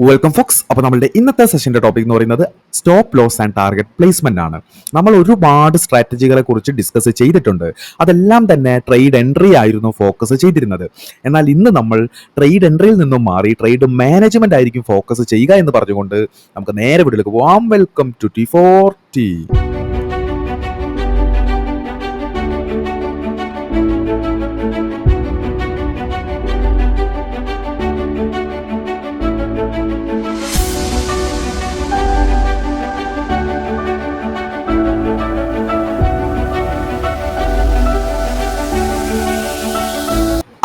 Welcome Fox. അപ്പോൾ നമ്മളുടെ ഇന്നത്തെ സെഷൻ്റെ ടോപ്പിക് എന്ന് പറയുന്നത് stop loss and target placement ആണ്. നമ്മൾ ഒരുപാട് സ്ട്രാറ്റജികളെ കുറിച്ച് ഡിസ്കസ് ചെയ്തിട്ടുണ്ട്. അതെല്ലാം തന്നെ ട്രേഡ് എൻട്രി ആയിരുന്നു ഫോക്കസ് ചെയ്തിരുന്നത്. എന്നാൽ ഇന്ന് നമ്മൾ ട്രേഡ് എൻട്രിയിൽ നിന്നും മാറി ട്രേഡ് മാനേജ്മെന്റ് ആയിരിക്കും ഫോക്കസ് ചെയ്യുക എന്ന് പറഞ്ഞുകൊണ്ട് നമുക്ക് നേരെ വീട്ടിലേക്ക് പോവാം. Welcome to T40.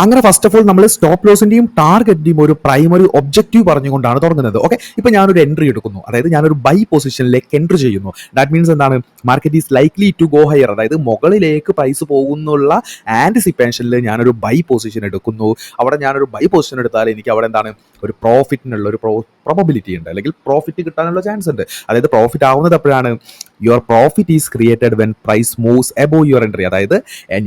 അങ്ങനെ ഫസ്റ്റ് ഓഫ് ഓൾ നമ്മൾ സ്റ്റോപ്പ് ലോസിന്റെയും ടാർഗറ്റിന്റെയും ഒരു പ്രൈമറി ഒബ്ജക്റ്റീവ് പറഞ്ഞുകൊണ്ടാണ് തുടങ്ങുന്നത്. ഓക്കെ, ഇപ്പൊ ഞാനൊരു എൻട്രി എടുക്കുന്നു, അതായത് ഞാനൊരു ബൈ പൊസിഷനിലേക്ക് എൻട്രി ചെയ്യുന്നു. ദാറ്റ് മീൻസ് എന്താണ്? Market is likely to go higher, അതായത് മുകളിലേക്ക് പ്രൈസ് പോകുന്നുള്ള ആന്റിസിപ്പേഷനിൽ ഞാനൊരു ബൈ പൊസിഷൻ എടുക്കുന്നു. അവിടെ ഞാനൊരു ബൈ പൊസിഷൻ എടുത്താൽ എനിക്ക് അവിടെ എന്താണ് ഒരു പ്രോഫിറ്റിനുള്ള ഒരു പ്രോബബിലിറ്റി ഉണ്ട്, അല്ലെങ്കിൽ പ്രോഫിറ്റ് കിട്ടാനുള്ള ചാൻസ് ഉണ്ട്. അതായത് പ്രോഫിറ്റ് ആവുന്നത് എപ്പോഴാണ്? Your profit is created when price moves above your entry. അതായത്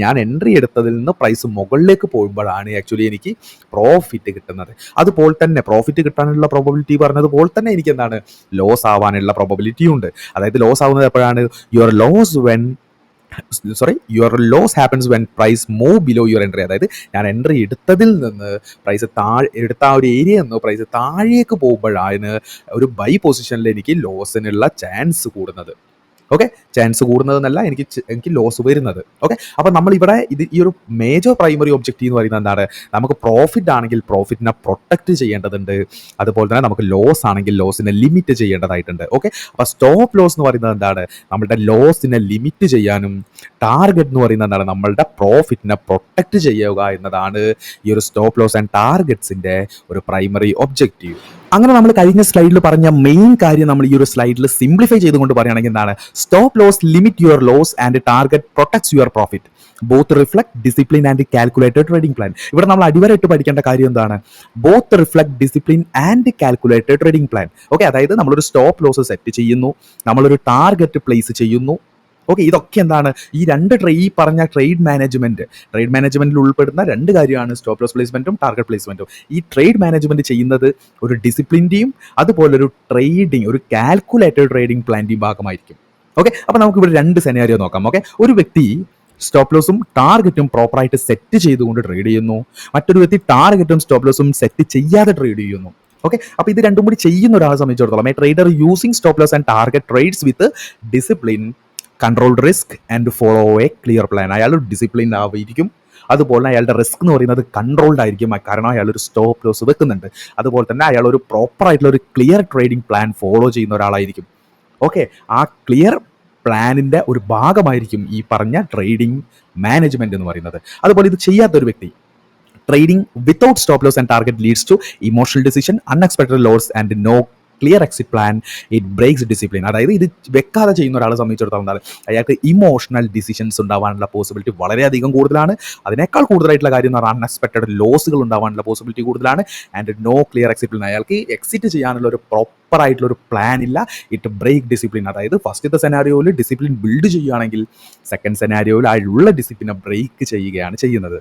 ഞാൻ എൻട്രി എടുത്തതിൽ നിന്ന് പ്രൈസ് മുകളിലേക്ക് പോകുമ്പോഴാണ് ആക്ച്വലി എനിക്ക് പ്രോഫിറ്റ് കിട്ടുന്നത്. അതുപോലെ തന്നെ പ്രോഫിറ്റ് കിട്ടാനുള്ള പ്രോബബിലിറ്റി പറഞ്ഞതുപോലെ തന്നെ എനിക്ക് എന്താണ് ലോസ് ആവാനുള്ള പ്രോബബിലിറ്റി ഉണ്ട്. അതായത് ലോസ് ആവുന്നത് എപ്പോഴാണ്? Your loss happens when price move below your entry. അതായത് ഞാൻ എൻട്രി എടുത്തതിൽ നിന്ന് പ്രൈസ് എടുത്ത ആ ഒരു ഏരിയ നിന്ന് പ്രൈസ് താഴേക്ക് പോകുമ്പോഴാണ് ഒരു ബൈ പൊസിഷനിൽ എനിക്ക് ലോസിനുള്ള ചാൻസ് കൂടുന്നത്. ഓക്കെ, ചാൻസ് കൂടുന്നതെന്നല്ല, എനിക്ക് ലോസ് വരുന്നത്. ഓക്കെ, അപ്പോൾ നമ്മൾ ഇവിടെ ഈ ഒരു മേജർ പ്രൈമറി ഒബ്ജക്റ്റീവ് എന്ന് പറയുന്നത് എന്താണ്? നമുക്ക് പ്രോഫിറ്റ് ആണെങ്കിൽ പ്രോഫിറ്റിനെ പ്രൊട്ടക്റ്റ് ചെയ്യേണ്ടതുണ്ട്, അതുപോലെ തന്നെ നമുക്ക് ലോസ് ആണെങ്കിൽ ലോസിനെ ലിമിറ്റ് ചെയ്യേണ്ടതായിട്ടുണ്ട്. ഓക്കെ, അപ്പോൾ സ്റ്റോപ്പ് ലോസ് എന്ന് പറയുന്നത് എന്താണ്? നമ്മളുടെ ലോസിനെ ലിമിറ്റ് ചെയ്യാനും ടാർഗറ്റ് എന്ന് പറയുന്നത് എന്താണ്? നമ്മളുടെ പ്രോഫിറ്റിനെ പ്രൊട്ടക്റ്റ് ചെയ്യുക എന്നതാണ് ഈ ഒരു സ്റ്റോപ്പ് ലോസ് ആൻഡ് ടാർഗറ്റ്സിന്റെ ഒരു പ്രൈമറി ഒബ്ജക്റ്റീവ്. അങ്ങനെ നമ്മൾ കഴിഞ്ഞ സ്ലൈഡിൽ പറഞ്ഞ മെയിൻ കാര്യം നമ്മൾ ഈ ഒരു സ്ലൈഡിൽ സിംപ്ലിഫൈ ചെയ്തുകൊണ്ട് പറയുകയാണെങ്കിൽ എന്താണ്? Stop loss limit your loss and target protects your profit. Both reflect discipline and calculated trading plan. ഇവിടെ നമ്മൾ അടിവരായിട്ട് പഠിക്കേണ്ട കാര്യം എന്താണ്? Both reflect discipline and calculated trading plan. Okay, അതായത് നമ്മളൊരു സ്റ്റോപ്പ് ലോസ് സെറ്റ് ചെയ്യുന്നു, നമ്മളൊരു ടാർഗറ്റ് പ്ലേസ് ചെയ്യുന്നു. ഓക്കെ, ഇതൊക്കെ എന്താണ്? ഈ പറഞ്ഞ ട്രേഡ് മാനേജ്മെന്റിൽ ഉൾപ്പെടുന്ന രണ്ട് കാര്യമാണ് സ്റ്റോപ്പ് ലോസ് പ്ലേസ്മെന്റും ടാർഗറ്റ് പ്ലേസ്മെന്റും. ഈ ട്രേഡ് മാനേജ്മെന്റ് ചെയ്യുന്നത് ഒരു ഡിസിപ്ലിന്റെയും അതുപോലെ ഒരു കാൽക്കുലേറ്റഡ് ട്രേഡിംഗ് പ്ലാന്റെയും ഭാഗമായിരിക്കും. ഓക്കെ, അപ്പോൾ നമുക്ക് ഇവിടെ രണ്ട് സെനാരിയോ നോക്കാം. ഓക്കെ, ഒരു വ്യക്തി സ്റ്റോപ്പ് ലോസും ടാർഗറ്റും പ്രോപ്പറായിട്ട് സെറ്റ് ചെയ്തുകൊണ്ട് ട്രേഡ് ചെയ്യുന്നു, മറ്റൊരു വ്യക്തി ടാർഗറ്റും സ്റ്റോപ്പ് ലോസും സെറ്റ് ചെയ്യാതെ ട്രേഡ് ചെയ്യുന്നു. ഓക്കെ, അപ്പോൾ ഇത് രണ്ടും കൂടി ചെയ്യുന്ന ഒരാളെ സംബന്ധിച്ചിടത്തോളം trader using stop loss and target trades with discipline, control risk and follow a clear plan. അയാൾ ഡിസിപ്ലിൻ ആയിരിക്കും, അതുപോലെ അയാളുടെ റിസ്ക് എന്ന് പറയുന്നത് കൺട്രോൾഡ് ആയിരിക്കും, കാരണം അയാൾ ഒരു സ്റ്റോപ്പ് ലോസ് വെക്കുന്നുണ്ട്. അതുപോലെ തന്നെ അയാൾ ഒരു പ്രോപ്പറായിട്ടുള്ള ഒരു ക്ലിയർ ട്രേഡിംഗ് പ്ലാൻ ഫോളോ ചെയ്യുന്ന ഒരാളായിരിക്കും. ഓക്കെ, ആ ക്ലിയർ പ്ലാനിൻ്റെ ഒരു ഭാഗമായിരിക്കും ഈ പറഞ്ഞ ട്രേഡിംഗ് മാനേജ്മെന്റ് എന്ന് പറയുന്നത്. അതുപോലെ ഇത് ചെയ്യാത്തൊരു വ്യക്തി, trading without stop loss and target leads to emotional decision, unexpected loss and no clear exit plan. It breaks discipline. അതായത് ഇത് വെക്കാതെ ചെയ്യുന്ന ഒരാളെ സംബന്ധിച്ചിടത്തോളം എന്താണ്? അയാൾക്ക് ഇമോഷണൽ ഡിസിഷൻസ് ഉണ്ടാവാനുള്ള പോസിബിലിറ്റി വളരെയധികം കൂടുതലാണ്. അതിനേക്കാൾ കൂടുതലായിട്ടുള്ള കാര്യം എന്ന് പറഞ്ഞാൽ അൺഎക്സ്പെക്ടഡ് ലോസുകൾ ഉണ്ടാവാനുള്ള പോസിബിലിറ്റി കൂടുതലാണ്. And no clear exit plan. അയാൾക്ക് എക്സിറ്റ് ചെയ്യാനുള്ള ഒരു പ്രോപ്പറായിട്ടുള്ള ഒരു പ്ലാൻ ഇല്ല. It break discipline. അതായത് ഫസ്റ്റത്തെ സെനാരിയോയിൽ ഡിസിപ്ലിൻ ബിൽഡ് ചെയ്യുകയാണെങ്കിൽ സെക്കൻഡ് സെനാരിയോയിൽ അയാളുള്ള ഡിസിപ്ലിനെ ബ്രേക്ക് ചെയ്യുകയാണ് ചെയ്യുന്നത്.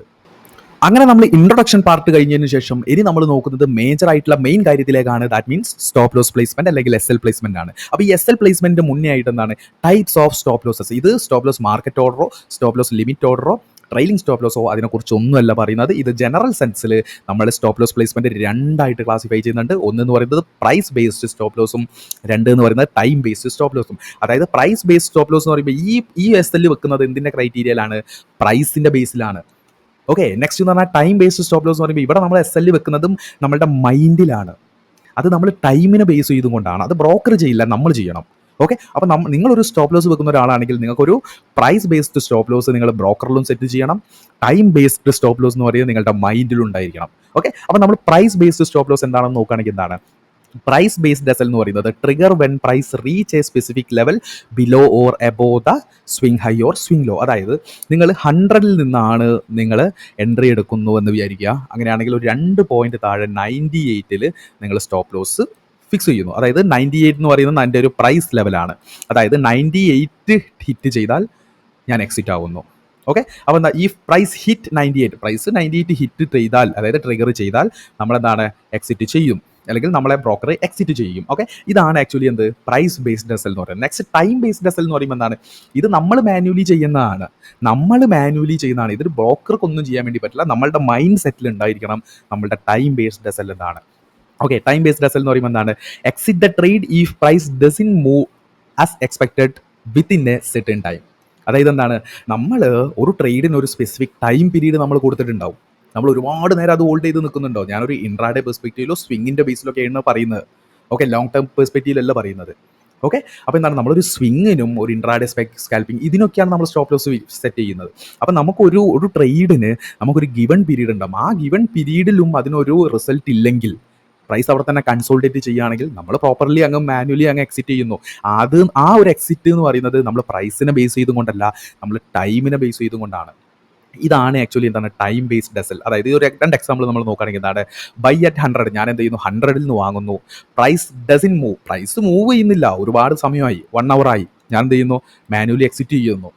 അങ്ങനെ നമ്മൾ ഇൻട്രൊഡക്ഷൻ പാർട്ട് കഴിഞ്ഞതിന് ശേഷം ഇനി നമ്മൾ നോക്കുന്നത് മേജർ ആയിട്ടുള്ള മെയിൻ കാര്യത്തിലേക്കാണ്. That means stop loss placement അല്ലെങ്കിൽ SL പ്ലേസ്മെന്റ് ആണ്. അപ്പോൾ ഈ SL പ്ലേസ്മെന്റ് മുന്നേ ആയിട്ട് എന്താണ്? Types of stop losses. ഇത് സ്റ്റോപ്പ് ലോസ് മാർക്കറ്റ് ഓർഡറോ സ്റ്റോപ്പ് ലോസ് ലിമിറ്റ് ഓർഡറോ ട്രെയിലിംഗ് സ്റ്റോപ്പ് ലോസോ അതിനെക്കുറിച്ചൊന്നുമല്ല പറയുന്നത്. ഇത് ജനറൽ സെൻസിൽ നമ്മൾ സ്റ്റോപ്പ് ലോസ് പ്ലേസ്മെന്റ് രണ്ടായിട്ട് ക്ലാസിഫൈ ചെയ്യുന്നുണ്ട്. ഒന്ന് പറയുന്നത് പ്രൈസ് ബേസ്ഡ് സ്റ്റോപ്പ് ലോസും, രണ്ട് എന്ന് പറയുന്നത് ടൈം ബേസ്ഡ് സ്റ്റോപ്പ് ലോസും. അതായത് പ്രൈസ് ബേസ്ഡ് സ്റ്റോപ്പ് ലോസ് എന്ന് പറയുമ്പോൾ ഈ SL വെക്കുന്നത് എന്തിൻ്റെ ക്രൈറ്റീരിയയിലാണ്? പ്രൈസിന്റെ ബേസിലാണ്. ഓക്കെ, നെക്സ്റ്റ് എന്ന് പറഞ്ഞാൽ ടൈം ബേസ്ഡ് സ്റ്റോപ്പ് ലോസ് എന്ന് പറയുമ്പോൾ ഇവിടെ നമ്മൾ SL വെക്കുന്നതും നമ്മളുടെ മൈൻഡിലാണ്. അത് നമ്മൾ ടൈമിനെ ബേസ് ചെയ്തുകൊണ്ടാണ്. അത് ബ്രോക്കർ ചെയ്യില്ല, നമ്മൾ ചെയ്യണം. ഓക്കെ, അപ്പോൾ നിങ്ങളൊരു സ്റ്റോപ്പ് ലോസ് വെക്കുന്ന ഒരാളാണെങ്കിൽ നിങ്ങൾക്കൊരു പ്രൈസ് ബേസ്ഡ് സ്റ്റോപ്പ് ലോസ് നിങ്ങൾ ബ്രോക്കറിലും സെറ്റ് ചെയ്യണം. ടൈം ബേസ്ഡ് സ്റ്റോപ്പ് ലോസ് എന്ന് പറയുന്നത് നിങ്ങളുടെ മൈൻഡിലും ഉണ്ടായിരിക്കണം. ഓക്കെ, അപ്പോൾ നമ്മൾ പ്രൈസ് ബേസ്ഡ് സ്റ്റോപ്പ് ലോസ് എന്താണെന്ന് നോക്കുകയാണെങ്കിൽ എന്താണ്? പ്രൈസ് ബേസ്ഡ് SL എന്ന് പറയുന്നത് trigger when price reach a specific level below or above the swing high or swing low. അതായത് നിങ്ങൾ 100-ൽ നിന്നാണ് നിങ്ങൾ എൻട്രി എടുക്കുന്നു എന്ന് വിചാരിക്കുക. അങ്ങനെയാണെങ്കിൽ ഒരു 2 പോയിന്റ് താഴെ 98-ൽ നിങ്ങൾ സ്റ്റോപ്പ് ലോസ് ഫിക്സ് ചെയ്യുന്നു. അതായത് 98 എന്ന് പറയുന്നത് എൻ്റെ ഒരു പ്രൈസ് ലെവലാണ്. അതായത് 98 ഹിറ്റ് ചെയ്താൽ ഞാൻ എക്സിറ്റ് ആവുന്നു. ഓക്കെ, അപ്പോൾ എന്താ ഈ പ്രൈസ് ഹിറ്റ് 98 ഹിറ്റ് ചെയ്താൽ, അതായത് ട്രിഗർ ചെയ്താൽ നമ്മളെന്താണ് എക്സിറ്റ് ചെയ്യും. അല്ലെങ്കിൽ നമ്മളെ ബ്രോക്കർ എക്സിറ്റ് ചെയ്യും. ഓക്കെ, ഇതാണ് ആക്ച്വലി എന്ത് പ്രൈസ് ബേസ്ഡ് എസ് എൽ എന്ന് പറയുന്നത്. Next time based S L എന്ന് പറയുമ്പോൾ എന്താണ്, ഇത് നമ്മൾ മാനുവലി ചെയ്യുന്നതാണ്. ഇതൊരു ബ്രോക്കർക്കൊന്നും ചെയ്യാൻ വേണ്ടി പറ്റില്ല. നമ്മളുടെ മൈൻഡ് സെറ്റിൽ ഉണ്ടായിരിക്കണം നമ്മളുടെ ടൈം ബേസ്ഡ് എസ് എൽ എന്താണ്. Okay, time based S L എന്ന് പറയുമ്പോൾ എന്താണ്, exit the trade if price doesn't move as expected within a certain time. അതായത് എന്താണ്, നമ്മൾ ഒരു ട്രേഡിന് ഒരു സ്പെസിഫിക് ടൈം പീരീഡ് നമ്മൾ കൊടുത്തിട്ടുണ്ടാവും. നമ്മൾ ഒരുപാട് നേരം അത് ഹോൾഡ് ചെയ്ത് നിൽക്കുന്നുണ്ടോ. ഞാനൊരു ഇൻട്രാഡേ പെർസ്പെക്റ്റീവിലോ സ്വിങ്ങിൻ്റെ ബേസിലൊക്കെയാണ് പറയുന്നത്. ഓക്കെ, ലോങ് ടേം പെർസ്പെക്റ്റീവിലല്ല പറയുന്നത്. ഓക്കെ, അപ്പോൾ എന്താണ്, നമ്മളൊരു സ്വിങ്ങിനും ഒരു ഇൻട്രാഡേ സ്കാൽപ്പിംഗ് ഇതിനൊക്കെയാണ് നമ്മൾ സ്റ്റോപ്പ് ലോസ് സെറ്റ് ചെയ്യുന്നത്. അപ്പോൾ നമുക്കൊരു ട്രേഡിന് നമുക്കൊരു ഗിവൺ പീരീഡ് ഉണ്ടാകും. ആ ഗിവൺ പീരീഡിലും അതിനൊരു റിസൾട്ട് ഇല്ലെങ്കിൽ പ്രൈസ് അവിടെ തന്നെ കൺസോൾട്ടേറ്റ് ചെയ്യുകയാണെങ്കിൽ നമ്മൾ പ്രോപ്പർലി മാനുവലി എക്സിറ്റ് ചെയ്യുന്നു. ആ ഒരു എക്സിറ്റ് എന്ന് പറയുന്നത് നമ്മൾ പ്രൈസിനെ ബേസ് ചെയ്തുകൊണ്ടല്ല, നമ്മൾ ടൈമിനെ ബേസ് ചെയ്തുകൊണ്ടാണ്. ഇതാണ് ആക്ച്വലി എന്താണ് ടൈം ബേസ്ഡ് എസ് എൽ. അതായത് ഒരു 2 എക്സാമ്പിൾ നമ്മൾ നോക്കുകയാണെങ്കിൽ എന്താണ്, ബൈ അറ്റ് 100, ഞാൻ എന്ത് ചെയ്യുന്നു 100ൽ നിന്ന് വാങ്ങുന്നു. Price doesn't move, price move ചെയ്യുന്നില്ല, ഒരുപാട് സമയമായി, 1 hour ആയി, ഞാൻ എന്ത് ചെയ്യുന്നു മാനുവലി എക്സിറ്റ് ചെയ്യുന്നു.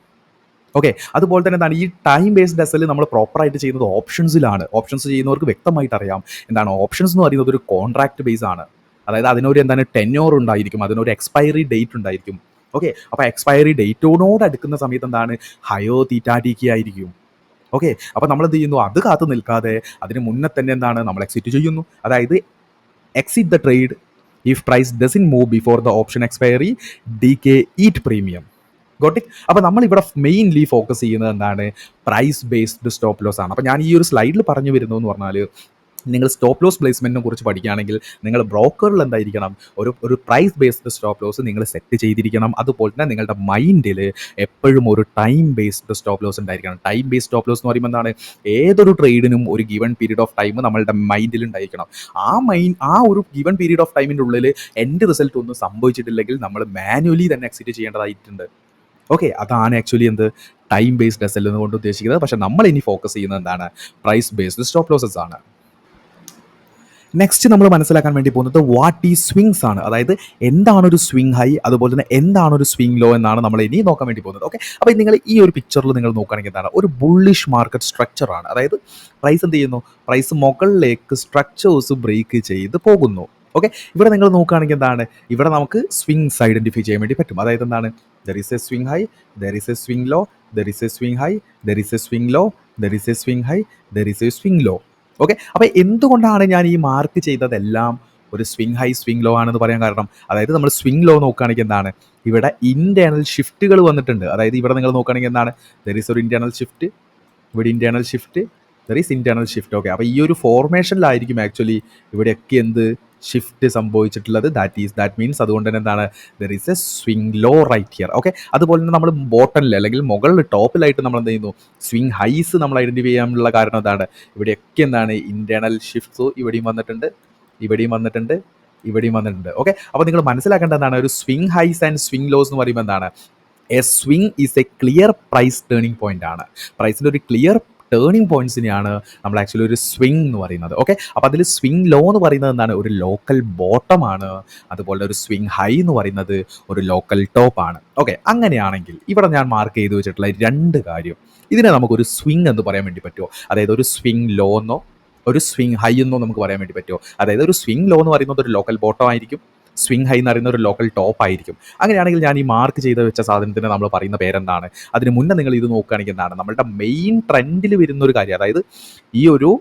ഓക്കെ, അതുപോലെ തന്നെ എന്താണ് ഈ ടൈം ബേസ്ഡ് എസ് എൽ നമ്മൾ പ്രോപ്പറായിട്ട് ചെയ്യുന്നത് ഓപ്ഷൻസിലാണ്. ഓപ്ഷൻസ് ചെയ്യുന്നവർക്ക് വ്യക്തമായിട്ട് അറിയാം എന്താണ് ഓപ്ഷൻസ് എന്ന് പറയുന്നത് ഒരു കോൺട്രാക്ട് ബേസ് ആണ്. അതായത് അതിനൊരു എന്താണ് ടെന്യോർ ഉണ്ടായിരിക്കും, അതിനൊരു എക്സ്പയറി ഡേറ്റ് ഉണ്ടായിരിക്കും. ഓക്കെ, അപ്പോൾ എക്സ്പയറി ഡേറ്റോട് അടുക്കുന്ന സമയത്ത് എന്താണ് ഹയോ തീറ്റാറ്റിക്ക് ആയിരിക്കും. ഓക്കെ, അപ്പോൾ നമ്മൾ എന്ത് ചെയ്യുന്നു, അത് കാത്തു നിൽക്കാതെ അതിന് മുന്നേ തന്നെ എന്താണ് നമ്മൾ എക്സിറ്റ് ചെയ്യുന്നു. അതായത് exit the trade if price doesn't move before the option expiry DK eat premium. Got it. അപ്പോൾ നമ്മളിവിടെ മെയിൻലി ഫോക്കസ് ചെയ്യുന്നത് എന്താണ്, പ്രൈസ് ബേസ്ഡ് സ്റ്റോപ്പ് ലോസ് ആണ്. അപ്പോൾ ഞാൻ ഈ ഒരു സ്ലൈഡിൽ പറഞ്ഞു വരുന്നു എന്ന് പറഞ്ഞാൽ, നിങ്ങൾ സ്റ്റോപ്പ് ലോസ് പ്ലേസ്മെൻറ്റിനെ കുറിച്ച് പഠിക്കുകയാണെങ്കിൽ നിങ്ങൾ ബ്രോക്കറിൽ എന്തായിരിക്കണം, ഒരു പ്രൈസ് ബേസ്ഡ് സ്റ്റോപ്പ് ലോസ് നിങ്ങൾ സെറ്റ് ചെയ്തിരിക്കണം. അതുപോലെ തന്നെ നിങ്ങളുടെ മൈൻഡിൽ എപ്പോഴും ഒരു ടൈം ബേസ്ഡ് സ്റ്റോപ്പ് ലോസ് ഉണ്ടായിരിക്കണം. ടൈം ബേസ്ഡ് സ്റ്റോപ്പ് ലോസ് എന്ന് പറയുമ്പോൾ എന്താണ്, ഏതൊരു ട്രേഡിനും ഒരു ഗിവൺ പീരീഡ് ഓഫ് ടൈം നമ്മളുടെ മൈൻഡിൽ ഉണ്ടായിരിക്കണം. ആ ഒരു ഗിവൺ പീരീഡ് ഓഫ് ടൈമിൻ്റെ ഉള്ളിൽ എൻഡ് റിസൾട്ട് ഒന്നും സംഭവിച്ചിട്ടില്ലെങ്കിൽ നമ്മൾ മാനുവലി തന്നെ എക്സിറ്റ് ചെയ്യേണ്ടതായിട്ടുണ്ട്. ഓക്കെ, അതാണ് ആക്ച്വലി എന്ത് ടൈം ബേസ്ഡ് എസ് എൽ എന്നുകൊണ്ട് ഉദ്ദേശിക്കുന്നത്. പക്ഷേ നമ്മൾ ഇനി ഫോക്കസ് ചെയ്യുന്നത് എന്താണ്, പ്രൈസ് ബേസ്ഡ് സ്റ്റോപ്പ് ലോസസ് ആണ്. നെക്സ്റ്റ് നമ്മൾ മനസ്സിലാക്കാൻ വേണ്ടി പോകുന്നത് വാട്ട് ഈ സ്വിങ്സ് ആണ്. അതായത് എന്താണ് ഒരു സ്വിങ് ഹൈ, അതുപോലെ തന്നെ എന്താണ് ഒരു സ്വിങ് ലോ എന്നാണ് നമ്മൾ ഇനി നോക്കാൻ വേണ്ടി പോകുന്നത്. ഓക്കെ, അപ്പോൾ നിങ്ങൾ ഈ ഒരു പിക്ചറിൽ നിങ്ങൾ നോക്കുകയാണെങ്കിൽ എന്താണ്, ഒരു ബുള്ളിഷ് മാർക്കറ്റ് സ്ട്രക്ചർ ആണ്. അതായത് പ്രൈസ് എന്ത് ചെയ്യുന്നു, പ്രൈസ് മുകളിലേക്ക് സ്ട്രക്ചേഴ്സ് ബ്രേക്ക് ചെയ്ത് പോകുന്നു. ഓക്കെ, ഇവിടെ നിങ്ങൾ നോക്കുകയാണെങ്കിൽ എന്താണ്, ഇവിടെ നമുക്ക് സ്വിങ്സ് ഐഡന്റിഫൈ ചെയ്യാൻ വേണ്ടി പറ്റും. അതായത് എന്താണ്, there is a swing high, there is a swing low, there is a swing high, there is a swing low, there is a swing high, there is a swing low. Okay, അപ്പോൾ എന്തുകൊണ്ടാണ് ഞാൻ ഈ mark ചെയ്തതെല്ലാം ഒരു swing high swing law ആണെന്ന് പറയാൻ കാരണം, അതായത് നമ്മൾ സ്വിങ് ലോ നോക്കുകയാണെങ്കിൽ എന്താണ്, ഇവിടെ ഇന്റേണൽ ഷിഫ്റ്റുകൾ വന്നിട്ടുണ്ട്. അതായത് ഇവിടെ നിങ്ങൾ നോക്കുകയാണെങ്കിൽ എന്താണ്, ദർ ഈസ് ഒരു ഇന്റേണൽ ഷിഫ്റ്റ്, ഇവിടെ internal shift, there is internal shift. Okay, അപ്പോൾ ഈ ഒരു ഫോർമേഷനിലായിരിക്കും ആക്ച്വലി ഇവിടെയൊക്കെ എന്ത് ഷിഫ്റ്റ് സംഭവിച്ചിട്ടുള്ളത്. ദാറ്റ് മീൻസ് അതുകൊണ്ട് തന്നെ എന്താണ്, there is a swing low right here. Okay, അതുപോലെ തന്നെ നമ്മൾ ബോട്ടണിൽ അല്ലെങ്കിൽ മുകളിൽ ടോപ്പിലായിട്ട് നമ്മൾ എന്ത് ചെയ്യുന്നു, സ്വിങ് ഹൈസ് നമ്മൾ ഐഡന്റിഫൈ ചെയ്യാനുള്ള കാരണം എന്താണ്, ഇവിടെയൊക്കെ എന്താണ് ഇന്റേണൽ ഷിഫ്റ്റ്സ് ഇവിടെയും വന്നിട്ടുണ്ട്, ഇവിടെയും വന്നിട്ടുണ്ട്, ഇവിടെയും വന്നിട്ടുണ്ട്. ഓക്കെ, അപ്പോൾ നിങ്ങൾ മനസ്സിലാക്കേണ്ട എന്താണ്, ഒരു swing highs and swing lows എന്ന് പറയുമ്പോൾ എന്താണ്, a swing is a clear price turning point ആണ്. പ്രൈസിൻ്റെ ഒരു ക്ലിയർ ടേണിംഗ് പോയിന്റ്സിനെയാണ് നമ്മൾ ആക്ച്വലി ഒരു സ്വിങ് എന്ന് പറയുന്നത്. ഓക്കെ, അപ്പോൾ അതിൽ സ്വിങ് ലോ എന്ന് പറയുന്നത് എന്താണ്, ഒരു ലോക്കൽ ബോട്ടം ആണ്. അതുപോലെ ഒരു സ്വിങ് ഹൈ എന്ന് പറയുന്നത് ഒരു ലോക്കൽ ടോപ്പ് ആണ്. ഓക്കെ, അങ്ങനെയാണെങ്കിൽ ഇവിടെ ഞാൻ മാർക്ക് ചെയ്ത് വെച്ചിട്ടുള്ള 2 കാര്യം, ഇതിനെ നമുക്കൊരു സ്വിങ് എന്ന് പറയാൻ വേണ്ടി പറ്റുമോ? അതായത് ഒരു സ്വിങ് ലോ എന്നോ ഒരു സ്വിങ് ഹൈ എന്നോ നമുക്ക് പറയാൻ വേണ്ടി പറ്റുമോ? അതായത് ഒരു സ്വിങ് ലോ എന്ന് പറയുന്നത് ഒരു ലോക്കൽ ബോട്ടം ആയിരിക്കും, സ്വിങ് ഹൈ എന്ന് പറയുന്ന ഒരു ലോക്കൽ ടോപ്പ് ആയിരിക്കും. അങ്ങനെയാണെങ്കിൽ ഞാൻ ഈ മാർക്ക് ചെയ്ത് വെച്ച സാധനത്തിന് നമ്മൾ പറയുന്ന പേരെന്താണ്? അതിന് മുന്നേ നിങ്ങൾ ഇത് നോക്കുകയാണെങ്കിൽ എന്താണ്, നമ്മളുടെ മെയിൻ ട്രെൻഡിൽ വരുന്ന ഒരു കാര്യം, അതായത് ഈ ഒരു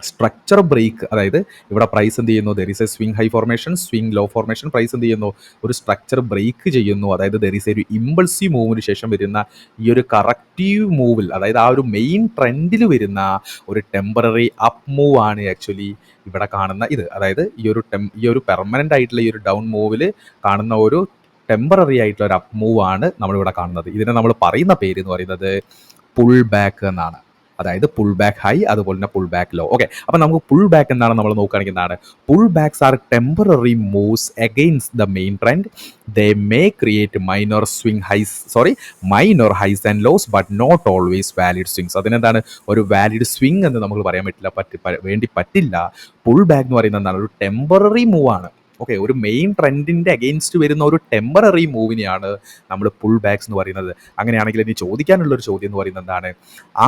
സ്ട്രക്ചർ ബ്രേക്ക്, അതായത് ഇവിടെ പ്രൈസ് എന്ത് ചെയ്യുന്നു, there is a swing high formation, swing low formation, price എന്ത് ചെയ്യുന്നു, ഒരു സ്ട്രക്ചർ ബ്രേക്ക് ചെയ്യുന്നു. അതായത് ദർ ഈസ് ഒരു ഇമ്പൾസീവ് മൂവിന് ശേഷം വരുന്ന ഈ ഒരു കറക്റ്റീവ് മൂവിൽ, അതായത് ആ ഒരു മെയിൻ ട്രെൻഡിൽ വരുന്ന ഒരു ടെമ്പററി അപ്പ് മൂവ് ആണ് ആക്ച്വലി ഇവിടെ കാണുന്ന ഇത്. അതായത് ഈ ഒരു പെർമനൻ്റ് ആയിട്ടുള്ള ഈ ഒരു ഡൗൺ മൂവിൽ കാണുന്ന ഒരു ടെമ്പററി ആയിട്ടുള്ള ഒരു അപ്പ് മൂവ് ആണ് നമ്മളിവിടെ കാണുന്നത്. ഇതിനെ നമ്മൾ പറയുന്ന പേര് എന്ന് പറയുന്നത് പുൾ ബാക്ക് എന്നാണ്. അതായത് പുൾ ബാക്ക് ഹൈ, അതുപോലെ തന്നെ പുൾ ബാക്ക് ലോ. ഓക്കെ, അപ്പോൾ നമുക്ക് പുൾ ബാക്ക് എന്താണ് നമ്മൾ നോക്കുകയാണെങ്കിൽ എന്താണ്, pullbacks are temporary moves against the main trend. They may create minor highs and lows but not always valid swings. അതിനെന്താണ്, ഒരു വാലിഡ് സ്വിങ് എന്ന് നമുക്ക് പറയാൻ പറ്റില്ല. പറ്റില്ല. പുൾ ബാക്ക് എന്ന് പറയുന്നത് എന്താണ്, ഒരു ടെമ്പററി മൂവ് ആണ്. ഓക്കെ, ഒരു മെയിൻ ട്രെൻഡിൻ്റെ അഗെയിൻസ്റ്റ് വരുന്ന ഒരു ടെമ്പററി മൂവിനെയാണ് നമ്മൾ പുൾ ബാക്സ് എന്ന് പറയുന്നത്. അങ്ങനെയാണെങ്കിൽ ഇനി ചോദിക്കാനുള്ളൊരു ചോദ്യം എന്ന് പറയുന്നത് എന്താണ്?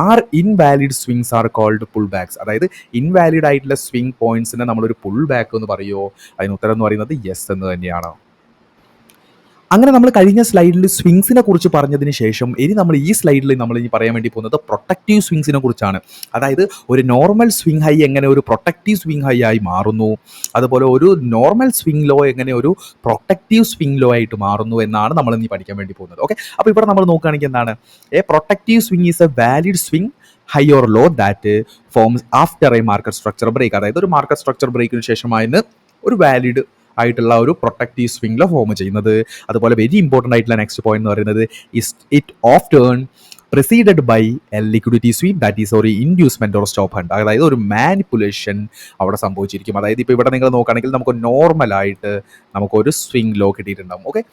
Are invalid swings are called pullbacks? അതായത് ഇൻവാലിഡ് ആയിട്ടുള്ള സ്വിങ് പോയിന്റ്സിനെ നമ്മളൊരു പുൾ ബാക്ക് എന്ന് പറയുമോ? അതിന് ഉത്തരം എന്ന് പറയുന്നത് യെസ് എന്ന് തന്നെയാണ്. അങ്ങനെ നമ്മൾ കഴിഞ്ഞ സ്ലൈഡിൽ സ്വിങ്സിനെ കുറിച്ച് പറഞ്ഞതിന് ശേഷം ഇനി നമ്മൾ ഈ സ്ലൈഡിൽ നമ്മൾ ഇനി പറയാൻ വേണ്ടി പോകുന്നത് പ്രൊട്ടക്റ്റീവ് സ്വിങ്സിനെ കുറിച്ചാണ്. അതായത് ഒരു നോർമൽ സ്വിങ് ഹൈ എങ്ങനെ ഒരു പ്രൊട്ടക്റ്റീവ് സ്വിങ് ഹൈ ആയി മാറുന്നു, അതുപോലെ ഒരു നോർമൽ സ്വിങ് ലോ എങ്ങനെ ഒരു പ്രൊട്ടക്റ്റീവ് സ്വിങ് ലോ ആയിട്ട് മാറുന്നു എന്നാണ് നമ്മൾ ഇനി പഠിക്കാൻ വേണ്ടി പോകുന്നത്. ഓക്കെ, അപ്പോൾ ഇവിടെ നമ്മൾ നോക്കുകയാണെങ്കിൽ എന്താണ്? A protective swing is a valid swing high or low that forms after a market structure break. അതായത് ഒരു മാർക്കറ്റ് സ്ട്രക്ചർ ബ്രേക്കിന് ശേഷമായിരുന്നു ഒരു വാലിഡ് ആയിട്ടുള്ള ഒരു പ്രൊട്ടക്റ്റീവ് സ്വിങ്ങിലോ ഫോം ചെയ്യുന്നത്. അതുപോലെ വെരി ഇമ്പോർട്ടൻ്റ് ആയിട്ടുള്ള നെക്സ്റ്റ് പോയിന്റ് എന്ന് പറയുന്നത് it often preceded by a liquidity sweep that is ഒരു ഇൻഡ്യൂസ്മെന്റ് ഓർ സ്റ്റോപ്പ് ഹണ്ട്. അതായത് ഒരു മാനിപ്പുലേഷൻ അവിടെ സംഭവിച്ചിരിക്കും. അതായത് ഇപ്പോൾ ഇവിടെ നിങ്ങൾ നോക്കുകയാണെങ്കിൽ നമുക്ക് നോർമലായിട്ട് നമുക്കൊരു സ്വിങ് ലോ കിട്ടിയിട്ടുണ്ടാവും. ഓക്കെ,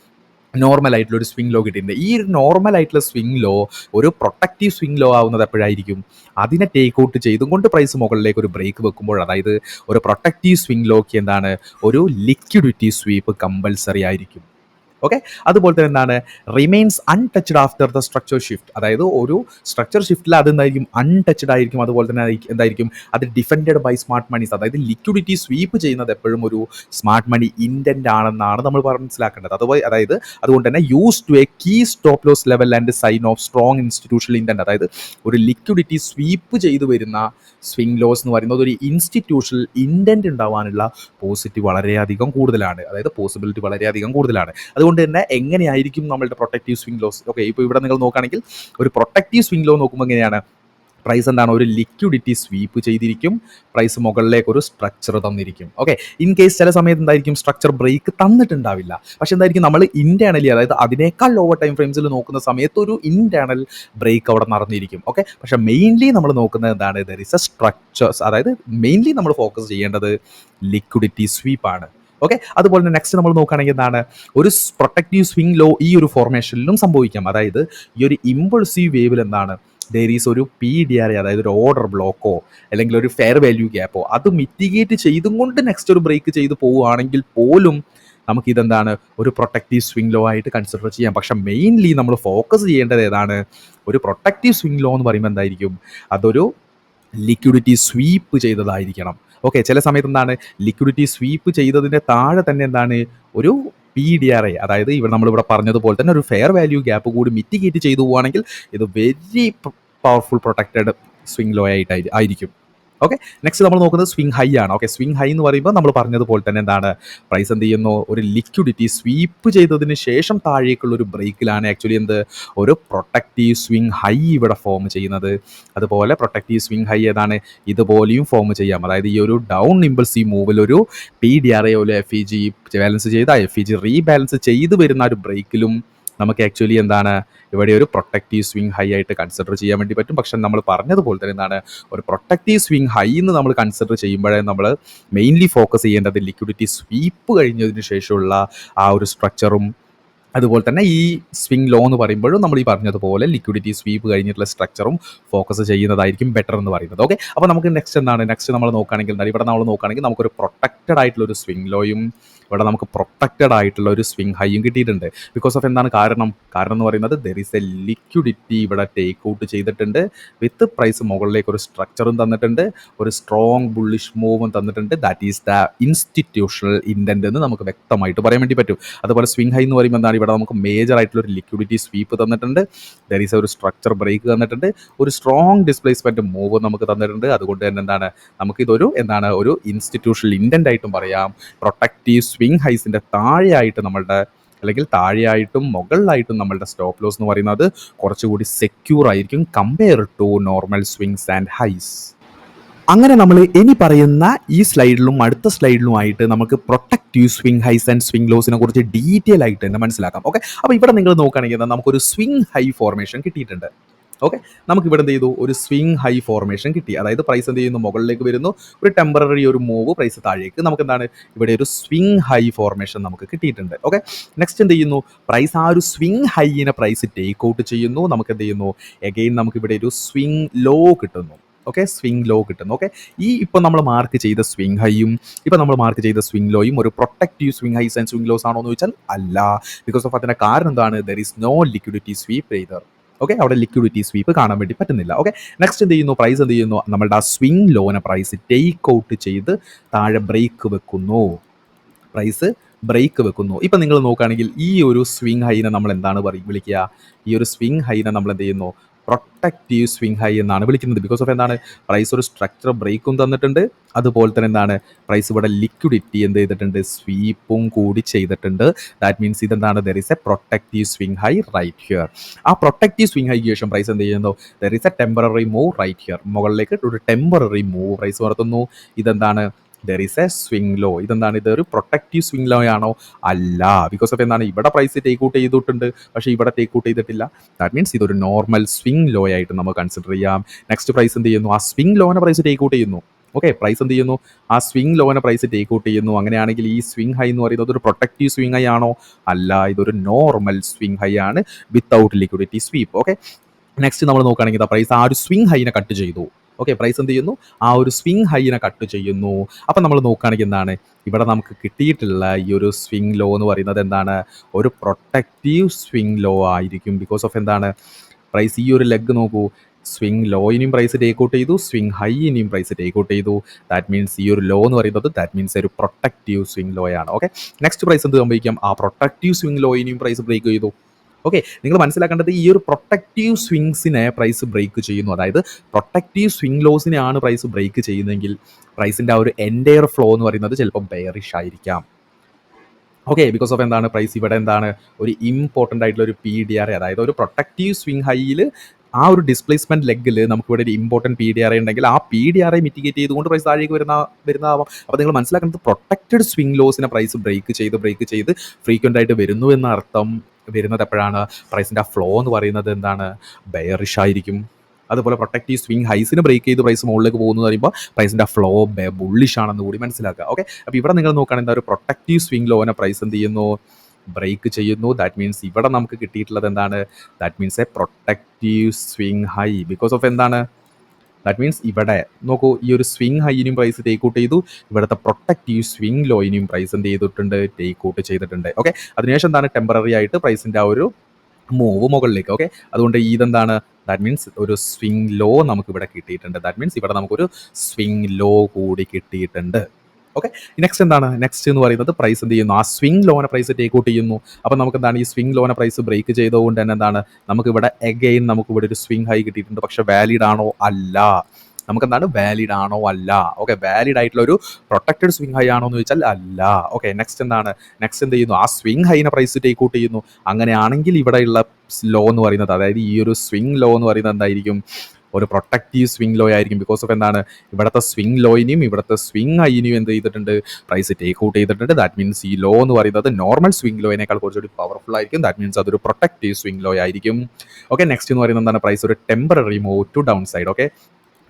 നോർമൽ ആയിട്ടുള്ള ഒരു സ്വിങ് ലോ കിട്ടിയിട്ടുണ്ട്. ഈ ഒരു നോർമൽ ആയിട്ടുള്ള സ്വിങ് ലോ ഒരു പ്രൊട്ടക്റ്റീവ് സ്വിങ് ലോ ആവുന്നത് എപ്പോഴായിരിക്കും? അതിനെ ടേക്ക് ഔട്ട് ചെയ്തുകൊണ്ട് പ്രൈസ് മുകളിലേക്ക് ഒരു ബ്രേക്ക് വെക്കുമ്പോൾ, അതായത് ഒരു പ്രൊട്ടക്റ്റീവ് സ്വിങ് ലോക്ക് എന്താണ്? ഒരു ലിക്വിഡിറ്റി സ്വീപ്പ് കമ്പൽസറി ആയിരിക്കും. ഓക്കെ, അതുപോലെ തന്നെ എന്താണ്? Remains untouched after the structure shift. അതായത് ഒരു സ്ട്രക്ചർ ഷിഫ്റ്റിൽ അത് എന്തായിരിക്കും? അൺടച്ച്ഡ് ആയിരിക്കും. അതുപോലെ തന്നെ എന്തായിരിക്കും? അത് ഡിഫെൻഡഡ് ബൈ സ്മാർട്ട് മണീസ്. അതായത് ലിക്വിഡിറ്റി സ്വീപ്പ് ചെയ്യുന്നത് എപ്പോഴും ഒരു സ്മാർട്ട് മണി ഇൻറ്റൻ്റ് ആണെന്നാണ് നമ്മൾ മനസ്സിലാക്കേണ്ടത്. അതായത് അതുകൊണ്ട് തന്നെ use to a key stop loss level and sign of strong institutional intent. അതായത് ഒരു ലിക്വിഡിറ്റി സ്വീപ്പ് ചെയ്തു വരുന്ന സ്വിങ് ലോസ് എന്ന് പറയുന്നത് ഒരു ഇൻസ്റ്റിറ്റ്യൂഷണൽ ഇൻറ്റൻറ്റ് ഉണ്ടാവാനുള്ള പോസിറ്റീവ് വളരെയധികം കൂടുതലാണ്. അതായത് പോസിബിലിറ്റി വളരെയധികം കൂടുതലാണ്. അതുകൊണ്ട് തന്നെ എങ്ങനെയായിരിക്കും നമ്മളുടെ പ്രൊട്ടക്റ്റീവ് സ്വിങ് ലോസ്? ഓക്കെ, ഇപ്പോൾ ഇവിടെ നിങ്ങൾ നോക്കുകയാണെങ്കിൽ ഒരു പ്രൊട്ടക്റ്റീവ് സ്വിങ് ലോ നോക്കുമ്പോൾ എങ്ങനെയാണ്? പ്രൈസ് എന്താണ്? ഒരു ലിക്വിഡിറ്റി സ്വീപ്പ് ചെയ്തിരിക്കും, പ്രൈസ് മുകളിലേക്ക് ഒരു സ്ട്രക്ചർ തന്നിരിക്കും. ഓക്കെ, ഇൻ കേസ് ചില സമയത്ത് എന്തായിരിക്കും? സ്ട്രക്ചർ ബ്രേക്ക് തന്നിട്ടുണ്ടാവില്ല. പക്ഷെ എന്തായിരിക്കും? നമ്മൾ ഇൻറ്റേർണലി, അതായത് അതിനേക്കാൾ ലോവർ ടൈം ഫ്രെയിംസിൽ നോക്കുന്ന സമയത്ത് ഒരു ഇൻറ്റേർണൽ ബ്രേക്ക് അവിടെ നടന്നിരിക്കും. ഓക്കെ, പക്ഷെ മെയിൻലി നമ്മൾ നോക്കുന്നത് എന്താണ്? There is A structures. അതായത് മെയിൻലി നമ്മൾ ഫോക്കസ് ചെയ്യേണ്ടത് ലിക്വിഡിറ്റി സ്വീപ്പാണ്. ഓക്കെ, അതുപോലെ തന്നെ നെക്സ്റ്റ് നമ്മൾ നോക്കുകയാണെങ്കിൽ എന്താണ്? ഒരു പ്രൊട്ടക്റ്റീവ് സ്വിങ് ലോ ഈ ഒരു ഫോർമേഷനിലും സംഭവിക്കാം. അതായത് ഈ ഒരു ഇമ്പൾസീവ് വേവിൽ എന്താണ്? ദർ ഈസ് ഒരു PDRA, അതായത് ഒരു ഓർഡർ ബ്ലോക്കോ അല്ലെങ്കിൽ ഒരു ഫെയർ വാല്യൂ ഗ്യാപ്പോ അത് മിറ്റിഗേറ്റ് ചെയ്തും കൊണ്ട് നെക്സ്റ്റ് ഒരു ബ്രേക്ക് ചെയ്ത് പോവുകയാണെങ്കിൽ പോലും നമുക്കിതെന്താണ്? ഒരു പ്രൊട്ടക്റ്റീവ് സ്വിങ് ലോ ആയിട്ട് കൺസിഡർ ചെയ്യാം. പക്ഷെ മെയിൻലി നമ്മൾ ഫോക്കസ് ചെയ്യേണ്ടത് ഏതാണ്? ഒരു പ്രൊട്ടക്റ്റീവ് സ്വിങ് ലോ എന്ന് പറയുമ്പോൾ എന്തായിരിക്കും? അതൊരു ലിക്വിഡിറ്റി സ്വീപ്പ് ചെയ്തതായിരിക്കണം. ഓക്കെ, ചില സമയത്ത് എന്താണ്? ലിക്വിഡിറ്റി സ്വീപ്പ് ചെയ്തതിൻ്റെ താഴെ തന്നെ എന്താണ്? ഒരു PDRA, അതായത് ഇവിടെ നമ്മളിവിടെ പറഞ്ഞതുപോലെ തന്നെ ഒരു ഫെയർ വാല്യൂ ഗ്യാപ്പ് കൂടി മിറ്റിഗേറ്റ് ചെയ്തു പോവുകയാണെങ്കിൽ ഇത് very powerful protected swing low ആയിരിക്കും. ഓക്കെ, നെക്സ്റ്റ് നമ്മൾ നോക്കുന്നത് സ്വിങ് ഹൈ ആണ്. ഓക്കെ, സ്വിങ് ഹൈ എന്ന് പറയുമ്പോൾ നമ്മൾ പറഞ്ഞതുപോലെ തന്നെ എന്താണ്? പ്രൈസ് എന്ത് ചെയ്യുന്നു? ഒരു ലിക്വിഡിറ്റി സ്വീപ്പ് ചെയ്തതിന് ശേഷം താഴേക്കുള്ള ഒരു ബ്രേക്കിലാണ് ആക്ച്വലി ഒരു പ്രൊട്ടക്റ്റീവ് സ്വിങ് ഹൈ ഇവിടെ ഫോം ചെയ്യുന്നത്. അതുപോലെ പ്രൊട്ടക്റ്റീവ് സ്വിങ് ഹൈ ഏതാണ്? ഇതുപോലെയും ഫോം ചെയ്യാം. അതായത് ഈ ഒരു ഡൗൺ ഇമ്പൾസീവ് മൂവിൽ ഒരു PDRA പോലെ FEG ബാലൻസ് ചെയ്ത് FEG റീബാലൻസ് ചെയ്ത് വരുന്ന ഒരു ബ്രേക്കിലും നമുക്ക് ആക്ച്വലി എന്താണ്? ഇവിടെ ഒരു പ്രൊട്ടക്റ്റീവ് സ്വിങ് ഹൈ ആയിട്ട് കൺസിഡർ ചെയ്യാൻ വേണ്ടി പറ്റും. പക്ഷെ നമ്മൾ പറഞ്ഞതുപോലെ തന്നെ എന്താണ്? ഒരു പ്രൊട്ടക്റ്റീവ് സ്വിങ് ഹൈ എന്ന് നമ്മൾ കൺസിഡർ ചെയ്യുമ്പോഴേ നമ്മൾ മെയിൻലി ഫോക്കസ് ചെയ്യേണ്ടത് ലിക്വിഡിറ്റി സ്വീപ്പ് കഴിഞ്ഞതിന് ശേഷമുള്ള ആ ഒരു സ്ട്രക്ചറും, അതുപോലെ തന്നെ ഈ സ്വിങ് ലോ എന്ന് പറയുമ്പോഴും നമ്മൾ ഈ പറഞ്ഞതുപോലെ ലിക്വിഡിറ്റി സ്വീപ്പ് കഴിഞ്ഞിട്ടുള്ള സ്ട്രക്ചറും ഫോക്കസ് ചെയ്യുന്നതായിരിക്കും ബെറ്റർ എന്ന് പറയുന്നത്. ഓക്കെ, അപ്പോൾ നമുക്ക് നെക്സ്റ്റ് എന്താണ്? നെക്സ്റ്റ് നമ്മൾ നോക്കുകയാണെങ്കിൽ എന്താണ്? ഇവിടെ നമ്മൾ നോക്കുകയാണെങ്കിൽ നമുക്കൊരു പ്രൊട്ടക്റ്റഡ് ആയിട്ടുള്ള ഒരു സ്വിങ് ലോയും ഇവിടെ നമുക്ക് പ്രൊട്ടക്റ്റഡ് ആയിട്ടുള്ള ഒരു സ്വിങ് ഹൈയും കിട്ടിയിട്ടുണ്ട്. ബിക്കോസ് ഓഫ് എന്താണ് കാരണം എന്ന് പറയുന്നത് ദർ ഈസ് എ ലിക്വിഡിറ്റി ഇവിടെ ടേക്ക് ഔട്ട് ചെയ്തിട്ടുണ്ട്, വിത്ത് പ്രൈസ് മുകളിലേക്ക് ഒരു സ്ട്രക്ചറും തന്നിട്ടുണ്ട്, ഒരു സ്ട്രോങ് ബുള്ളിഷ് മൂവും തന്നിട്ടുണ്ട്. That is the institutional intent എന്ന് നമുക്ക് വ്യക്തമായിട്ട് പറയാൻ വേണ്ടി പറ്റും. അതുപോലെ സ്വിങ് ഹൈ എന്ന് പറയുമ്പോൾ എന്താണ്? ഇവിടെ നമുക്ക് മേജർ ആയിട്ടുള്ള ഒരു ലിക്വിഡിറ്റി സ്വീപ്പ് തന്നിട്ടുണ്ട്, ദർ ഈസ് ഒരു സ്ട്രക്ചർ ബ്രേക്ക് തന്നിട്ടുണ്ട്, ഒരു സ്ട്രോങ് ഡിസ്പ്ലേസ്മെൻറ്റ് മൂവ് നമുക്ക് തന്നിട്ടുണ്ട്. അതുകൊണ്ട് തന്നെ എന്താണ്? നമുക്കിതൊരു ഒരു ഇൻസ്റ്റിറ്റ്യൂഷണൽ ഇൻറ്റൻറ്റ് ആയിട്ടും പറയാം. പ്രൊട്ടക്റ്റീവ് സ്വിങ് ഹൈസിൻ്റെ താഴെയായിട്ട് അല്ലെങ്കിൽ താഴെയായിട്ടും മുകളിലായിട്ടും നമ്മളുടെ സ്റ്റോപ്പ് ലോസ് എന്ന് പറയുന്നത് കുറച്ചുകൂടി സെക്യൂർ ആയിരിക്കും compare to normal swings and highs. അങ്ങനെ നമ്മൾ ഇനി പറയുന്ന ഈ സ്ലൈഡിലും അടുത്ത സ്ലൈഡിലുമായിട്ട് നമുക്ക് protective swing highs and swing ലോസിനെ കുറിച്ച് ഡീറ്റെയിൽ ആയിട്ട് തന്നെ മനസ്സിലാക്കാം. ഓക്കെ, അപ്പോൾ ഇവിടെ നിങ്ങൾ നോക്കുകയാണെങ്കിൽ നമുക്കൊരു സ്വിങ് ഹൈ ഫോർമേഷൻ കിട്ടിയിട്ടുണ്ട്. ഓക്കെ, നമുക്കിവിടെ എന്ത് ചെയ്തു? ഒരു സ്വിങ് ഹൈ ഫോർമേഷൻ കിട്ടി. അതായത് പ്രൈസ് എന്ത് ചെയ്യുന്നു? മുകളിലേക്ക് വരുന്നു, ഒരു ടെമ്പററി ഒരു മൂവ് പ്രൈസ് താഴേക്ക്. നമുക്ക് എന്താണ്? ഇവിടെ ഒരു സ്വിങ് ഹൈ ഫോർമേഷൻ നമുക്ക് കിട്ടിയിട്ടുണ്ട്. ഓക്കെ, നെക്സ്റ്റ് എന്ത് ചെയ്യുന്നു? പ്രൈസ് ആ ഒരു സ്വിങ് ഹൈനെ പ്രൈസ് ടേക്ക് ഔട്ട് ചെയ്യുന്നു. നമുക്ക് എന്ത് ചെയ്യുന്നു? എഗെയിൻ നമുക്കിവിടെ ഒരു സ്വിങ് ലോ കിട്ടുന്നു. ഓക്കെ, സ്വിംഗ് ലോ കിട്ടുന്നു. ഓക്കെ, ഈ ഇപ്പം നമ്മൾ മാർക്ക് ചെയ്ത സ്വിംഗ് ഹൈയും ഇപ്പം നമ്മൾ മാർക്ക് ചെയ്ത സ്വിംഗ് ലോയും ഒരു protective swing highs and swing lows ആണോ എന്ന് ചോദിച്ചാൽ അല്ല. ബിക്കോസ് ഓഫ് അതിൻ്റെ കാരണം എന്താണ്? There is no liquidity sweep either. Okay, അവിടെ ലിക്വിഡിറ്റി സ്വീപ്പ് കാണാൻ വേണ്ടി പറ്റുന്നില്ല. ഓക്കെ, നെക്സ്റ്റ് എന്ത് ചെയ്യുന്നു? പ്രൈസ് എന്ത് ചെയ്യുന്നു? നമ്മളുടെ ആ സ്വിംഗ് ലോനെ പ്രൈസ് ടേക്ക് ഔട്ട് ചെയ്ത് താഴെ ബ്രേക്ക് വെക്കുന്നു. പ്രൈസ് ബ്രേക്ക് വെക്കുന്നു. ഇപ്പം നിങ്ങൾ നോക്കുകയാണെങ്കിൽ ഈ ഒരു സ്വിംഗ് ഹൈനെ നമ്മൾ എന്താണ് വിളിക്കുക? ഈ ഒരു സ്വിംഗ് ഹൈനെ നമ്മൾ എന്ത് ചെയ്യുന്നു? പ്രൊട്ടക്റ്റീവ് സ്വിംഗ് ഹൈ എന്നാണ് വിളിക്കുന്നത്. ബിക്കോസ് ഓഫ് എന്താണ്? പ്രൈസ് ഒരു സ്ട്രക്ചർ ബ്രേക്കും തന്നിട്ടുണ്ട്, അതുപോലെ തന്നെ എന്താണ്? പ്രൈസ് ഇവിടെ ലിക്വിഡിറ്റി എന്ത് ചെയ്തിട്ടുണ്ട്? സ്വീപ്പും കൂടി ചെയ്തിട്ടുണ്ട്. ദാറ്റ് മീൻസ് ഇതെന്താണ്? There is a protective swing high right here. ആ പ്രൊട്ടക്റ്റീവ് സ്വിംഗ് ഹൈക്ക് ശേഷം പ്രൈസ് എന്ത് ചെയ്യുന്നു? There is a temporary move right here. മുകളിലേക്ക് ഒരു ടെമ്പററി മൂവ് പ്രൈസ് നടത്തുന്നു. ഇതെന്താണ്? There is a swing low. ഇതെന്താണ്? ഇതൊരു പ്രൊട്ടക്റ്റീവ് സ്വിംഗ് ലോ ആണോ? അല്ല. ബിക്കോസ് ഓഫ് എന്താണ്? ഇവിടെ പ്രൈസ് ടേക്ക് ഔട്ട് ചെയ്തിട്ടുണ്ട്, പക്ഷേ ഇവിടെ ടേക്ക് ഔട്ട് ചെയ്തിട്ടില്ല. ദാറ്റ് മീൻസ് ഇതൊരു നോർമൽ സ്വിംഗ് ലോ ആയിട്ട് നമുക്ക് കൺസിഡർ ചെയ്യാം. നെക്സ്റ്റ് പ്രൈസ് എന്ത് ചെയ്യുന്നു? ആ സ്വിംഗ് ലോനെ പ്രൈസ് ടേക്ക് ഔട്ട് ചെയ്യുന്നു. ഓക്കെ, പ്രൈസ് എന്ത് ചെയ്യുന്നു? ആ സ്വിംഗ് ലോനെ പ്രൈസ് ടേക്ക് ഔട്ട് ചെയ്യുന്നു. അങ്ങനെയാണെങ്കിൽ ഈ സ്വിംഗ് ഹൈ എന്ന് പറയുന്നത് ഒരു പ്രൊട്ടക്റ്റീവ് സ്വിംഗ് ഹൈ ആണോ? അല്ല, ഇതൊരു നോർമൽ സ്വിംഗ് ഹൈ ആണ് without liquidity sweep. Okay, next നമ്മൾ നോക്കുകയാണെങ്കിൽ പ്രൈസ് ആ ഒരു സ്വിംഗ് ഹൈനെ കട്ട് ചെയ്തു. ഓക്കെ, പ്രൈസ് എന്ത് ചെയ്യുന്നു? ആ ഒരു സ്വിംഗ് ഹൈനെ കട്ട് ചെയ്യുന്നു. അപ്പം നമ്മൾ നോക്കുകയാണെങ്കിൽ എന്താണ്? ഇവിടെ നമുക്ക് കിട്ടിയിട്ടുള്ള ഈ ഒരു സ്വിംഗ് ലോ എന്ന് പറയുന്നത് എന്താണ്? ഒരു പ്രൊട്ടക്റ്റീവ് സ്വിംഗ് ലോ ആയിരിക്കും. ബിക്കോസ് ഓഫ് എന്താണ്? പ്രൈസ് ഈ ഒരു ലെഗ് നോക്കൂ, സ്വിംഗ് ലോയിനെയും പ്രൈസ് ടേക്ക് ഔട്ട് ചെയ്തു, സ്വിംഗ് ഹൈനെയും പ്രൈസ് ടേക്ക് ഔട്ട് ചെയ്തു. ദാറ്റ് മീൻസ് ഈ ഒരു ലോ എന്ന് പറയുന്നത് ദാറ്റ് മീൻസ് ഒരു പ്രൊട്ടക്റ്റീവ് സ്വിംഗ് ലോ ആണ്. ഓക്കെ, നെക്സ്റ്റ് പ്രൈസ് എന്ത് സംഭവിക്കാം? ആ പ്രൊട്ടക്റ്റീവ് സ്വിംഗ് ലോയിനെയും പ്രൈസ് ബ്രേക്ക് ചെയ്തു. ഓക്കെ, നിങ്ങൾ മനസ്സിലാക്കേണ്ടത് ഈ ഒരു പ്രൊട്ടക്റ്റീവ് സ്വിങ്സിനെ പ്രൈസ് ബ്രേക്ക് ചെയ്യുന്നു. അതായത് പ്രൊട്ടക്റ്റീവ് സ്വിംഗ് ലോസിനെയാണ് പ്രൈസ് ബ്രേക്ക് ചെയ്യുന്നതെങ്കിൽ പ്രൈസിൻ്റെ ആ ഒരു എൻറ്റയർ ഫ്ലോ എന്ന് പറയുന്നത് ചിലപ്പോൾ ബെയറിഷ് ആയിരിക്കാം. ഓക്കെ, ബിക്കോസ് ഓഫ് എന്താണ്? പ്രൈസ് ഇവിടെ എന്താണ്? ഒരു ഇമ്പോർട്ടൻ്റ് ആയിട്ടുള്ള ഒരു PDRA, അതായത് ഒരു പ്രൊട്ടക്റ്റീവ് സ്വിംഗ് ഹൈയിൽ ആ ഒരു ഡിസ്പ്ലേസ്മെന്റ് ലെഗിൽ നമുക്ക് ഇവിടെ ഒരു ഇമ്പോർട്ടൻറ്റ് PDRA ഉണ്ടെങ്കിൽ ആ PDRA മിറ്റിഗേറ്റ് ചെയ്തുകൊണ്ട് പ്രൈസ് താഴേക്ക് വരുന്നതാവാം. അപ്പോൾ നിങ്ങൾ മനസ്സിലാക്കുന്നത് പ്രൊട്ടക്റ്റഡ് സ്വിംഗ് ലോസിനെ പ്രൈസ് ബ്രേക്ക് ചെയ്ത് ഫ്രീക്വൻ്റ് ആയിട്ട് വരുന്നു എന്ന അർത്ഥം വരുന്നത് എപ്പോഴാണ്? പ്രൈസിൻ്റെ ആ ഫ്ലോ എന്ന് പറയുന്നത് എന്താണ്? ബെയറിഷ് ആയിരിക്കും. അതുപോലെ പ്രൊട്ടക്റ്റീവ് സ്വിംഗ് ഹൈസിന് ബ്രേക്ക് ചെയ്ത് പ്രൈസ് മുകളിലേക്ക് പോകുന്നു പറയുമ്പോൾ പ്രൈസിൻ്റെ ഫ്ലോ ബുള്ളിഷ് ആണെന്ന് കൂടി മനസ്സിലാക്കുക. ഓക്കെ, അപ്പോൾ ഇവിടെ നിങ്ങൾ നോക്കുകയാണെങ്കിൽ ഒരു പ്രൊട്ടക്റ്റീവ് സ്വിംഗ് ലോനെ പ്രൈസ് എന്ത് ചെയ്യുന്നു? ബ്രേക്ക് ചെയ്യുന്നു. ദാറ്റ് മീൻസ് ഇവിടെ നമുക്ക് കിട്ടിയിട്ടുള്ളത് എന്താണ്? That means A protective swing high. Because of എന്താണ്? ദാറ്റ് മീൻസ് ഇവിടെ നോക്കൂ, ഈ ഒരു സ്വിംഗ് ഹൈനെയും പ്രൈസ് ടേക്ക് ഔട്ട് ചെയ്തു, ഇവിടുത്തെ പ്രൊട്ടക്റ്റീവ് സ്വിംഗ് ലോയിനെയും പ്രൈസ് എന്ത് ചെയ്തിട്ടുണ്ട്? ടേക്ക് ഔട്ട് ചെയ്തിട്ടുണ്ട്. ഓക്കെ, അതിനുശേഷം എന്താണ്? ടെമ്പററി ആയിട്ട് പ്രൈസിൻ്റെ ആ ഒരു മൂവ് മുകളിലേക്ക്. ഓക്കെ, അതുകൊണ്ട് ഇതെന്താണ്? ദാറ്റ് മീൻസ് ഒരു സ്വിംഗ് ലോ നമുക്ക് ഇവിടെ കിട്ടിയിട്ടുണ്ട്. ദാറ്റ് മീൻസ് ഇവിടെ നമുക്കൊരു സ്വിംഗ് ലോ കൂടി കിട്ടിയിട്ടുണ്ട്. ഓക്കെ, നെക്സ്റ്റ് എന്താണ്? നെക്സ്റ്റ് എന്ന് പറയുന്നത് പ്രൈസ് എന്ത് ചെയ്യുന്നു? ആ സ്വിംഗ് ലോനെ പ്രൈസ് ടേക്ക് ഔട്ട് ചെയ്യുന്നു. അപ്പം നമുക്ക് എന്താണ്? ഈ സ്വിംഗ് ലോനെ പ്രൈസ് ബ്രേക്ക് ചെയ്തുകൊണ്ട് തന്നെ എന്താണ്? നമുക്കിവിടെ എഗെയിൻ നമുക്കിവിടെ ഒരു സ്വിംഗ് ഹൈ കിട്ടിയിട്ടുണ്ട്. പക്ഷേ വാലിഡ് ആണോ? അല്ല. നമുക്കെന്താണ്? വാലിഡ് ആണോ? അല്ല. ഓക്കെ, വാലിഡ് ആയിട്ടുള്ള ഒരു പ്രൊട്ടക്റ്റഡ് സ്വിംഗ് ഹൈ ആണോ എന്ന് ചോദിച്ചാൽ അല്ല. ഓക്കെ, നെക്സ്റ്റ് എന്താണ്? നെക്സ്റ്റ് എന്ത് ചെയ്യുന്നു? ആ സ്വിംഗ് ഹൈനെ പ്രൈസ് ടേക്ക് ഔട്ട് ചെയ്യുന്നു. അങ്ങനെയാണെങ്കിൽ ഇവിടെയുള്ള ലോ എന്ന് പറയുന്നത്, അതായത് ഈ ഒരു സ്വിംഗ് ലോ എന്ന് പറയുന്നത് എന്തായിരിക്കും? ഒരു പ്രൊട്ടക്റ്റീവ് സ്വിംഗ് ലോ ആയിരിക്കും. ബിക്കോസ് ഓഫ് എന്താണ്? ഇവിടുത്തെ സ്വിംഗ് ലോയിനെയും ഇവിടുത്തെ സ്വിംഗ് ഹൈനെയും എന്ത് ചെയ്തിട്ടുണ്ട്? പ്രൈസ് ടേക്ക് ഔട്ട് ചെയ്തിട്ടുണ്ട്. ദാറ്റ് മീൻസ് ഈ ലോ എന്ന് പറയുന്നത് നോർമൽ സ്വിംഗ് ലോയിനേക്കാൾ കുറച്ചുകൂടി പവർഫുൾ ആയിരിക്കും. ദാറ്റ് മീൻസ് അതൊരു പ്രൊട്ടക്റ്റീവ് സ്വിംഗ് ലോ ആയിരിക്കും. ഓക്കെ, നെക്സ്റ്റ് എന്ന് പറയുന്നത് എന്താണ്? പ്രൈസ് ഒരു temporary move to downside. Okay,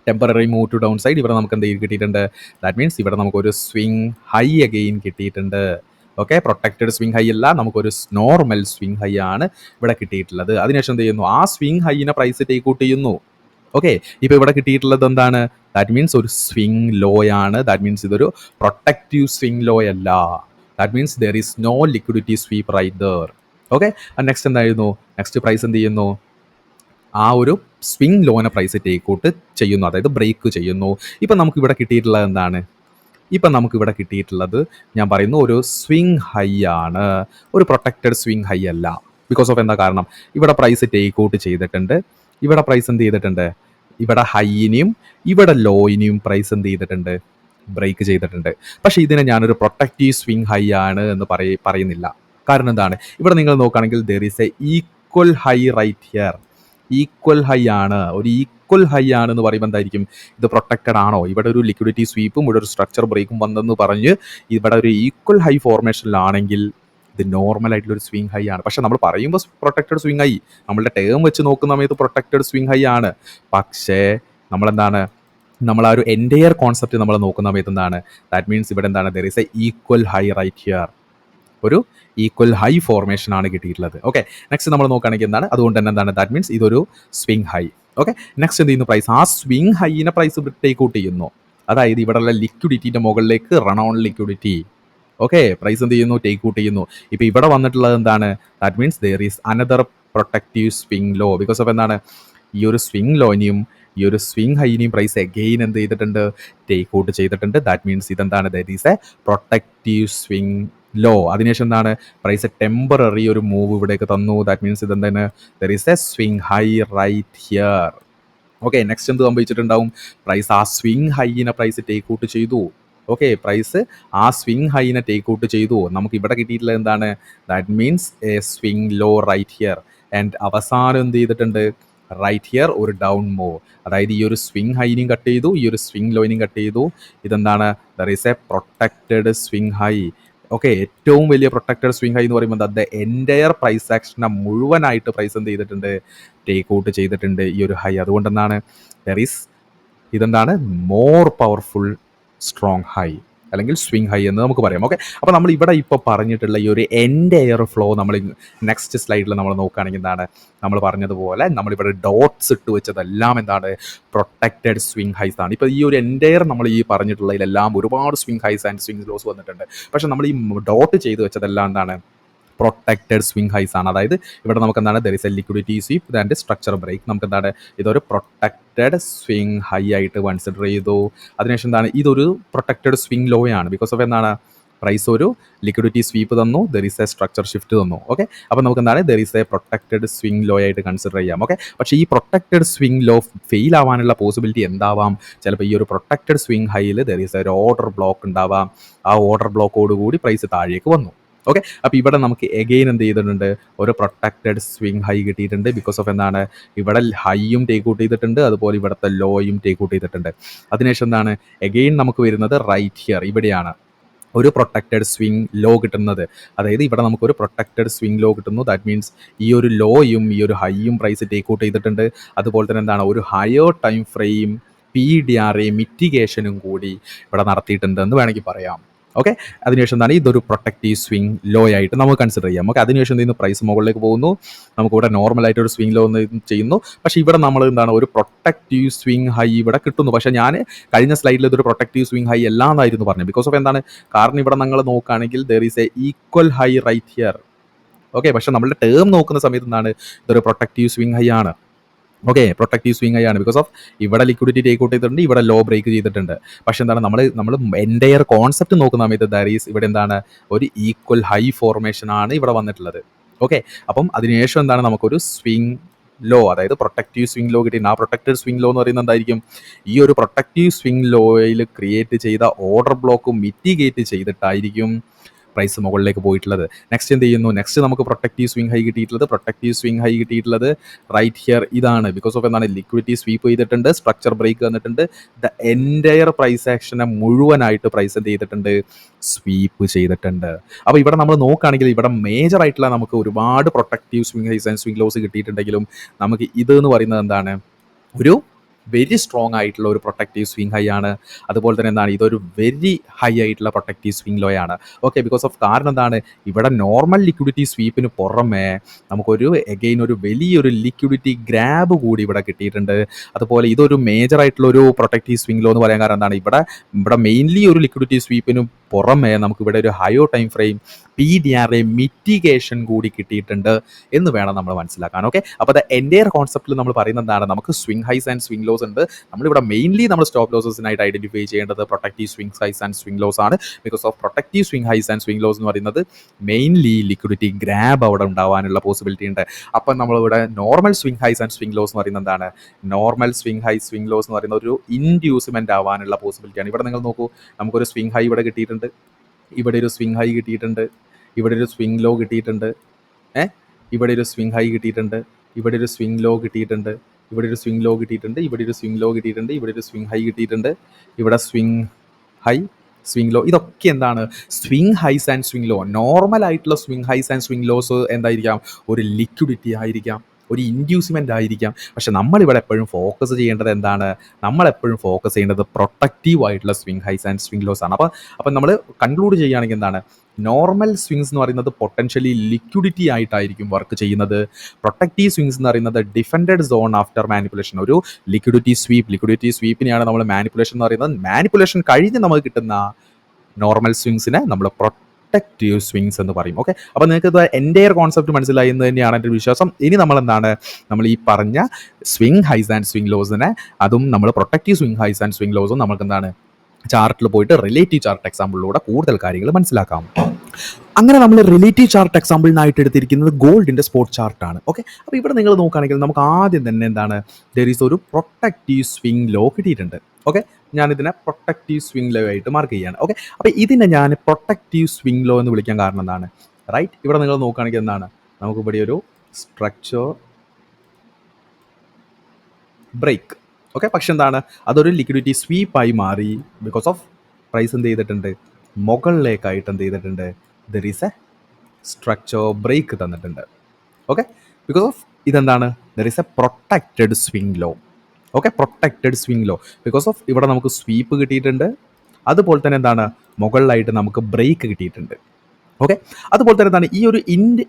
temporary move to downside. ഇവിടെ നമുക്ക് എന്ത് കിട്ടിയിട്ടുണ്ട്? ദാറ്റ് മീൻസ് ഇവിടെ നമുക്കൊരു സ്വിംഗ് ഹൈ അഗെയിൻ കിട്ടിയിട്ടുണ്ട്. ഓക്കെ, പ്രൊട്ടക്റ്റഡ് സ്വിംഗ് ഹൈ അല്ല, നമുക്കൊരു നോർമൽ സ്വിംഗ് ഹൈ ആണ് ഇവിടെ കിട്ടിയിട്ടുള്ളത്. അതിനുശേഷം എന്ത് ചെയ്യുന്നു? ആ സ്വിംഗ് ഹൈനെ പ്രൈസ് ടേക്ക് ഔട്ട് ചെയ്യുന്നു. ഓക്കെ, ഇപ്പോൾ ഇവിടെ കിട്ടിയിട്ടുള്ളത് എന്താണ്? ദാറ്റ് മീൻസ് ഒരു സ്വിംഗ് ലോ ആണ്. ദാറ്റ് മീൻസ് ഇതൊരു പ്രൊട്ടക്റ്റീവ് സ്വിംഗ് ലോ അല്ല. That means there is no liquidity sweep right there. Okay, next എന്തായിരുന്നു? നെക്സ്റ്റ് പ്രൈസ് എന്ത് ചെയ്യുന്നു? ആ ഒരു സ്വിംഗ് ലോനെ പ്രൈസ് ടേക്ക് ഔട്ട് ചെയ്യുന്നു, അതായത് ബ്രേക്ക് ചെയ്യുന്നു. ഇപ്പം നമുക്കിവിടെ കിട്ടിയിട്ടുള്ളത് എന്താണ്? ഇപ്പം നമുക്കിവിടെ കിട്ടിയിട്ടുള്ളത് ഞാൻ പറയുന്നു ഒരു സ്വിംഗ് ഹൈ ആണ്, ഒരു പ്രൊട്ടക്റ്റഡ് സ്വിംഗ് ഹൈ അല്ല. ബിക്കോസ് ഓഫ് എന്താ കാരണം? ഇവിടെ പ്രൈസ് ടേക്ക് ഔട്ട് ചെയ്തിട്ടുണ്ട്. ഇവിടെ പ്രൈസ് എന്ത് ചെയ്തിട്ടുണ്ട്? ഇവിടെ ഹൈനെയും ഇവിടെ ലോയിനെയും പ്രൈസ് എന്ത് ചെയ്തിട്ടുണ്ട്? ബ്രേക്ക് ചെയ്തിട്ടുണ്ട്. പക്ഷേ ഇതിനെ ഞാനൊരു പ്രൊട്ടക്റ്റീവ് സ്വിംഗ് ഹൈ ആണ് എന്ന് പറയുന്നില്ല. കാരണം എന്താണ്? ഇവിടെ നിങ്ങൾ നോക്കുകയാണെങ്കിൽ there is a equal high right here. Equal high ആണ്. ഒരു ഈക്വൽ ഹൈ ആണെന്ന് പറയുമ്പോൾ എന്തായിരിക്കും? ഇത് പ്രൊട്ടക്റ്റഡ് ആണോ? ഇവിടെ ഒരു ലിക്വിഡിറ്റി സ്വീപ്പും ഇവിടെ ഒരു സ്ട്രക്ചർ ബ്രേക്കും വന്നെന്ന് പറഞ്ഞ് ഇവിടെ ഒരു ഈക്വൽ ഹൈ ഫോർമേഷനിലാണെങ്കിൽ ഇത് നോർമൽ ആയിട്ടുള്ള ഒരു സ്വിംഗ് ഹൈ ആണ്. പക്ഷെ നമ്മൾ പറയുമ്പോൾ പ്രൊട്ടക്റ്റഡ് സ്വിംഗ് ഹൈ, നമ്മളുടെ ടേം വെച്ച് നോക്കുന്ന സമയത്ത് പ്രൊട്ടക്റ്റഡ് സ്വിംഗ് ഹൈ ആണ്. പക്ഷേ നമ്മളെന്താണ്? നമ്മൾ ആ ഒരു എൻറ്റയർ കോൺസെപ്റ്റ് നമ്മൾ നോക്കുന്ന സമയത്ത് എന്താണ്? ദാറ്റ് മീൻസ് ഇവിടെ എന്താണ്? There is a equal high right here. ഒരു ഈക്വൽ ഹൈ ഫോർമേഷൻ ആണ് കിട്ടിയിട്ടുള്ളത്. ഓക്കെ, നെക്സ്റ്റ് നമ്മൾ നോക്കുകയാണെങ്കിൽ എന്താണ്? അതുകൊണ്ട് തന്നെ എന്താണ്? ദാറ്റ് മീൻസ് ഇതൊരു സ്വിംഗ് ഹൈ. ഓക്കെ, നെക്സ്റ്റ് എന്ത് ചെയ്യുന്നു, പ്രൈസ് ആ സ്വിങ് ഹൈനെ പ്രൈസ് ടേക്ക് ഔട്ട് ചെയ്യുന്നു. അതായത് ഇവിടെയുള്ള ലിക്വിഡിറ്റിന്റെ മുകളിലേക്ക് run on liquidity. Okay, price എന്ത് ചെയ്യുന്നു, ടേക്ക് ഔട്ട് ചെയ്യുന്നു. ഇപ്പൊ ഇവിടെ വന്നിട്ടുള്ളത് എന്താണ്, that means there is another protective swing low. Because of എന്താണ്, ഈ ഒരു സ്വിങ് ലോനെയും ഈ ഒരു സ്വിങ് ഹൈനെയും പ്രൈസ് അഗെയിൻ എന്ത് ചെയ്തിട്ടുണ്ട്, ടേക്ക് ഔട്ട് ചെയ്തിട്ടുണ്ട്. ദാറ്റ് മീൻസ് ഇതെന്താണ്, that is a protective swing low. അതിനുശേഷം എന്താണ്, പ്രൈസ് ടെമ്പററി ഒരു മൂവ് ഇവിടേക്ക് തന്നു. ദാറ്റ് മീൻസ് ഇതെന്താണ്, there is a swing high right here. Okay, next എന്ത് സംഭവിച്ചിട്ടുണ്ടാവും, പ്രൈസ് ആ സ്വിങ് ഹൈനെ പ്രൈസ് ടേക്ക് ഔട്ട് ചെയ്തു. ഓക്കെ, പ്രൈസ് ആ സ്വിങ് ഹൈനെ ടേക്ക് ഔട്ട് ചെയ്തു. നമുക്ക് ഇവിടെ കിട്ടിയിട്ടുള്ളത് എന്താണ്, that means a swing low right here. And അവസാനം എന്ത് ചെയ്തിട്ടുണ്ട്, റൈറ്റ് ഹിയർ ഒരു ഡൗൺ മൂവ്. അതായത് ഈ ഒരു സ്വിങ് ഹൈനെയും കട്ട് ചെയ്തു, ഈ ഒരു സ്വിങ് ലോയിനെയും കട്ട് ചെയ്തു. ഇതെന്താണ്, there is a protected swing high. Okay, ഏറ്റവും വലിയ പ്രൊട്ടക്റ്റഡ് സ്വിങ് ഹൈ എന്ന് പറയുമ്പോൾ അത് എൻ്റയർ പ്രൈസ് ആക്ഷനെ മുഴുവനായിട്ട് പ്രൈസ് എന്ത് ചെയ്തിട്ടുണ്ട്, ടേക്ക് ഔട്ട് ചെയ്തിട്ടുണ്ട് ഈ ഒരു ഹൈ. അതുകൊണ്ട് എന്താണ്, ദർ ഈസ് ഇതെന്താണ്, മോർ പവർഫുൾ സ്ട്രോങ് ഹൈ അല്ലെങ്കിൽ സ്വിങ് ഹൈ എന്ന് നമുക്ക് പറയാം. ഓക്കെ, അപ്പോൾ നമ്മൾ ഇവിടെ ഇപ്പോൾ പറഞ്ഞിട്ടുള്ള ഈ ഒരു എൻ്റയർ ഫ്ലോ നമ്മൾ നെക്സ്റ്റ് സ്ലൈഡിൽ നമ്മൾ നോക്കുകയാണെങ്കിൽ എന്താണ്, നമ്മൾ പറഞ്ഞതുപോലെ നമ്മളിവിടെ ഡോട്ട്സ് ഇട്ട് വെച്ചതെല്ലാം എന്താണ്, പ്രൊട്ടക്റ്റഡ് സ്വിങ് ഹൈസ് ആണ്. ഇപ്പോൾ ഈ ഒരു എൻ്റയർ നമ്മൾ ഈ പറഞ്ഞിട്ടുള്ളതിലെല്ലാം ഒരുപാട് swing highs and swing lows വന്നിട്ടുണ്ട്. പക്ഷേ നമ്മൾ ഈ ഡോട്ട് ചെയ്ത് വെച്ചതെല്ലാം എന്താണ്, പ്രൊട്ടക്റ്റഡ് സ്വിങ് ഹൈസ് ആണ്. അതായത് ഇവിടെ നമുക്ക് എന്താണ്, there is a liquidity sweep and structure break. നമുക്ക് എന്താണ്, ഇതൊരു പ്രൊട്ടക്റ്റഡ് സ്വിങ് ഹൈ ആയിട്ട് കൺസിഡർ ചെയ്തു. അതിനുശേഷം എന്താണ്, ഇതൊരു പ്രൊട്ടക്റ്റഡ് സ്വിങ് ലോ ആണ്. ബിക്കോസ് ഓഫ് എന്താണ്, പ്രൈസ് ഒരു ലിക്വിഡിറ്റി സ്വീപ്പ് തന്നു, there is a structure shift തന്നു. ഓക്കെ, അപ്പോൾ നമുക്ക് എന്താണ്, there is a protected swing low ആയിട്ട് കൺസിഡർ ചെയ്യാം. ഓക്കെ, പക്ഷേ ഈ പ്രൊട്ടക്റ്റഡ് സ്വിങ് ലോ ഫെയിൽ ആവാനുള്ള പോസിബിലിറ്റി എന്താവാം, ചിലപ്പോൾ ഈ ഒരു പ്രൊട്ടക്റ്റഡ് സ്വിങ് ഹൈയിൽ ദർ ഇസ് ഒരു ഓർഡർ ബ്ലോക്ക് ഉണ്ടാവാം. ആ ഓർഡർ ബ്ലോക്കോടുകൂടി പ്രൈസ് താഴേക്ക് വന്നു. ഓക്കെ, അപ്പോൾ ഇവിടെ നമുക്ക് എഗെയിൻ എന്ത് ചെയ്തിട്ടുണ്ട്, ഒരു പ്രൊട്ടക്റ്റഡ് സ്വിങ് ഹൈ കിട്ടിയിട്ടുണ്ട്. ബിക്കോസ് ഓഫ് എന്താണ്, ഇവിടെ ഹൈയും ടേക്ക് ഔട്ട് ചെയ്തിട്ടുണ്ട്, അതുപോലെ ഇവിടുത്തെ ലോയും ടേക്ക് ഔട്ട് ചെയ്തിട്ടുണ്ട്. അതിനുശേഷം എന്താണ്, എഗെയിൻ നമുക്ക് വരുന്നത് റൈറ്റ് ഹിയർ, ഇവിടെയാണ് ഒരു പ്രൊട്ടക്റ്റഡ് സ്വിങ് ലോ കിട്ടുന്നത്. അതായത് ഇവിടെ നമുക്കൊരു പ്രൊട്ടക്റ്റഡ് സ്വിങ് ലോ കിട്ടുന്നു. ദാറ്റ് മീൻസ് ഈ ഒരു ലോയും ഈ ഒരു ഹൈയും പ്രൈസ് ടേക്ക് ഔട്ട് ചെയ്തിട്ടുണ്ട്. അതുപോലെ തന്നെ എന്താണ്, ഒരു ഹയർ ടൈം ഫ്രെയിം PDRA മിറ്റിഗേഷനും കൂടി ഇവിടെ നടത്തിയിട്ടുണ്ട് എന്ന് വേണമെങ്കിൽ പറയാം. ഓക്കെ, അതിനുശേഷം എന്താണ്, ഇതൊരു പ്രൊട്ടക്റ്റീവ് സ്വിങ് ലോ ആയിട്ട് നമുക്ക് കൺസിഡർ ചെയ്യാം. ഓക്കെ, അതിനുശേഷം എന്ത് ചെയ്യുന്നു, പ്രൈസ് മുകളിലേക്ക് പോകുന്നു. നമുക്കിവിടെ നോർമലായിട്ട് ഒരു സ്വിങ് ലോ ചെയ്യുന്നു. പക്ഷേ ഇവിടെ നമ്മൾ എന്താണ്, ഒരു പ്രൊട്ടക്റ്റീവ് സ്വിങ് ഹൈ ഇവിടെ കിട്ടുന്നു. പക്ഷേ ഞാൻ കഴിഞ്ഞ സ്ലൈഡിൽ ഇതൊരു പ്രൊട്ടക്റ്റീവ് സ്വിങ് ഹൈ അല്ല എന്നായിരുന്നു പറഞ്ഞത്. ബിക്കോസ് ഓഫ് എന്താണ്, കാരണം ഇവിടെ നിങ്ങൾ നോക്കുകയാണെങ്കിൽ there is a equal high right here. Okay, പക്ഷേ നമ്മളുടെ ടേം നോക്കുന്ന സമയത്ത് എന്താണ്, ഇതൊരു പ്രൊട്ടക്റ്റീവ് സ്വിങ് ഹൈ ആണ്. ഓക്കെ, പ്രൊട്ടക്റ്റീവ് സ്വിങ് ഹൈ ആണ്. ബിക്കോസ് ഓഫ് ഇവിടെ ലിക്വിഡിറ്റി ടേക്ക് ഔട്ട് ചെയ്തിട്ടുണ്ട്, ഇവിടെ ലോ ബ്രേക്ക് ചെയ്തിട്ടുണ്ട്. പക്ഷേ എന്താണ്, നമ്മൾ എൻ്റയർ കോൺസെപ്റ്റ് നോക്കുന്ന സമയത്ത് ദാരീസ് ഇവിടെ എന്താണ്, ഒരു ഈക്വൽ ഹൈ ഫോർമേഷൻ ആണ് ഇവിടെ വന്നിട്ടുള്ളത്. ഓക്കെ, അപ്പം അതിനുശേഷം എന്താണ്, നമുക്കൊരു സ്വിങ് ലോ, അതായത് പ്രൊട്ടക്റ്റീവ് സ്വിങ് ലോ കിട്ടി. ആ പ്രൊട്ടക്റ്റഡ് സ്വിങ് ലോ എന്ന് പറയുന്നത് എന്തായിരിക്കും, ഈ ഒരു പ്രൊട്ടക്റ്റീവ് സ്വിങ് ലോയിൽ ക്രിയേറ്റ് ചെയ്ത ഓർഡർ ബ്ലോക്ക് മിറ്റിഗേറ്റ് ചെയ്തിട്ടായിരിക്കും പ്രൈസ് മുകളിലേക്ക് പോയിട്ടുള്ളത്. നെക്സ്റ്റ് എന്ത് ചെയ്യുന്നു, നെക്സ്റ്റ് നമുക്ക് പ്രൊട്ടക്റ്റീവ് സ്വിങ് ഹൈ കിട്ടിയിട്ടുള്ളത് റൈറ്റ് ഹിയർ ഇതാണ്. ബിക്കോസ് ഓഫ് എന്താണ്, ലിക്വിഡിറ്റി സ്വീപ്പ് ചെയ്തിട്ടുണ്ട്, സ്ട്രക്ചർ ബ്രേക്ക് വന്നിട്ടുണ്ട്. ദ എൻ്റയർ പ്രൈസ് ആക്ഷനെ മുഴുവനായിട്ട് പ്രൈസ് എന്ത് ചെയ്തിട്ടുണ്ട്, സ്വീപ്പ് ചെയ്തിട്ടുണ്ട്. അപ്പോൾ ഇവിടെ നമ്മൾ നോക്കുകയാണെങ്കിൽ ഇവിടെ മേജർ ആയിട്ടുള്ള നമുക്ക് ഒരുപാട് protective swing highs and swing lows കിട്ടിയിട്ടുണ്ടെങ്കിലും നമുക്ക് ഇത് എന്ന് പറയുന്നത് എന്താണ്, ഒരു വെരി സ്ട്രോങ് ആയിട്ടുള്ള ഒരു പ്രൊട്ടക്റ്റീവ് സ്വിങ് ഹൈ ആണ്. അതുപോലെ തന്നെ എന്താണ്, ഇതൊരു വെരി ഹൈ ആയിട്ടുള്ള പ്രൊട്ടക്റ്റീവ് സ്വിങ് ലോ ആണ്. ഓക്കെ, ബിക്കോസ് ഓഫ് കാരണം എന്താണ്, ഇവിടെ നോർമൽ ലിക്വിഡിറ്റി സ്വീപ്പിന് പുറമെ നമുക്കൊരു എഗെയിൻ ഒരു വലിയൊരു ലിക്വിഡിറ്റി ഗ്രാബ് കൂടി ഇവിടെ കിട്ടിയിട്ടുണ്ട്. അതുപോലെ ഇതൊരു മേജർ ആയിട്ടുള്ള ഒരു പ്രൊട്ടക്റ്റീവ് സ്വിങ് ലോ എന്ന് പറയാൻ കാരണം എന്താണ്, ഇവിടെ മെയിൻലി ഒരു ലിക്വിഡിറ്റി സ്വീപ്പിനും പുറമെ നമുക്കിവിടെ ഒരു ഹയോ ടൈം ഫ്രെയിം PDRA മിറ്റിഗേഷൻ കൂടി കിട്ടിയിട്ടുണ്ട് എന്ന് വേണം നമ്മൾ മനസ്സിലാക്കാൻ. ഓക്കെ, അപ്പോൾ ദ എൻ്റയർ കോൺസെപ്റ്റിൽ നമ്മൾ പറയുന്നത് എന്താണ്, നമുക്ക് swing highs and swing lows ഉണ്ട്. നമ്മളിവിടെ മെയിൻലി നമ്മൾ സ്റ്റോപ്പ് ലോസസിനായിട്ട് ഐഡന്റിഫൈ ചെയ്യേണ്ടത് protective swing highs and swing lows ആണ്. Because of protective swing highs and swing lows എന്ന് പറയുന്നത് മെയിൻലി ലിക്വിഡിറ്റി ഗ്രാബ് അവിടെ ഉണ്ടാവാനുള്ള പോസിബിലിറ്റി ഉണ്ട്. അപ്പം നമ്മളിവിടെ normal swing highs and swing lows എന്ന് പറയുന്നത് എന്താണ്, normal swing high swing lows എന്ന് പറയുന്ന ഒരു ഇൻഡ്യൂസ്മെന്റ് ആവാനുള്ള പോസിബിലിറ്റിയാണ്. ഇവിടെ നിങ്ങൾ നോക്കൂ, നമുക്കൊരു സ്വിങ് ഹൈ ഇവിടെ കിട്ടിയിട്ടുണ്ട്, ഇവിടെ ഒരു സ്വിങ് ഹൈ കിട്ടിയിട്ടുണ്ട്, ഇവിടെ ഒരു സ്വിങ് ലോ കിട്ടിയിട്ടുണ്ട്, ഇവിടെ ഒരു സ്വിങ് ഹൈ കിട്ടിയിട്ടുണ്ട്, ഇവിടെ ഒരു സ്വിങ് ലോ കിട്ടിയിട്ടുണ്ട്, ഇവിടെ ഒരു സ്വിങ് ലോ കിട്ടിയിട്ടുണ്ട്, ഇവിടെ ഒരു സ്വിങ് ലോ കിട്ടിയിട്ടുണ്ട്, ഇവിടെ ഒരു സ്വിങ് ഹൈ കിട്ടിയിട്ടുണ്ട്, ഇവിടെ സ്വിങ് ഹൈ സ്വിങ് ലോ. ഇതൊക്കെ എന്താണ്, swing highs and swing low. Normal ആയിട്ടുള്ള swing highs and swing lows എന്തായിരിക്കാം, ഒരു ലിക്വിഡിറ്റി ആയിരിക്കാം. ഒരു ഇൻഡ്യൂസ്മെൻ്റ് ആയിരിക്കാം. പക്ഷെ നമ്മളിവിടെ എപ്പോഴും ഫോക്കസ് ചെയ്യേണ്ടത് എന്താണ്? നമ്മളെപ്പോഴും ഫോക്കസ് ചെയ്യേണ്ടത് പ്രൊട്ടക്റ്റീവ് ആയിട്ടുള്ള swing highs and swing lows ആണ്. അപ്പം നമ്മൾ കൺക്ലൂഡ് ചെയ്യുകയാണെങ്കിൽ എന്താണ്? നോർമൽ സ്വിങ്സ് എന്ന് പറയുന്നത് പൊട്ടൻഷ്യലി ലിക്വിഡിറ്റി ആയിട്ടായിരിക്കും വർക്ക് ചെയ്യുന്നത്. പ്രൊട്ടക്റ്റീവ് സ്വിങ്സ് എന്ന് പറയുന്നത് ഡിഫൻഡഡ് സോൺ ആഫ്റ്റർ മാനിപ്പുലേഷൻ. ഒരു ലിക്വിഡിറ്റി സ്വീപ്പിനെയാണ് നമ്മൾ മാനിപ്പുലേഷൻ എന്ന് പറയുന്നത്. മാനിപ്പുലേഷൻ കഴിഞ്ഞ് നമുക്ക് കിട്ടുന്ന നോർമൽ സ്വിങ്സിനെ നമ്മൾ പ്രൊട്ടക്റ്റീവ് സ്വിങ്സ് എന്ന് പറയും. ഓക്കെ, അപ്പോൾ നിങ്ങൾക്ക് ഇത് എൻ്റെയർ കോൺസെപ്റ്റ് മനസ്സിലായി എന്ന് തന്നെയാണ് എൻ്റെ വിശ്വാസം. ഇനി നമ്മൾ എന്താണ്, നമ്മൾ ഈ പറഞ്ഞ സ്വിംഗ് ഹൈസ് ആൻഡ് സ്വിംഗ് ലോസിനെ, അതും നമ്മൾ protective swing highs and swing ലോസും നമുക്ക് എന്താണ് ചാർട്ടിൽ പോയിട്ട് റിലേറ്റീവ് ചാർട്ട് എക്സാമ്പിളിലൂടെ കൂടുതൽ കാര്യങ്ങൾ മനസ്സിലാക്കാം. അങ്ങനെ നമ്മൾ റിലേറ്റീവ് ചാർട്ട് എക്സാമ്പിളിനായിട്ട് എടുത്തിരിക്കുന്നത് ഗോൾഡിൻ്റെ സ്പോട്ട് ചാർട്ടാണ്. ഓക്കെ, അപ്പോൾ ഇവിടെ നിങ്ങൾ നോക്കുകയാണെങ്കിൽ നമുക്ക് ആദ്യം തന്നെ എന്താണ്, ദർ ഈസ് ഒരു പ്രൊട്ടക്റ്റീവ് സ്വിംഗ് ലോ കിട്ടിയിട്ടുണ്ട്. ഓക്കെ, ഞാനിതിനെ പ്രൊട്ടക്റ്റീവ് സ്വിംഗ് ലോ ആയിട്ട് മാർക്ക് ചെയ്യുകയാണ്. ഓക്കെ, അപ്പോൾ ഇതിനെ ഞാൻ പ്രൊട്ടക്റ്റീവ് സ്വിംഗ് ലോ എന്ന് വിളിക്കാൻ കാരണം എന്താണ്? റൈറ്റ്, ഇവിടെ നിങ്ങൾ നോക്കുകയാണെങ്കിൽ എന്താണ്, നമുക്ക് ഇവിടെ ഒരു സ്ട്രക്ചർ ബ്രേക്ക്. ഓക്കെ, പക്ഷെ എന്താണ്, അതൊരു ലിക്വിഡിറ്റി സ്വീപ്പായി മാറി. ബിക്കോസ് ഓഫ് പ്രൈസ് എന്ത് ചെയ്തിട്ടുണ്ട്, മുകളിലേക്കായിട്ട് എന്ത് ചെയ്തിട്ടുണ്ട്, there is a structure break തന്നിട്ടുണ്ട്. ഓക്കെ, ബിക്കോസ് ഓഫ് ഇതെന്താണ്, there is a protected swing low. Okay, protected swing low because of ഇവിടെ നമുക്ക് സ്വീപ്പ് കിട്ടിയിട്ടുണ്ട്, അതുപോലെ തന്നെ എന്താണ്, മുകളിലായിട്ട് നമുക്ക് ബ്രേക്ക് കിട്ടിയിട്ടുണ്ട്. ഓക്കെ, അതുപോലെ തന്നെ എന്താണ്,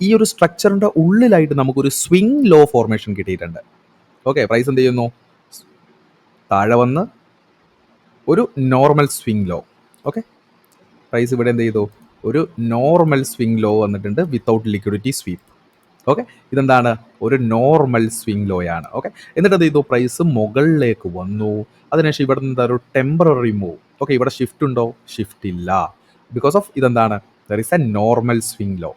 ഈ ഒരു സ്ട്രക്ചറിൻ്റെ ഉള്ളിലായിട്ട് നമുക്കൊരു സ്വിംഗ് ലോ ഫോർമേഷൻ കിട്ടിയിട്ടുണ്ട്. ഓക്കെ, പ്രൈസ് എന്ത് ചെയ്യുന്നു, താഴെ വന്ന് ഒരു normal swing low. Okay, price ഇവിടെ എന്ത് ചെയ്തു, ഒരു നോർമൽ സ്വിംഗ് ലോ വന്നിട്ടുണ്ട് വിത്തൗട്ട് ലിക്വിഡിറ്റി സ്വീപ്പ്. ഓക്കെ, ഇതെന്താണ്, ഒരു നോർമൽ സ്വിംഗ് ലോയാണ്. ഓക്കെ, എന്നിട്ട് എന്ത് ചെയ്തു, പ്രൈസ് മുകളിലേക്ക് വന്നു. അതിനുശേഷം ഇവിടെ നിന്ന് ഒരു ടെമ്പററി മൂവ്. ഓക്കെ, ഇവിടെ ഷിഫ്റ്റ് ഉണ്ടോ, ഷിഫ്റ്റ് ഇല്ല. ബിക്കോസ് ഓഫ് ഇതെന്താണ്, there is a normal swing low.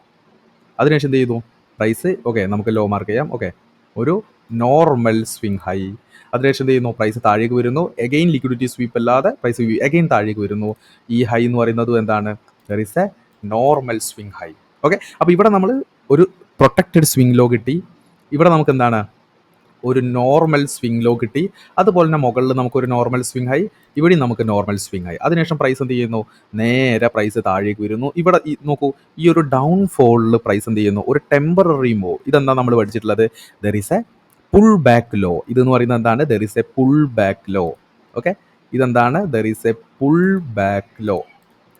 അതിനുശേഷം എന്ത് ചെയ്തു, പ്രൈസ് ഓക്കെ നമുക്ക് ലോ മാർക്ക് ചെയ്യാം. ഓക്കെ, ഒരു നോർമൽ സ്വിംഗ് ഹൈ. അതിനുശേഷം എന്ത് ചെയ്യുന്നു, പ്രൈസ് താഴേക്ക് വരുന്നു. എഗെയിൻ ലിക്വിഡിറ്റി സ്വീപ്പ് അല്ലാതെ പ്രൈസ് എഗെയിൻ താഴേക്ക് വരുന്നു. ഈ ഹൈ എന്ന് പറയുന്നത് എന്താണ്, there is a normal swing high. Okay, അപ്പോൾ ഇവിടെ നമ്മൾ ഒരു പ്രൊട്ടക്റ്റഡ് സ്വിംഗ് ലോ കിട്ടി, ഇവിടെ നമുക്ക് എന്താണ്, ഒരു നോർമൽ സ്വിംഗ് ലോ കിട്ടി. അതുപോലെ തന്നെ മുകളിൽ നമുക്കൊരു നോർമൽ സ്വിംഗ് ഹൈ, ഇവിടെയും നമുക്ക് നോർമൽ സ്വിംഗ് ഹൈ. അതിനുശേഷം പ്രൈസ് എന്ത് ചെയ്യുന്നു, നേരെ പ്രൈസ് താഴേക്ക് വരുന്നു. ഇവിടെ നോക്കൂ, ഈ ഒരു ഡൗൺ ഫോളിൽ പ്രൈസ് എന്ത് ചെയ്യുന്നു, ഒരു ടെമ്പററി മൂവ്. ഇതെന്താ നമ്മൾ പഠിച്ചിട്ടുള്ളത്, there is a pull back low. ഇതെന്ന് പറയുന്നത് എന്താണ്, there is a pull back low. Okay, ഇതെന്താണ്, there is a pull back low.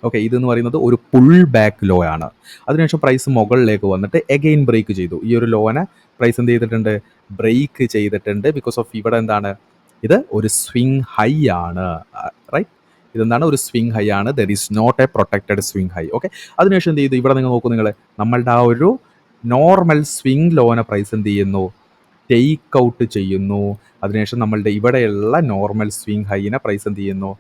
Okay, ഇതെന്ന് പറയുന്നത് ഒരു പുൾ ബാക്ക് ലോ ആണ്. അതിനുശേഷം പ്രൈസ് മുകളിലേക്ക് വന്നിട്ട് എഗെയിൻ ബ്രേക്ക് ചെയ്തു. ഈ ഒരു ലോനെ പ്രൈസ് എന്ത് ചെയ്തിട്ടുണ്ട്, ബ്രേക്ക് ചെയ്തിട്ടുണ്ട്. ബിക്കോസ് ഓഫ് ഇവിടെ എന്താണ്, ഇത് ഒരു സ്വിംഗ് ഹൈ ആണ്. റൈറ്റ്, ഇതെന്താണ്, ഒരു സ്വിംഗ് ഹൈ ആണ്. There is not a protected swing high. Okay, അതിനുശേഷം എന്ത് ചെയ്തു, ഇവിടെ നിങ്ങൾ നോക്കൂ, നിങ്ങൾ നമ്മളുടെ ആ ഒരു നോർമൽ സ്വിംഗ് ലോനെ പ്രൈസ് എന്ത് ചെയ്യുന്നു, ടേക്ക് ഔട്ട് ചെയ്യുന്നു. അതിനുശേഷം നമ്മളുടെ ഇവിടെയുള്ള നോർമൽ സ്വിംഗ് ഹൈനെ പ്രൈസ് എന്ത് ചെയ്യുന്നു,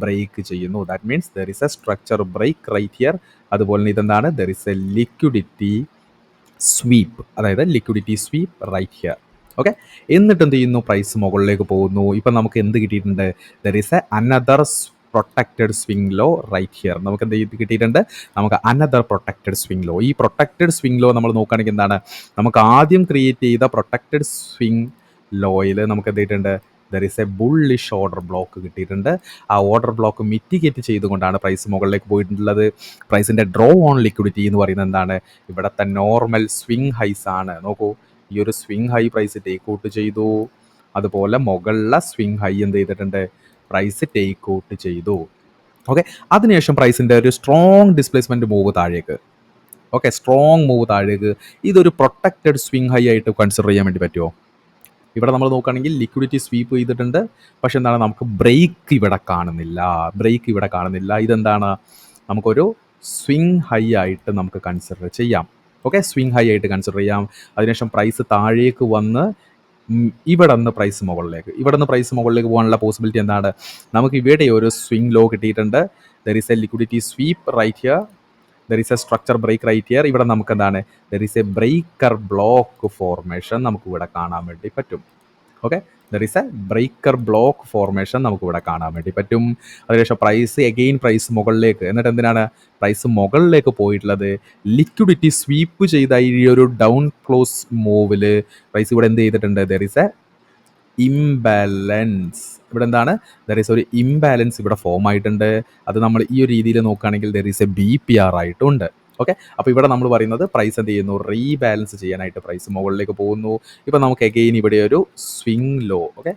ബ്രേക്ക് ചെയ്യുന്നു. That means there is a structure break right here. അതുപോലെ തന്നെ ഇതെന്താണ്, there is a liquidity sweep, അതായത് liquidity sweep right here. Okay, എന്നിട്ട് എന്ത് ചെയ്യുന്നു, പ്രൈസ് മുകളിലേക്ക് പോകുന്നു. ഇപ്പം നമുക്ക് എന്ത് കിട്ടിയിട്ടുണ്ട്, there is a another protected swing low right here. നമുക്ക് എന്ത് കിട്ടിയിട്ടുണ്ട്, നമുക്ക് അനദർ പ്രൊട്ടക്റ്റഡ് സ്വിംഗ് ലോ. ഈ പ്രൊട്ടക്റ്റഡ് സ്വിംഗ് ലോ നമ്മൾ നോക്കുകയാണെങ്കിൽ എന്താണ്, നമുക്ക് ആദ്യം ക്രിയേറ്റ് ചെയ്ത പ്രൊട്ടക്റ്റഡ് സ്വിംഗ് ലോയിൽ നമുക്ക് എന്ത് ചെയ്തിട്ടുണ്ട്, there is A bullish order block കിട്ടിയിട്ടുണ്ട്. ആ ഓർഡർ ബ്ലോക്ക് മിറ്റിഗേറ്റ് ചെയ്തുകൊണ്ടാണ് പ്രൈസ് മുകളിലേക്ക് പോയിട്ടുള്ളത്. പ്രൈസിൻ്റെ ഡ്രോ ഓൺ ലിക്വിഡിറ്റി എന്ന് പറയുന്നത് എന്താണ്, ഇവിടുത്തെ നോർമൽ സ്വിംഗ് ഹൈസ് ആണ്. നോക്കൂ, ഈ ഒരു swing high price take out ചെയ്തു. അതുപോലെ മുകളിലെ സ്വിംഗ് ഹൈ എന്ത് ചെയ്തിട്ടുണ്ട്, പ്രൈസ് ടേക്ക് ഔട്ട് ചെയ്തു. ഓക്കെ, അതിനുശേഷം പ്രൈസിൻ്റെ ഒരു സ്ട്രോങ് ഡിസ്പ്ലേസ്മെൻറ്റ് മൂവ് താഴേക്ക്. ഓക്കെ, സ്ട്രോങ് മൂവ് താഴേക്ക്. ഇതൊരു പ്രൊട്ടക്റ്റഡ് സ്വിംഗ് ഹൈ ആയിട്ട് കൺസിഡർ ചെയ്യാൻ വേണ്ടി പറ്റുമോ? ഇവിടെ നമ്മൾ നോക്കുകയാണെങ്കിൽ ലിക്വിഡിറ്റി സ്വീപ്പ് ചെയ്തിട്ടുണ്ട്, പക്ഷെ എന്താണ്, നമുക്ക് ബ്രേക്ക് ഇവിടെ കാണുന്നില്ല. ഇതെന്താണ്, നമുക്കൊരു സ്വിംഗ് ഹൈ ആയിട്ട് നമുക്ക് കൺസിഡർ ചെയ്യാം. ഓക്കെ, സ്വിംഗ് ഹൈ ആയിട്ട് കൺസിഡർ ചെയ്യാം. അതിനുശേഷം പ്രൈസ് താഴേക്ക് വന്ന് ഇവിടെ നിന്ന് പ്രൈസ് മുകളിലേക്ക് പോകാനുള്ള പോസിബിലിറ്റി എന്താണ്, നമുക്ക് ഇവിടെ ഒരു സ്വിംഗ് ലോ കിട്ടിയിട്ടുണ്ട്. There is a liquidity sweep right here. There is a structure break right here. ഇവിടെ നമുക്ക് എന്താണ്, there is a breaker block formation നമുക്ക് ഇവിടെ കാണാൻ വേണ്ടി പറ്റും. Okay, there is a breaker block formation നമുക്ക് ഇവിടെ കാണാൻ വേണ്ടി പറ്റും. അതിനുശേഷം പ്രൈസ് എഗെയിൻ പ്രൈസ് മുകളിലേക്ക്. എന്നിട്ട് എന്തിനാണ് പ്രൈസ് മുകളിലേക്ക് പോയിട്ടുള്ളത്, ലിക്വിഡിറ്റി സ്വീപ്പ് ചെയ്ത ഈ ഒരു ഡൗൺ ക്ലോസ് മൂവിൽ പ്രൈസ് ഇവിടെ എന്ത് ചെയ്തിട്ടുണ്ട്, ദർ ഈസ് എ ഇംബാലൻസ്. ഇവിടെ എന്താണ്, ദർ ഈസ് ഒരു ഇംബാലൻസ് ഇവിടെ ഫോം ആയിട്ടുണ്ട്. അത് നമ്മൾ ഈ ഒരു രീതിയിൽ നോക്കുകയാണെങ്കിൽ ദർ ഈസ് എ BPR ആയിട്ടുണ്ട്. ഓക്കെ. അപ്പോൾ ഇവിടെ നമ്മൾ പറയുന്നത് പ്രൈസ് എന്ത് ചെയ്യുന്നു, റീബാലൻസ് ചെയ്യാനായിട്ട് പ്രൈസ് മുകളിലേക്ക് പോകുന്നു. ഇപ്പം നമുക്ക് അഗെയിൻ ഇവിടെ ഒരു സ്വിംഗ് ലോ. ഓക്കെ,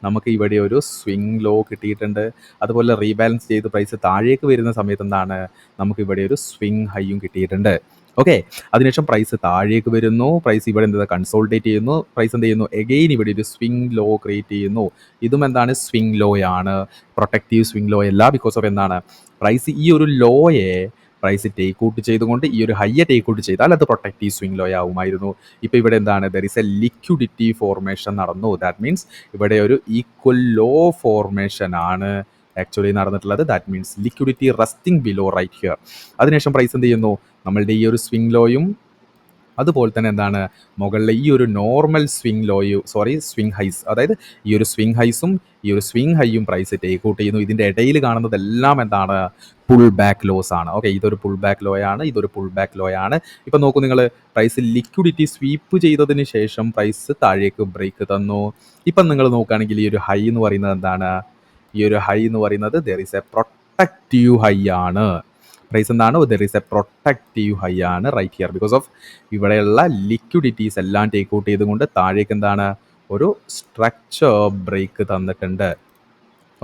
നമുക്ക് ഇവിടെ ഒരു സ്വിംഗ് ലോ കിട്ടിയിട്ടുണ്ട്. അതുപോലെ റീബാലൻസ് ചെയ്ത് പ്രൈസ് താഴേക്ക് വരുന്ന സമയത്ത് എന്താണ്, നമുക്ക് ഇവിടെ ഒരു സ്വിംഗ് ഹൈയും കിട്ടിയിട്ടുണ്ട്. ഓക്കെ, അതിനുശേഷം പ്രൈസ് താഴേക്ക് വരുന്നു, പ്രൈസ് ഇവിടെ എന്താ കൺസോൾട്ടേറ്റ് ചെയ്യുന്നു, പ്രൈസ് എന്ത് ചെയ്യുന്നു, എഗെയിൻ ഇവിടെ ഒരു സ്വിംഗ് ലോ ക്രിയേറ്റ് ചെയ്യുന്നു. ഇതും എന്താണ്, സ്വിംഗ് ലോ ആണ്, പ്രൊട്ടക്റ്റീവ് സ്വിംഗ് ലോ അല്ല. ബിക്കോസ് ഓഫ് എന്താണ്, പ്രൈസ് ഈ ഒരു ലോയെ പ്രൈസ് ടേക്ക് ഔട്ട് ചെയ്തുകൊണ്ട് ഈ ഒരു ഹൈയെ ടേക്ക് ഔട്ട് ചെയ്താൽ അത് പ്രൊട്ടക്റ്റീവ് സ്വിംഗ് ലോ ആവുമായിരുന്നു. ഇപ്പോൾ ഇവിടെ എന്താണ്, there is a liquidity formation നടന്നു. ദാറ്റ് മീൻസ് ഇവിടെ ഒരു ഈക്വൽ ലോ ഫോർമേഷൻ ആണ് ആക്ച്വലി നടന്നിട്ടുള്ളത്. That means liquidity resting below right here. അതിനുശേഷം പ്രൈസ് എന്ത് ചെയ്യുന്നു, നമ്മളുടെ ഈ ഒരു സ്വിംഗ് ലോയും അതുപോലെ തന്നെ എന്താണ്, മുകളിലെ ഈ ഒരു നോർമൽ സ്വിംഗ് ഹൈസ്, അതായത് ഈ ഒരു സ്വിംഗ് ഹൈസും ഈ ഒരു സ്വിംഗ് ഹൈയും പ്രൈസ് ടേക്ക് ഔട്ട് ചെയ്യുന്നു. ഇതിൻ്റെ ഇടയിൽ കാണുന്നതെല്ലാം എന്താണ്, പുൾ ബാക്ക് ലോസ് ആണ്. ഓക്കെ, ഇതൊരു പുൾ ബാക്ക് ലോ ആണ്, ഇതൊരു പുൾ ബാക്ക് ലോ ആണ്. ഇപ്പം നോക്കൂ നിങ്ങൾ, പ്രൈസ് ലിക്വിഡിറ്റി സ്വീപ്പ് ചെയ്തതിന് ശേഷം പ്രൈസ് താഴേക്ക് ബ്രേക്ക് തന്നു. ഇപ്പം നിങ്ങൾ നോക്കുകയാണെങ്കിൽ ഈ ഒരു ഹൈ എന്ന് പറയുന്നത് എന്താണ്, ഈ ഒരു ഹൈ എന്ന് പറയുന്നത് there is a protective high ആണ്. പ്രൈസ് എന്താണ്, there is a protective high ആണ് റൈറ്റ് ഹിയർ. ബിക്കോസ് ഓഫ് ഇവിടെയുള്ള ലിക്വിഡിറ്റീസ് എല്ലാം ടേക്ക് ഔട്ട് ചെയ്തുകൊണ്ട് താഴേക്ക് എന്താണ്, ഒരു സ്ട്രക്ചർ ബ്രേക്ക് തന്നിട്ടുണ്ട്.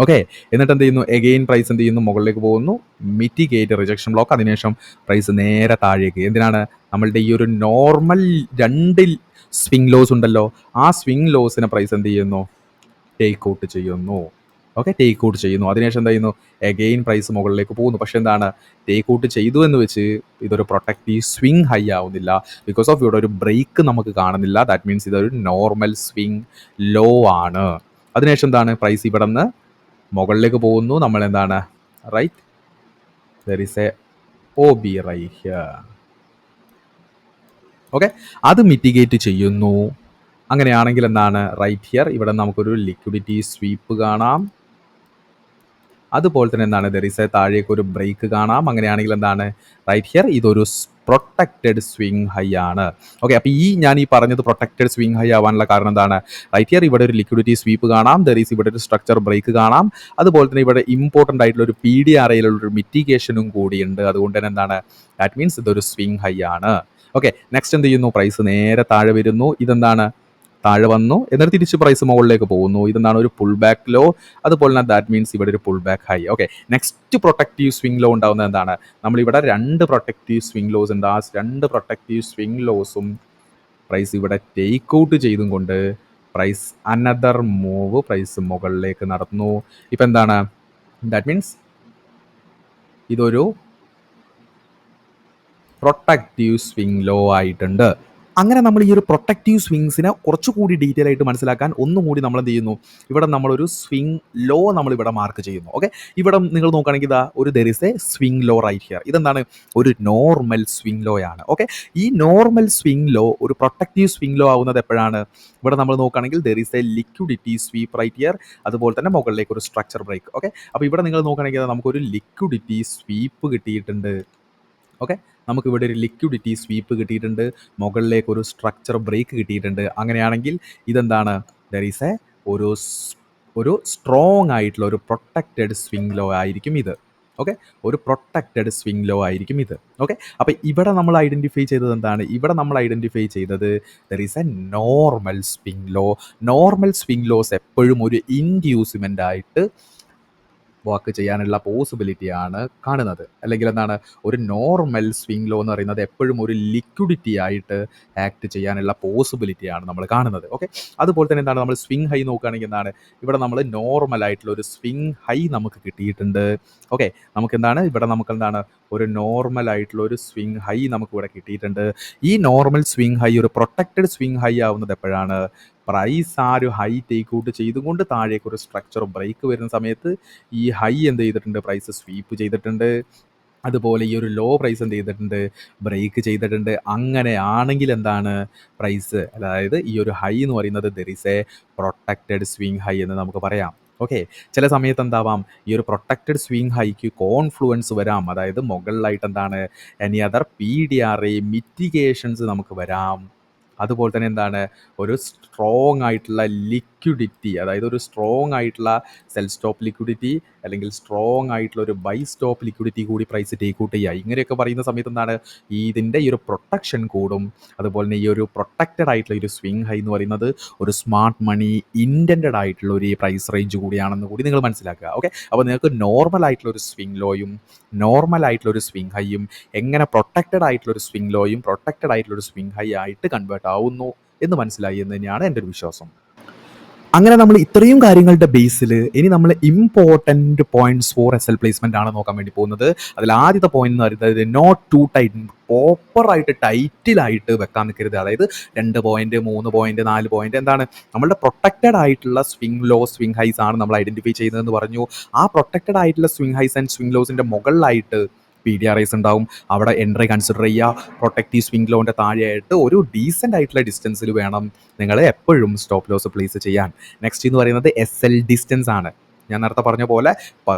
ഓക്കെ, എന്നിട്ട് എന്ത് ചെയ്യുന്നു, എഗെയിൻ പ്രൈസ് എന്ത് ചെയ്യുന്നു, മുകളിലേക്ക് പോകുന്നു, മിറ്റിഗേറ്റ് റിജക്ഷൻ ബ്ലോക്ക്. അതിനുശേഷം പ്രൈസ് നേരെ താഴേക്ക്. എന്തിനാണ്, നമ്മളുടെ ഈ ഒരു നോർമൽ 2 സ്വിംഗ് ലോസ് ഉണ്ടല്ലോ, ആ സ്വിംഗ് ലോസിനെ പ്രൈസ് എന്ത് ചെയ്യുന്നു, ടേക്ക് ഔട്ട് ചെയ്യുന്നു. ഓക്കെ, ടേക്ക് ഔട്ട് ചെയ്യുന്നു. അതിനുശേഷം എന്താ ചെയ്യുന്നു, എഗെയിൻ പ്രൈസ് മുകളിലേക്ക് പോകുന്നു. പക്ഷേ എന്താണ്, ടേക്ക് ഔട്ട് ചെയ്തു എന്ന് വെച്ച് ഇതൊരു പ്രൊട്ടക്റ്റീവ് സ്വിംഗ് ഹൈ ആവുന്നില്ല. ബിക്കോസ് ഓഫ് ഇവിടെ ഒരു ബ്രേക്ക് നമുക്ക് കാണുന്നില്ല. ദാറ്റ് മീൻസ് ഇതൊരു നോർമൽ സ്വിംഗ് ലോ ആണ്. അതിനുശേഷം എന്താണ്, പ്രൈസ് ഇവിടെ നിന്ന് മുകളിലേക്ക് പോകുന്നു. നമ്മൾ എന്താണ്, right, there is a OB right here. Okay, അത് മിറ്റിഗേറ്റ് ചെയ്യുന്നു. അങ്ങനെയാണെങ്കിൽ എന്താണ്, റൈറ്റ് ഹിയർ ഇവിടെ നമുക്കൊരു ലിക്വിഡിറ്റി സ്വീപ്പ് കാണാം. അതുപോലെ തന്നെ എന്താണ്, ദർ ഈസ് എ താഴേക്ക് ഒരു ബ്രേക്ക് കാണാം. അങ്ങനെയാണെങ്കിൽ എന്താണ്, റൈറ്റ് ഹിയർ ഇതൊരു പ്രൊട്ടക്റ്റഡ് സ്വിംഗ് ഹൈ ആണ്. ഓക്കെ, അപ്പോൾ ഞാൻ ഈ പറഞ്ഞത് പ്രൊട്ടക്റ്റഡ് സ്വിംഗ് ഹൈ ആവാനുള്ള കാരണം എന്താണ്, റൈറ്റ് ഹിയർ ഇവിടെ ഒരു ലിക്വിഡിറ്റി സ്വീപ്പ് കാണാം, ദർ ഈസ് ഇവിടെ ഒരു സ്ട്രക്ചർ ബ്രേക്ക് കാണാം. അതുപോലെ തന്നെ ഇവിടെ ഇമ്പോർട്ടൻ്റ് ആയിട്ടുള്ള ഒരു PDRAയിലുള്ള മിറ്റിഗേഷനും കൂടിയുണ്ട്. അതുകൊണ്ട് തന്നെ എന്താണ്, ദാറ്റ് മീൻസ് ഇതൊരു സ്വിംഗ് ഹൈ ആണ്. ഓക്കെ, നെക്സ്റ്റ് എന്ത് ചെയ്യുന്നു, പ്രൈസ് നേരെ താഴെ വരുന്നു. ഇതെന്താണ്, താഴെ വന്നു, എന്നിട്ട് തിരിച്ച് പ്രൈസ് മുകളിലേക്ക് പോകുന്നു. ഇതെന്താണ്, ഒരു പുൾ ബാക്ക് ലോ. അതുപോലെ തന്നെ ദാറ്റ് മീൻസ് ഇവിടെ ഒരു pull back high. Okay, next protective swing low ഉണ്ടാകുന്നത് എന്താണ്, നമ്മളിവിടെ 2 പ്രൊട്ടക്റ്റീവ് സ്വിംഗ് ലോസ് ഉണ്ട്. ആ 2 പ്രൊട്ടക്റ്റീവ് സ്വിംഗ് ലോസും പ്രൈസ് ഇവിടെ ടേക്ക് ഔട്ട് ചെയ്തും കൊണ്ട് പ്രൈസ് അനദർ മൂവ് പ്രൈസ് മുകളിലേക്ക് നടന്നു. ഇപ്പം എന്താണ്, ദാറ്റ് മീൻസ് ഇതൊരു പ്രൊട്ടക്റ്റീവ് സ്വിംഗ് ലോ ആയിട്ടുണ്ട്. അങ്ങനെ നമ്മൾ ഈ ഒരു പ്രൊട്ടക്റ്റീവ് സ്വിങ്സിനെ കുറച്ചുകൂടി ഡീറ്റെയിൽ ആയിട്ട് മനസ്സിലാക്കാൻ ഒന്നുകൂടി നമ്മൾ എന്ത് ചെയ്യുന്നു, ഇവിടെ നമ്മളൊരു സ്വിംഗ് ലോ നമ്മളിവിടെ മാർക്ക് ചെയ്യുന്നു. ഓക്കെ, ഇവിടെ നിങ്ങൾ നോക്കുകയാണെങ്കിൽ ഇതാ ഒരു there is a swing low right here. ഇതെന്താണ്, ഒരു നോർമൽ സ്വിംഗ് ലോ ആണ്. ഓക്കെ, ഈ നോർമൽ സ്വിംഗ് ലോ ഒരു പ്രൊട്ടക്റ്റീവ് സ്വിംഗ് ലോ ആവുന്നത് എപ്പോഴാണ്, ഇവിടെ നമ്മൾ നോക്കുകയാണെങ്കിൽ there is a liquidity sweep right here. അതുപോലെ തന്നെ മുകളിലേക്ക് ഒരു സ്ട്രക്ചർ ബ്രേക്ക്. ഓക്കെ, അപ്പോൾ ഇവിടെ നിങ്ങൾ നോക്കുകയാണെങ്കിൽ നമുക്കൊരു ലിക്വിഡിറ്റി സ്വീപ്പ് കിട്ടിയിട്ടുണ്ട്. ഓക്കെ, നമുക്കിവിടെ ഒരു ലിക്വിഡിറ്റി സ്വീപ്പ് കിട്ടിയിട്ടുണ്ട്, മുകളിലേക്ക് ഒരു സ്ട്രക്ചർ ബ്രേക്ക് കിട്ടിയിട്ടുണ്ട്. അങ്ങനെയാണെങ്കിൽ ഇതെന്താണ്, ദർ ഈസ് എ ഒരു സ്ട്രോങ് ആയിട്ടുള്ള ഒരു പ്രൊട്ടക്റ്റഡ് സ്വിംഗ് ലോ ആയിരിക്കും ഇത്. ഓക്കെ, ഒരു പ്രൊട്ടക്റ്റഡ് സ്വിംഗ് ലോ ആയിരിക്കും ഇത്. ഓക്കെ, അപ്പോൾ ഇവിടെ നമ്മൾ ഐഡൻറ്റിഫൈ ചെയ്തത് എന്താണ്, ഇവിടെ നമ്മൾ ഐഡൻറ്റിഫൈ ചെയ്തത് there is a normal swing low. Normal swing lows എപ്പോഴും ഒരു ഇൻഡ്യൂസ്മെൻ്റ് ആയിട്ട് വർക്ക് ചെയ്യാനുള്ള പോസിബിലിറ്റിയാണ് കാണുന്നത്. അല്ലെങ്കിൽ എന്താണ്, ഒരു നോർമൽ സ്വിംഗ് ലോ എന്ന് പറയുന്നത് എപ്പോഴും ഒരു ലിക്വിഡിറ്റി ആയിട്ട് ആക്ട് ചെയ്യാനുള്ള പോസിബിലിറ്റിയാണ് നമ്മൾ കാണുന്നത്. ഓക്കെ, അതുപോലെ തന്നെ എന്താണ്, നമ്മൾ സ്വിംഗ് ഹൈ നോക്കുകയാണെങ്കിൽ എന്താണ്, ഇവിടെ നമ്മൾ നോർമൽ ആയിട്ടുള്ള ഒരു സ്വിംഗ് ഹൈ നമുക്ക് കിട്ടിയിട്ടുണ്ട്. ഓക്കെ, നമുക്ക് എന്താണ്, ഇവിടെ നമുക്ക് എന്താണ്, ഒരു നോർമൽ ആയിട്ടുള്ള ഒരു സ്വിംഗ് ഹൈ നമുക്ക് ഇവിടെ കിട്ടിയിട്ടുണ്ട്. ഈ നോർമൽ സ്വിംഗ് ഹൈ ഒരു പ്രൊട്ടക്റ്റഡ് സ്വിംഗ് ഹൈ ആവുന്നത് എപ്പോഴാണ്, പ്രൈസ് ആ ഒരു ഹൈ ടേക്ക് ഔട്ട് ചെയ്തുകൊണ്ട് താഴേക്ക് ഒരു സ്ട്രക്ചർ ബ്രേക്ക് വരുന്ന സമയത്ത് ഈ ഹൈ എന്ത് ചെയ്തിട്ടുണ്ട്, പ്രൈസ് സ്വീപ്പ് ചെയ്തിട്ടുണ്ട്. അതുപോലെ ഈ ഒരു ലോ പ്രൈസ് എന്ത് ചെയ്തിട്ടുണ്ട്, ബ്രേക്ക് ചെയ്തിട്ടുണ്ട്. അങ്ങനെയാണെങ്കിൽ എന്താണ്, പ്രൈസ് അതായത് ഈ ഒരു ഹൈ എന്ന് പറയുന്നത് there is a protected swing high എന്ന് നമുക്ക് പറയാം. ഓക്കെ, ചില സമയത്ത് എന്താവാം, ഈ ഒരു പ്രൊട്ടക്റ്റഡ് സ്വിംഗ് ഹൈക്ക് കോൺഫ്ലുവൻസ് വരാം. അതായത് മുകളിലായിട്ട് എന്താണ്, എനി അതർ PDRA മിറ്റിഗേഷൻസ് നമുക്ക് വരാം. അതുപോലെ തന്നെ എന്താണ് ഒരു സ്ട്രോങ് ആയിട്ടുള്ള ലിക്വിഡിറ്റി, അതായത് ഒരു സ്ട്രോങ് ആയിട്ടുള്ള സെൽ സ്റ്റോപ്പ് ലിക്വിഡിറ്റി അല്ലെങ്കിൽ സ്ട്രോങ് ആയിട്ടുള്ള ഒരു ബൈ സ്റ്റോപ്പ് ലിക്വിഡിറ്റി കൂടി പ്രൈസ് ടേക്ക് ഔട്ട് ചെയ്യുക. ഇങ്ങനെയൊക്കെ പറയുന്ന സമയത്ത് എന്താണ് ഇതിൻ്റെ ഈ ഒരു പ്രൊട്ടക്ഷൻ കൂടും. അതുപോലെ തന്നെ ഈ ഒരു പ്രൊട്ടക്റ്റഡ് ആയിട്ടുള്ള ഒരു സ്വിങ് ഹൈ എന്ന് പറയുന്നത് ഒരു സ്മാർട്ട് മണി ഇൻറ്റൻറ്റഡ് ആയിട്ടുള്ള ഒരു പ്രൈസ് റേഞ്ച് കൂടിയാണെന്ന് കൂടി നിങ്ങൾ മനസ്സിലാക്കുക. ഓക്കെ, അപ്പോൾ നിങ്ങൾക്ക് നോർമൽ ആയിട്ടുള്ള ഒരു സ്വിങ് ലോയും നോർമൽ ആയിട്ടുള്ള ഒരു സ്വിങ് ഹൈയും എങ്ങനെ പ്രൊട്ടക്റ്റഡ് ആയിട്ടുള്ള ഒരു സ്വിങ് ലോയും പ്രൊട്ടക്റ്റഡ് ആയിട്ടുള്ള ഒരു സ്വിങ് ഹൈ ആയിട്ട് കൺവേർട്ട് ആവുന്നു എന്ന് മനസ്സിലായി എന്ന് തന്നെയാണ് എൻ്റെ ഒരു വിശ്വാസം. അങ്ങനെ നമ്മൾ ഇത്രയും കാര്യങ്ങളുടെ ബേസിൽ ഇനി നമ്മൾ important points for SL placement ആണ് നോക്കാൻ വേണ്ടി പോകുന്നത്. അതിൽ ആദ്യത്തെ പോയിന്റ് എന്ന് പറയുന്നത് നോട്ട് ടു ടൈറ്റ്, പ്രോപ്പറായിട്ട് ടൈറ്റിലായിട്ട് വെക്കാൻ നിൽക്കരുത്. അതായത് 2 പോയിന്റ് 3 പോയിന്റ് 4 പോയിന്റ് എന്താണ് നമ്മളുടെ പ്രൊട്ടക്റ്റഡ് ആയിട്ടുള്ള സ്വിങ് ലോ സ്വിങ് ഹൈസ് ആണ് നമ്മൾ ഐഡൻറ്റിഫൈ ചെയ്യുന്നതെന്ന് പറഞ്ഞു. ആ പ്രൊട്ടക്റ്റഡ് ആയിട്ടുള്ള സ്വിങ് ഹൈസ് ആൻഡ് സ്വിങ് ലോസിൻ്റെ മുകളിലായിട്ട് PDRIs ഉണ്ടാവും. അവിടെ എൻട്രി കൺസിഡർ ചെയ്യുക. പ്രൊട്ടക്റ്റീവ് സ്വിങ് ലോൻ്റെ താഴെയായിട്ട് ഒരു ഡീസൻ്റ് ആയിട്ടുള്ള ഡിസ്റ്റൻസിൽ വേണം നിങ്ങൾ എപ്പോഴും സ്റ്റോപ്പ് ലോസ് പ്ലേസ് ചെയ്യാൻ. നെക്സ്റ്റ് എന്ന് പറയുന്നത് SL ഡിസ്റ്റൻസ് ആണ്. ഞാൻ നേരത്തെ പറഞ്ഞ പോലെ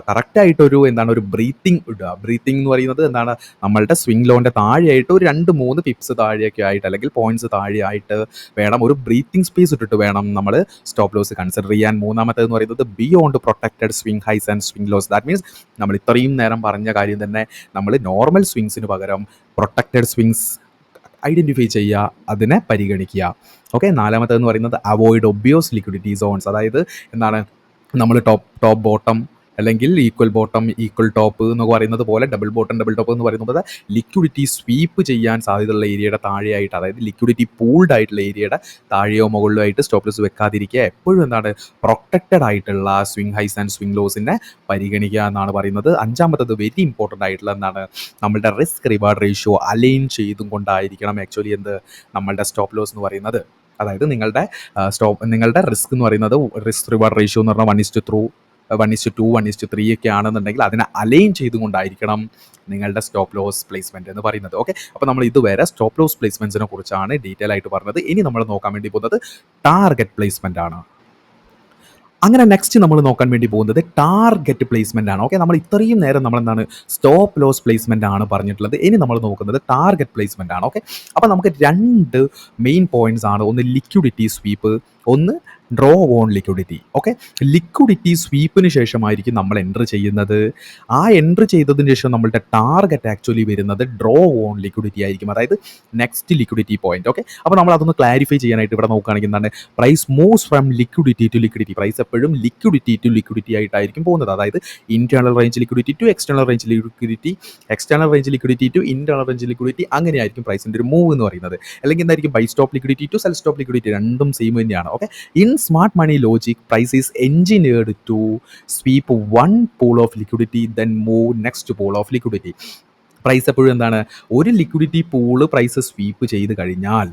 കറക്റ്റായിട്ടൊരു ഒരു ബ്രീത്തിങ് ഇടുക. ബ്രീത്തിങ് എന്ന് പറയുന്നത് എന്താണ് നമ്മളുടെ സ്വിങ് ലോൻ്റെ താഴെയായിട്ട് ഒരു 2-3 പിപ്സ് താഴെയൊക്കെ ആയിട്ട് അല്ലെങ്കിൽ പോയിന്റ്സ് താഴെയായിട്ട് വേണം ഒരു ബ്രീത്തിങ് സ്പേസ് ഇട്ടിട്ട് വേണം നമ്മൾ സ്റ്റോപ്പ് ലോസ് കൺസിഡർ ചെയ്യാൻ. മൂന്നാമത്തേന്ന് പറയുന്നത് beyond protected swing highs and swing lows. That means നമ്മൾ ഇത്രയും നേരം പറഞ്ഞ കാര്യം തന്നെ നമ്മൾ നോർമൽ സ്വിങ്സിന് പകരം പ്രൊട്ടക്റ്റഡ് സ്വിങ്സ് ഐഡൻറ്റിഫൈ ചെയ്യുക, അതിനെ പരിഗണിക്കുക. ഓക്കെ, നാലാമത്തേന്ന് പറയുന്നത് അവോയ്ഡ് ഒബ്വിയസ് ലിക്വിഡിറ്റി സോൺസ്. അതായത് നമ്മൾ ടോപ്പ് ബോട്ടം അല്ലെങ്കിൽ ഈക്വൽ ബോട്ടം ഈക്വൽ ടോപ്പ് എന്നൊക്കെ പറയുന്നത് പോലെ ഡബിൾ ബോട്ടം ഡബിൾ ടോപ്പ് എന്ന് പറയുന്നത് ലിക്വിഡിറ്റി സ്വീപ്പ് ചെയ്യാൻ സാധ്യതയുള്ള ഏരിയയുടെ താഴെയായിട്ട്, അതായത് ലിക്വിഡിറ്റി പൂൾഡ് ആയിട്ടുള്ള ഏരിയയുടെ താഴെയോ മുകളിലോ ആയിട്ട് സ്റ്റോപ്പ് ലോസ് വെക്കാതിരിക്കുക. എപ്പോഴും പ്രൊട്ടക്റ്റഡ് ആയിട്ടുള്ള സ്വിങ് ഹൈസ് ആൻഡ് സ്വിങ് ലോസിനെ പരിഗണിക്കുക എന്നാണ് പറയുന്നത്. അഞ്ചാമത്തത് വെരി ഇമ്പോർട്ടൻ്റ് ആയിട്ടുള്ള നമ്മളുടെ റിസ്ക് റിവാർഡ് റേഷ്യോ അലൈൻ ചെയ്തും കൊണ്ടായിരിക്കണം ആക്ച്വലി നമ്മളുടെ സ്റ്റോപ്പ് ലോസ് എന്ന് പറയുന്നത്. അതായത് നിങ്ങളുടെ റിസ്ക് എന്ന് പറയുന്നത് റിസ്ക് റിവാർഡ് റേഷ്യോ എന്ന് പറഞ്ഞാൽ 1:2, 1:3 ഒക്കെ ആണെന്നുണ്ടെങ്കിൽ അതിനെ അലൈൻ ചെയ്തുകൊണ്ടായിരിക്കണം നിങ്ങളുടെ സ്റ്റോപ്പ് ലോസ് പ്ലേസ്മെൻറ്റ് എന്ന് പറയുന്നത്. ഓക്കെ, അപ്പോൾ നമ്മൾ ഇതുവരെ സ്റ്റോപ്പ് ലോസ് പ്ലേസ്മെൻറ്റ്സിനെ കുറിച്ചാണ് ഡീറ്റെയിൽ ആയിട്ട് പറഞ്ഞത്. ഇനി നമ്മൾ നോക്കാൻ വേണ്ടി പോകുന്നത് ടാർഗറ്റ് പ്ലേസ്മെൻ്റ് ആണ്. അങ്ങനെ നെക്സ്റ്റ് നമ്മൾ നോക്കാൻ വേണ്ടി പോകുന്നത് ടാർഗറ്റ് പ്ലേസ്മെൻ്റ് ആണ്. ഓക്കെ, നമ്മൾ ഇത്രയും നേരം നമ്മൾ സ്റ്റോപ്പ് ലോസ് പ്ലേസ്മെൻ്റ് ആണ് പറഞ്ഞിട്ടുള്ളത്. ഇനി നമ്മൾ നോക്കുന്നത് ടാർഗറ്റ് പ്ലേസ്മെൻ്റ് ആണ്. ഓക്കെ, അപ്പോൾ നമുക്ക് 2 മെയിൻ പോയിന്റ്സ് ആണ്. ഒന്ന് ലിക്വിഡിറ്റി സ്വീപ്പ്, ഒന്ന് draw on liquidity. Okay, liquidity സ്വീപ്പിന് ശേഷമായിരിക്കും നമ്മൾ എൻട്രി ചെയ്യുന്നത്. ആ എൻട്രി ചെയ്തതിന് ശേഷം നമ്മളുടെ ടാർഗറ്റ് ആക്ച്വലി വരുന്നത് ഡ്രോ ഓൺ ലിക്വിഡിറ്റി ആയിരിക്കും, അതായത് നെക്സ്റ്റ് ലിക്വിഡിറ്റി പോയിന്റ്. ഓക്കെ, അപ്പോൾ നമ്മൾ അതൊന്ന് ക്ലാരിഫൈ ചെയ്യാനായിട്ട് ഇവിടെ നോക്കുകയാണെങ്കിൽ price moves from liquidity to liquidity. Price എപ്പോഴും ലിക്വിഡിറ്റി ടു ലിക്വിഡിറ്റി ആയിട്ടായിരിക്കും പോകുന്നത്. അതായത് internal range liquidity to external range liquidity, external range liquidity to internal range liquidity, അങ്ങനെയായിരിക്കും പ്രൈസിൻ്റെ ഒരു മൂവ് എന്ന് പറയുന്നത്. അല്ലെങ്കിൽ എന്തായിരിക്കും buy stop liquidity to sell stop liquidity, രണ്ടും സെയിം തന്നെയാണ്. Okay, in smart money logic price is engineered to sweep one pool of liquidity then move next pool of liquidity. Price എപ്പോഴും ഒരു ലിക്വിഡിറ്റി പൂള് പ്രൈസ് സ്വീപ്പ് ചെയ്ത് കഴിഞ്ഞാൽ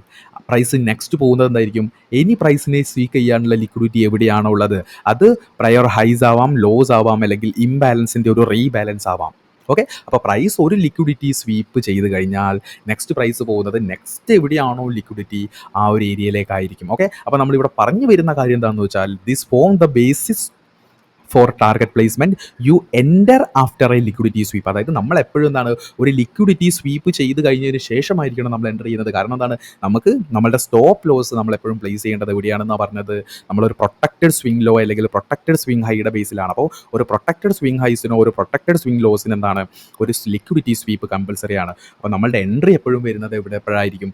price next പോകുന്നത് എന്തായിരിക്കും, ഇനി പ്രൈസിനെ sweep ചെയ്യാനുള്ള ലിക്വിഡിറ്റി എവിടെയാണോ ഉള്ളത് അത് പ്രയർ ഹൈസ് ആവാം, ലോസ് ആവാം, അല്ലെങ്കിൽ ഇംബാലൻസിൻ്റെ ഒരു റീബാലൻസ് ആവാം. ഓക്കെ, അപ്പോൾ പ്രൈസ് ഒരു ലിക്വിഡിറ്റി സ്വീപ്പ് ചെയ്ത് കഴിഞ്ഞാൽ നെക്സ്റ്റ് പ്രൈസ് പോകുന്നത് നെക്സ്റ്റ് എവിടെയാണോ ലിക്വിഡിറ്റി ആ ഒരു ഏരിയയിലേക്കായിരിക്കും. ഓക്കെ, അപ്പോൾ നമ്മളിവിടെ പറഞ്ഞു വരുന്ന കാര്യം എന്താണെന്ന് വെച്ചാൽ this form the basis for target placement you enter after a liquidity sweep. അതായത് നമ്മൾ എപ്പോഴും ഒരു ലിക്വിഡിറ്റി സ്വീപ്പ് ചെയ്ത് കഴിഞ്ഞതിന് ശേഷമായിരിക്കണം നമ്മൾ എൻ്റർ ചെയ്യുന്നത്. കാരണം നമുക്ക് നമ്മളുടെ സ്റ്റോപ്പ് ലോസ് നമ്മൾ എപ്പോഴും പ്ലേസ് ചെയ്യേണ്ടത് എവിടെയാണെന്നാണ് പറഞ്ഞത്, നമ്മളൊരു പ്രൊട്ടക്റ്റഡ് സ്വിങ് ലോ അല്ലെങ്കിൽ പ്രൊട്ടക്റ്റഡ് സ്വിങ് ഹൈയുടെ ബേസിലാണ്. അപ്പോൾ ഒരു പ്രൊട്ടക്റ്റഡ് സ്വിങ് ഹൈസിനോ ഒരു പ്രൊട്ടക്റ്റഡ് സ്വിങ് ലോസിന് ഒരു ലിക്വിഡിറ്റി സ്വീപ്പ് കമ്പൽസറി ആണ്. അപ്പോൾ നമ്മളുടെ എൻട്രി എപ്പോഴും വരുന്നത് എപ്പോഴായിരിക്കും,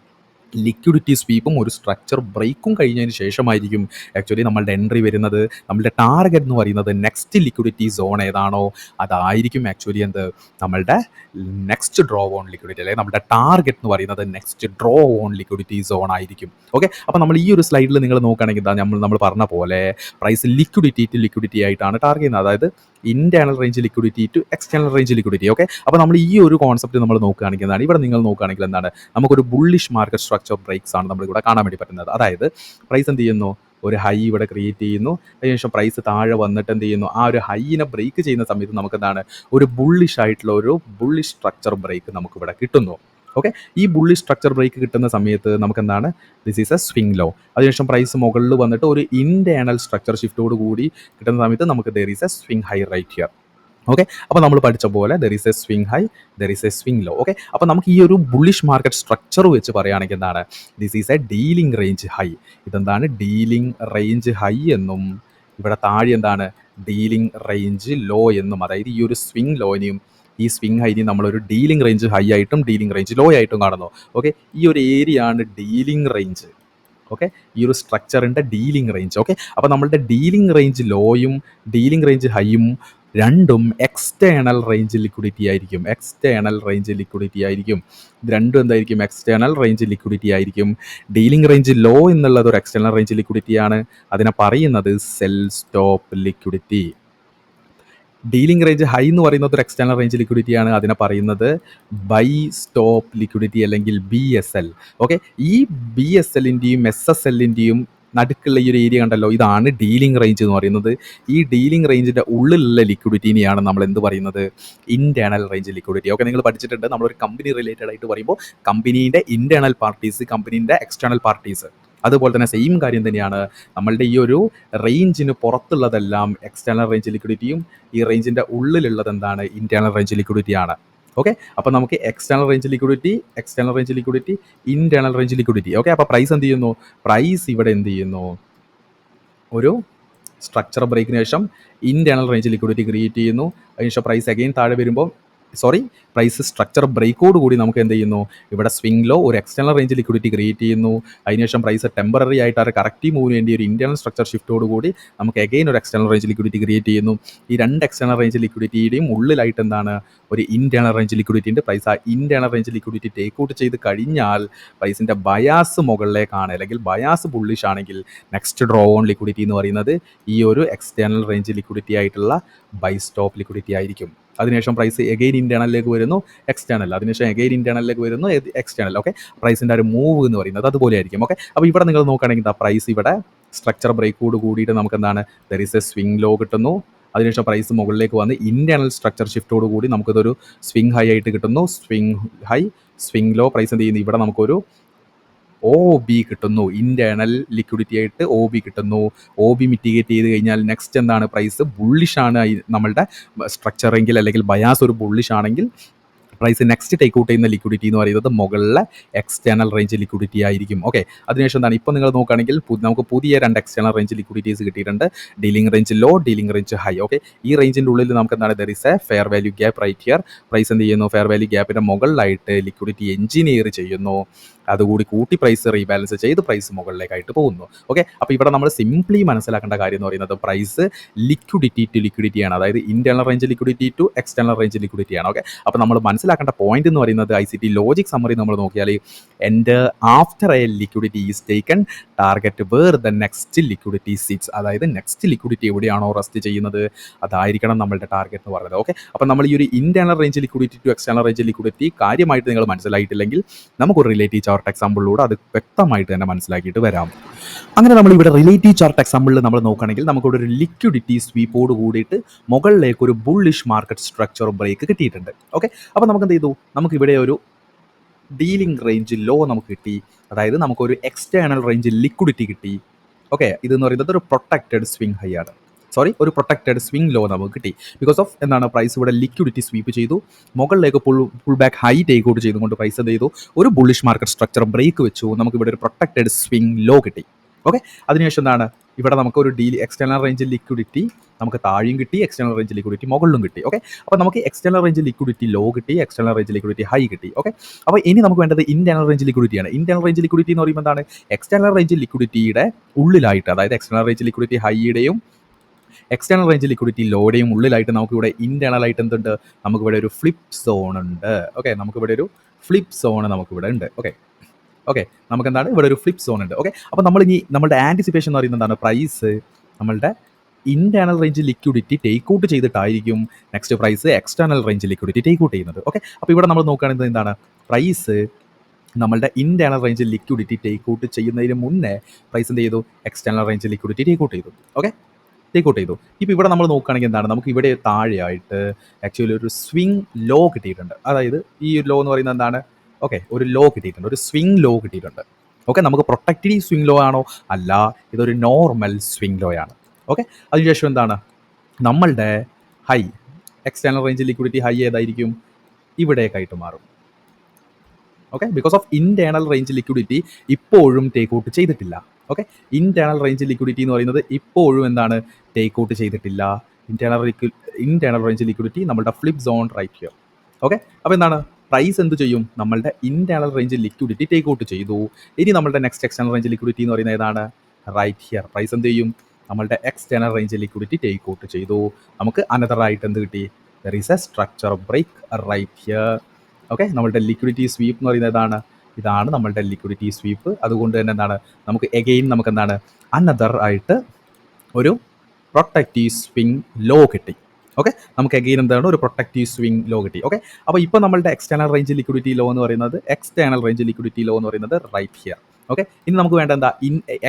ലിക്വിഡിറ്റി സ്വീപ്പും ഒരു സ്ട്രക്ചർ ബ്രേക്കും കഴിഞ്ഞതിന് ശേഷമായിരിക്കും ആക്ച്വലി നമ്മളുടെ എൻട്രി വരുന്നത്. നമ്മളുടെ ടാർഗറ്റ് എന്ന് പറയുന്നത് നെക്സ്റ്റ് ലിക്വിഡിറ്റി സോൺ ഏതാണോ അതായിരിക്കും ആക്ച്വലി നമ്മളുടെ നെക്സ്റ്റ് ഡ്രോ ഓൺ ലിക്വിഡിറ്റി, അല്ലെങ്കിൽ നമ്മുടെ ടാർഗറ്റ് എന്ന് പറയുന്നത് next draw on liquidity zone ആയിരിക്കും. ഓക്കെ, അപ്പോൾ നമ്മൾ ഈ ഒരു സ്ലൈഡിൽ നിങ്ങൾ നോക്കുകയാണെങ്കിൽ നമ്മൾ പറഞ്ഞ പോലെ പ്രൈസ് ലിക്വിഡിറ്റി ടു ലിക്വിഡിറ്റി ആയിട്ടാണ് ടാർഗറ്റ് ചെയ്യുന്നത്, അതായത് internal range liquidity to external range liquidity. Okay, അപ്പോൾ നമ്മൾ ഈ ഒരു കോൺസെപ്റ്റ് നമ്മൾ നോക്കുകയാണെങ്കിൽ ഇവിടെ നിങ്ങൾ നോക്കുകയാണെങ്കിൽ നമുക്കൊരു ബുള്ളിഷ് മാർക്കറ്റ് സ്ട്രക്ചർ ബ്രേക്സ് ആണ് നമ്മളിവിടെ കാണാൻ വേണ്ടി പറ്റുന്നത്. അതായത് പ്രൈസ് എന്ത് ചെയ്യുന്നു, ഒരു ഹൈ ഇവിടെ ക്രിയേറ്റ് ചെയ്യുന്നു, അതിനുശേഷം പ്രൈസ് താഴെ വന്നിട്ട് എന്ത് ചെയ്യുന്നു, ആ ഒരു ഹൈനെ ബ്രേക്ക് ചെയ്യുന്ന സമയത്ത് നമുക്ക് ഒരു ബുള്ളിഷ് ആയിട്ടുള്ള ഒരു ബുള്ളിഷ് സ്ട്രക്ചർ ബ്രേക്ക് നമുക്കിവിടെ കിട്ടുന്നു. ഓക്കെ, ഈ ബുള്ളിഷ് സ്ട്രക്ചർ ബ്രേക്ക് കിട്ടുന്ന സമയത്ത് നമുക്ക് this is a swing low. അതിനുശേഷം പ്രൈസ് മുകളിൽ വന്നിട്ട് ഒരു ഇന്റേണൽ സ്ട്രക്ചർ ഷിഫ്റ്റോട് കൂടി കിട്ടുന്ന സമയത്ത് നമുക്ക് there is a swing high right here. Okay. അപ്പോൾ നമ്മൾ പഠിച്ച പോലെ there is a swing high, there is a swing low. Okay. അപ്പോൾ നമുക്ക് ഈ ഒരു ബുള്ളിഷ് മാർക്കറ്റ് സ്ട്രക്ചർ വെച്ച് പറയുകയാണെങ്കിൽ എന്താണ്, this is A dealing range high. ഇതെന്താണ് ഡീലിംഗ് റേഞ്ച് ഹൈ എന്നും ഇവിടെ താഴെ എന്താണ് ഡീലിംഗ് റേഞ്ച് ലോ എന്നും, അതായത് ഈ ഒരു സ്വിംഗ് ലോനെയും ഈ സ്വിംഗ് ഹൈനെയും നമ്മളൊരു ഡീലിംഗ് റേഞ്ച് ഹൈ ആയിട്ടും ഡീലിംഗ് റേഞ്ച് ലോ ആയിട്ടും കാണുന്നു. ഓക്കെ. ഈ ഒരു ഏരിയ ആണ് ഡീലിംഗ് റേഞ്ച്. ഓക്കെ. ഈ ഒരു സ്ട്രക്ചറിൻ്റെ ഡീലിംഗ് റേഞ്ച്. ഓക്കെ. അപ്പോൾ നമ്മളുടെ ഡീലിംഗ് റേഞ്ച് ലോയും ഡീലിംഗ് റേഞ്ച് ഹൈയും രണ്ടും എക്സ്റ്റേണൽ റേഞ്ച് ലിക്വിഡിറ്റി ആയിരിക്കും. എക്സ്റ്റേണൽ റേഞ്ച് ലിക്വിഡിറ്റി ആയിരിക്കും. ഇത് രണ്ടും എന്തായിരിക്കും, എക്സ്റ്റേണൽ റേഞ്ച് ലിക്വിഡിറ്റി ആയിരിക്കും. ഡീലിംഗ് റേഞ്ച് ലോ എന്നുള്ളത് ഒരു എക്സ്റ്റേണൽ റേഞ്ച് ലിക്വിഡിറ്റിയാണ്. അതിനെ പറയുന്നത് cell stop liquidity. Dealing range high എന്ന് പറയുന്നത് ഒരു എക്സ്റ്റേണൽ റേഞ്ച് ലിക്വിഡിറ്റിയാണ്. അതിനെ പറയുന്നത് ബൈ സ്റ്റോപ്പ് ലിക്വിഡിറ്റി അല്ലെങ്കിൽ BSL. ഓക്കെ. ഈ BSLൻ്റെയും SSLൻ്റെയും നടുക്കുള്ള ഈ ഒരു ഏരിയ കണ്ടല്ലോ, ഇതാണ് ഡീലിംഗ് റേഞ്ച് എന്ന് പറയുന്നത്. ഈ ഡീലിംഗ് റേഞ്ചിൻ്റെ ഉള്ളിലുള്ള ലിക്വിഡിറ്റിനെയാണ് നമ്മൾ എന്ത് പറയുന്നത്, ഇൻറ്റേർണൽ റേഞ്ച് ലിക്വിഡിറ്റി. ഓക്കെ. നിങ്ങൾ പഠിച്ചിട്ടുണ്ട്, നമ്മളൊരു കമ്പനി റിലേറ്റഡ് ആയിട്ട് പറയുമ്പോൾ കമ്പനീൻ്റെ ഇൻറ്റേർണൽ പാർട്ടീസ്, കമ്പനീൻ്റെ എക്സ്റ്റേണൽ പാർട്ടീസ്. അതുപോലെ തന്നെ സെയിം കാര്യം തന്നെയാണ് നമ്മളുടെ ഈ ഒരു റേഞ്ചിന് പുറത്തുള്ളതെല്ലാം എക്സ്റ്റേണൽ റേഞ്ച് ലിക്വിഡിറ്റിയും ഈ റേഞ്ചിൻ്റെ ഉള്ളിലുള്ളത് എന്താണ്, ഇൻറ്റേർണൽ റേഞ്ച് ലിക്വിഡിറ്റിയാണ്. ഓക്കെ. അപ്പോൾ നമുക്ക് external range liquidity, external range liquidity, internal range liquidity. Okay. അപ്പോൾ പ്രൈസ് എന്ത് ചെയ്യുന്നു, പ്രൈസ് ഇവിടെ എന്ത് ചെയ്യുന്നു, ഒരു സ്ട്രക്ചർ ബ്രേക്കിന് ശേഷം ഇൻറ്റേർണൽ റേഞ്ച് ലിക്വിഡിറ്റി ക്രിയേറ്റ് ചെയ്യുന്നു. അതിനുശേഷം പ്രൈസ് അഗെയിൻ താഴെ വരുമ്പോൾ പ്രൈസ് സ്ട്രക്ചർ ബ്രേക്കോട് കൂടി നമുക്ക് എന്ത് ചെയ്യുന്നു, ഇവിടെ സ്വിംഗ് ലോ ഒരു എക്സ്റ്റേണൽ റേഞ്ച് ലിക്വിഡിറ്റി ക്രിയേറ്റ് ചെയ്യുന്നു. അതിനുശേഷം പ്രൈസ് ടെമ്പററി ആയിട്ട് ആ കറക്റ്റീവ് മൂവിന് വേണ്ടി ഒരു ഇന്റേണൽ സ്ട്രക്ചർ ഷിഫ്റ്റോട് കൂടി നമുക്ക് അഗെയിൻ ഒരു എക്സ്റ്റേണൽ റേഞ്ച് ലിക്വിഡിറ്റി ക്രിയേറ്റ് ചെയ്യുന്നു. ഈ രണ്ട് എക്സ്റ്റേണൽ റേഞ്ച് ലിക്വിഡിറ്റിയുടെയും ഉള്ളിലായിട്ട് എന്താണ്, ഒരു ഇന്റേണൽ റേഞ്ച് ലിക്വിഡിറ്റി ഉണ്ട്. പ്രൈസ് ആ internal range liquidity take out ചെയ്ത് കഴിഞ്ഞാൽ പ്രൈസിൻ്റെ ബയാസ് മുകളിലേക്കാണ്, അല്ലെങ്കിൽ ബയാസ് ബുള്ളിഷ് ആണെങ്കിൽ നെക്സ്റ്റ് ഡ്രോ ഓൺ ലിക്വിഡിറ്റി എന്ന് പറയുന്നത് ഈ ഒരു എക്സ്റ്റേണൽ റേഞ്ച് ലിക്വിഡിറ്റി ആയിട്ടുള്ള ബൈ സ്റ്റോപ്പ് ലിക്വിഡിറ്റി ആയിരിക്കും. അതിനുശേഷം പ്രൈസ് എഗെയിൻ ഇൻറ്റേർണലിലേക്ക് വരുന്നു, എക്സ്റ്റേണൽ, അതിനുശേഷം എഗെയിൻ ഇൻറ്റേർണലിലേക്ക് വരുന്നു, എക്സ്റ്റേണൽ. ഓക്കെ. പ്രൈസിൻ്റെ ഒരു മൂവ് എന്ന് പറയുന്നത് അതുപോലെ ആയിരിക്കും. ഓക്കെ. അപ്പോൾ ഇവിടെ നിങ്ങൾ നോക്കുകയാണെങ്കിൽ പ്രൈസ് ഇവിടെ സ്ട്രക്ചർ ബ്രേക്കോട് കൂടിയിട്ട് നമുക്ക് എന്താണ്, there is a swing low കിട്ടുന്നു. അതിനുശേഷം പ്രൈസ് മുകളിലേക്ക് വന്ന് ഇൻറ്റേർണൽ സ്ട്രക്ചർ ഷിഫ്റ്റോട് കൂടി നമുക്കിതൊരു സ്വിംഗ് ഹൈ ആയിട്ട് കിട്ടുന്നു. Swing high, swing low. Price എന്ത് ചെയ്യുന്നു, ഇവിടെ നമുക്കൊരു OB കിട്ടുന്നു, ഇൻറ്റേർണൽ ലിക്വിഡിറ്റി ആയിട്ട് OB കിട്ടുന്നു. OB മിറ്റിഗേറ്റ് ചെയ്ത് കഴിഞ്ഞാൽ നെക്സ്റ്റ് എന്താണ്, പ്രൈസ് ബുള്ളിഷാണ് നമ്മളുടെ സ്ട്രക്ചറെങ്കിൽ, അല്ലെങ്കിൽ ബയാസ് ഒരു ബുള്ളിഷ് ആണെങ്കിൽ പ്രൈസ് നെക്സ്റ്റ് ടേക്ക് ഔട്ട് ചെയ്യുന്ന ലിക്വിഡിറ്റി എന്ന് പറയുന്നത് മുകളിലെ എക്സ്റ്റേണൽ റേഞ്ച് ലിക്വിഡിറ്റി ആയിരിക്കും. ഓക്കെ. അതിനുശേഷം എന്താണ്, ഇപ്പോൾ നിങ്ങൾ നോക്കുകയാണെങ്കിൽ നമുക്ക് പുതിയ രണ്ട് എക്സ്റ്റേണൽ റേഞ്ച് ലിക്വിഡിറ്റീസ് കിട്ടിയിട്ടുണ്ട്, dealing range low, dealing range high. Okay. ഈ റേഞ്ചിൻ്റെ ഉള്ളിൽ നമുക്ക് എന്താണ്, there is a fair value gap right here. Price എന്ത് ചെയ്യുന്നു, ഫെയർ വാല്യൂ ഗ്യാപ്പിൻ്റെ മുകളിലായിട്ട് ലിക്വിഡിറ്റി എഞ്ചിനീയർ ചെയ്യുന്നു. അതുകൂടി കൂട്ടി പ്രൈസ് റീബാലൻസ് ചെയ്ത് പ്രൈസ് മുകളിലേക്കായിട്ട് പോകുന്നു. ഓക്കെ. അപ്പോൾ ഇവിടെ നമ്മൾ സിംപ്ലി മനസ്സിലാക്കേണ്ട കാര്യം എന്ന് പറയുന്നത് പ്രൈസ് ലിക്വിഡിറ്റി ടു ലിക്വിഡിറ്റിയാണ്, അതായത് internal range liquidity to external range ലിക്വിഡിറ്റിയാണ്. ഓക്കെ. അപ്പോൾ നമ്മൾ മനസ്സിലാക്കേണ്ട പോയിന്റ് എന്ന് പറയുന്നത് ICT ലോജിക് സമ്മറി നമ്മൾ നോക്കിയാൽ എൻ്റെ after a liquidity is taken target where the next liquidity sits, അതായത് നെക്സ്റ്റ് ലിക്വിഡിറ്റി എവിടെയാണോ റെസ്റ്റ് ചെയ്യുന്നത് അതായിരിക്കണം നമ്മളുടെ ടാർഗറ്റ് എന്ന് പറയുന്നത്. ഓക്കെ. അപ്പോൾ നമ്മൾ ഈ ഒരു internal range liquidity to external range liquidity കാര്യമായിട്ട് നിങ്ങൾ മനസ്സിലായിട്ടില്ലെങ്കിൽ നമുക്കൊരു റിലേറ്റീവ് ചാർട്ട് എക്സാമ്പിളിലൂടെ അത് വ്യക്തമായിട്ട് തന്നെ മനസ്സിലാക്കിയിട്ട് വരാം. അങ്ങനെ നമ്മൾ ഇവിടെ റിലേറ്റീവ് ചാർട്ട് എക്സാമ്പിളിൽ നമ്മൾ നോക്കുകയാണെങ്കിൽ നമുക്കിവിടെ ഒരു ലിക്വിഡിറ്റി സ്വീപ്പോട് കൂടിയിട്ട് മുകളിലേക്ക് ഒരു ബുള്ളിഷ് മാർക്കറ്റ് സ്ട്രക്ചർ ബ്രേക്ക് കിട്ടിയിട്ടുണ്ട്. ഓക്കെ. അപ്പോൾ നമുക്ക് എന്ത് ചെയ്തു, നമുക്കിവിടെ ഒരു ഡീലിംഗ് റേഞ്ച് ലോ നമുക്ക് കിട്ടി, അതായത് നമുക്കൊരു എക്സ്റ്റേണൽ റേഞ്ച് ലിക്വിഡിറ്റി കിട്ടി. ഓക്കെ. ഇതെന്ന് പറയുന്നത് ഒരു പ്രൊട്ടക്റ്റഡ് സ്വിംഗ് ഹൈ ആണ്, ഒരു പ്രൊട്ടക്റ്റഡ് സ്വിംഗ് ലോ നമുക്ക് കിട്ടി. ബിക്കോസ് ഓഫ് എന്താണ്, പ്രൈസ് ഇവിടെ ലിക്വിഡിറ്റി സ്വീപ്പ് ചെയ്തു, മുകളിലേക്ക് pull back high take out ചെയ്തുകൊണ്ട് പ്രൈസ് എന്ത് ചെയ്തു, ഒരു ബുള്ളിഷ് മാർക്കറ്റ് സ്ട്രക്ചർ ബ്രേക്ക് വെച്ചു, നമുക്ക് ഇവിടെ ഒരു പ്രൊട്ടക്റ്റഡ് സ്വിംഗ് ലോ കിട്ടി. ഓക്കെ. അതിനുശേഷം എന്താണ്, ഇവിടെ നമുക്കൊരു എക്സ്റ്റേണൽ റേഞ്ച് ലിക്വിഡിറ്റി നമുക്ക് താഴെയും കിട്ടി, എക്സ്റ്റേണൽ റേഞ്ച് ലിക്വിഡിറ്റി മുകളിലും കിട്ടി. ഓക്കെ. അപ്പോൾ നമുക്ക് എക്സ്റ്റേണൽ റേഞ്ച് ലിക്വിഡിറ്റി ലോ കിട്ടി, എക്സ്റ്റേണൽ റേഞ്ച് ലിക്വിഡിറ്റി ഹൈ കിട്ടി. ഓക്കെ. അപ്പോൾ ഇനി നമുക്ക് വേണ്ടത് ഇന്റേണൽ റേഞ്ച് ലിക്വിഡിറ്റിയാണ്. ഇന്റേണൽ റേഞ്ച് ലിക്വിഡിറ്റി എന്ന് പറയുമ്പോൾ എന്താണ്, എക്സ്റ്റേണൽ റേഞ്ച് ലിക്വിഡിറ്റിയുടെ ഉള്ളിലായിട്ട്, അതായത് എക്സ്റ്റേണൽ റേഞ്ച് ലിക്വിഡിറ്റി ഹൈയുടെയും എക്സ്റ്റേണൽ റേഞ്ച് ലിക്വിഡിറ്റി ലോയുടെയും ഉള്ളിലായിട്ട് നമുക്കിവിടെ ഇന്റേണൽ ആയിട്ട് എന്തുണ്ട്, നമുക്കിവിടെ ഒരു ഫ്ലിപ്പ് സോൺ ഉണ്ട്. ഓക്കെ. നമുക്കിവിടെ ഒരു ഫ്ലിപ്പ് സോൺ നമുക്കിവിടെ ഉണ്ട്. ഓക്കെ. ഓക്കെ. നമുക്ക് എന്താണ്, ഇവിടെ ഒരു ഫ്ലിപ്പ് സോൺ ഉണ്ട്. ഓക്കെ. അപ്പോൾ നമ്മൾ ഇനി നമ്മളുടെ ആൻറ്റിസിപ്പേഷൻ എന്ന് പറയുന്നത് എന്താണ്, പ്രൈസ് നമ്മളുടെ internal range liquidity take out ചെയ്തിട്ടായിരിക്കും next price external range liquidity take out ചെയ്യുന്നത്. ഓക്കെ. അപ്പോൾ ഇവിടെ നമ്മൾ നോക്കുകയാണെങ്കിൽ എന്താണ്, പ്രൈസ് നമ്മളുടെ internal range liquidity take out ചെയ്യുന്നതിന് മുന്നേ പ്രൈസ് എന്ത് ചെയ്തു, external range liquidity take out ചെയ്തു. ഓക്കെ. ടേക്ക് ഔട്ട് ചെയ്തു. ഇപ്പോൾ ഇവിടെ നമ്മൾ നോക്കുകയാണെങ്കിൽ എന്താണ്, നമുക്ക് ഇവിടെ താഴെയായിട്ട് ആക്ച്വലി ഒരു സ്വിംഗ് ലോ കിട്ടിയിട്ടുണ്ട്. അതായത് ഈ ലോ എന്ന് പറയുന്നത് എന്താണ്, ഓക്കെ, ഒരു ലോ കിട്ടിയിട്ടുണ്ട്, ഒരു സ്വിംഗ് ലോ കിട്ടിയിട്ടുണ്ട്. ഓക്കെ. നമുക്ക് പ്രൊട്ടക്റ്റീവ് സ്വിംഗ് ലോ ആണോ, അല്ല, ഇതൊരു നോർമൽ സ്വിംഗ് ലോ ആണ്. ഓക്കെ. അതിനുശേഷം എന്താണ്, നമ്മളുടെ high external range liquidity high ഏതായിരിക്കും? ഇവിടേക്കായിട്ട് മാറും. Okay, because of internal range liquidity ഇപ്പോഴും ടേക്ക് ഔട്ട് ചെയ്തിട്ടില്ല. ഓക്കെ, ഇന്റേണൽ റേഞ്ച് ലിക്വിഡിറ്റി എന്ന് പറയുന്നത് ഇപ്പോഴും എന്താണ്? ടേക്ക് ഔട്ട് ചെയ്തിട്ടില്ല. ഇന്റേണൽ റേഞ്ച് ലിക്വിഡിറ്റി നമ്മളുടെ flip zone right here. Okay, അപ്പോൾ എന്താണ്? പ്രൈസ് എന്ത് ചെയ്യും? നമ്മളുടെ internal range liquidity take out ചെയ്തു. ഇനി നമ്മളുടെ നെക്സ്റ്റ് എക്സ്റ്റേണൽ റേഞ്ച് ലിക്വിഡിറ്റി എന്ന് പറയുന്നത് ഏതാണ്? Right here. പ്രൈസ് എന്ത് ചെയ്യും? നമ്മളുടെ external range liquidity take out ചെയ്തു. നമുക്ക് അനദർ ആയിട്ട് എന്ത് കിട്ടി? There is a structure break right here. Okay, നമ്മളുടെ ലിക്വിഡിറ്റി സ്വീപ്പ് എന്ന് പറയുന്നത് ഏതാണ്? ഇതാണ് നമ്മളുടെ ലിക്വിഡിറ്റി സ്വീപ്പ്. അതുകൊണ്ട് തന്നെ എന്താണ്? നമുക്ക് എഗെയിൻ നമുക്ക് എന്താണ്? അനദർ ആയിട്ട് ഒരു പ്രൊട്ടക്റ്റീവ് സ്വിംഗ് ലോ കിട്ടി. ഓക്കെ, നമുക്ക് എഗെയിൻ എന്താണ്? ഒരു പ്രൊട്ടക്റ്റീവ് സ്വിംഗ് ലോ കിട്ടി. ഓക്കെ, അപ്പോൾ ഇപ്പോൾ നമ്മളുടെ എക്സ്റ്റേണൽ റേഞ്ച് ലിക്വിഡിറ്റി ലോ എന്ന് പറയുന്നത് റൈറ്റ് ഹിയർ. ഓക്കെ, ഇനി നമുക്ക് വേണ്ട എന്താ?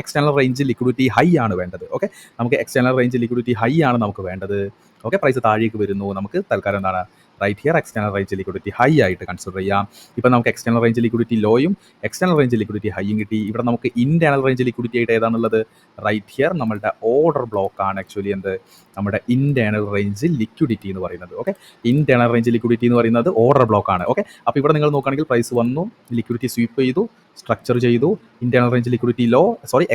എക്സ്റ്റേണൽ റേഞ്ച് ലിക്വിഡിറ്റി ഹൈ ആണ് വേണ്ടത്. ഓക്കെ, നമുക്ക് എക്സ്റ്റേണൽ റേഞ്ച് ലിക്വിഡിറ്റി ഹൈ ആണ് നമുക്ക് വേണ്ടത്. ഓക്കെ, പ്രൈസ് താഴേക്ക് വരുന്നു. നമുക്ക് തൽക്കാലം എന്താണ്? Right here external range liquidity high ആയിട്ട് കൺസിഡർ ചെയ്യാം. ഇപ്പോൾ നമുക്ക് എക്സ്റ്റേണൽ റേഞ്ച് ലിക്വിഡിറ്റി ലോയും എക്സ്റ്റേണൽ റേഞ്ച് ലിക്വിഡിറ്റി ഹൈയും കിട്ടി. ഇവിടെ നമുക്ക് ഇന്റേണൽ റേഞ്ച് ലിക്വിഡിറ്റി ആയിട്ട് ഏതാണുള്ളത്? റൈറ്റ് ഹിയർ നമ്മളുടെ ഓർഡർ ബ്ലോക്ക് ആണ് ആക്ച്വലി എന്ത്? നമ്മുടെ ഇന്റേണൽ റേഞ്ച് ലിക്വിഡിറ്റി എന്ന് പറയുന്നത്. ഓക്കെ, ഇന്റേണൽ റേഞ്ച് ലിക്വിഡിറ്റി എന്ന് പറയുന്നത് ഓർഡർ ബ്ലോക്ക് ആണ്. ഓക്കെ, അപ്പോൾ ഇവിടെ നിങ്ങൾ നോക്കുകയാണെങ്കിൽ പ്രൈസ് വന്നു, ലിക്വിഡിറ്റി സ്വീപ്പ് ചെയ്തു, സ്ട്രക്ചർ ചെയ്തു, internal range liquidity low,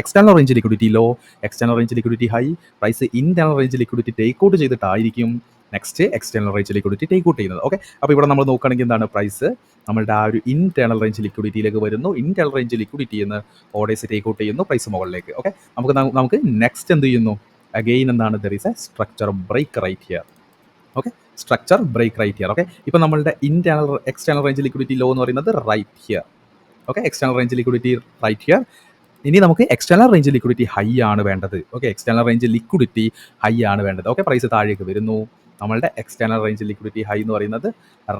external range liquidity low, external range liquidity high. Price internal range liquidity take out ചെയ്തിട്ടായിരിക്കും next external range liquidity take out ചെയ്യുന്നത്. ഓക്കെ, അപ്പോൾ ഇവിടെ നമ്മൾ നോക്കുകയാണെങ്കിൽ എന്താണ്? പ്രൈസ് നമ്മളുടെ ആ ഒരു ഇന്റേണൽ റേഞ്ച് ലിക്വിഡിറ്റിയിലേക്ക് വരുന്നു. ഇന്റേണൽ റേഞ്ച് ലിക്വിഡിറ്റി എന്ന് ഓർഡേഴ്സ് ടേക്ക് ഔട്ട് ചെയ്യുന്നു, പ്രൈസ് മുകളിലേക്ക്. ഓക്കെ, നമുക്ക് നെക്സ്റ്റ് എന്ത് ചെയ്യുന്നു? അഗെയിൻ എന്താണ്? There is a structure break right here. Okay, structure break right here. Okay, ഇപ്പോൾ നമ്മളുടെ എക്സ്റ്റേണൽ റേഞ്ച് ലിക്വിഡിറ്റി ലോ എന്ന് പറയുന്നത് right here. Okay, external range liquidity right here. ഇനി നമുക്ക് എക്സ്റ്റേണൽ റേഞ്ച് ലിക്വിഡിറ്റി ഹൈ ആണ് വേണ്ടത്. Okay, external range liquidity high ആണ് വേണ്ടത്. ഓക്കെ, പ്രൈസ് താഴേക്ക് വരുന്നു. നമ്മളുടെ എക്സ്റ്റേണൽ റേഞ്ച് ലിക്വിഡിറ്റി ഹൈ എന്ന് പറയുന്നത്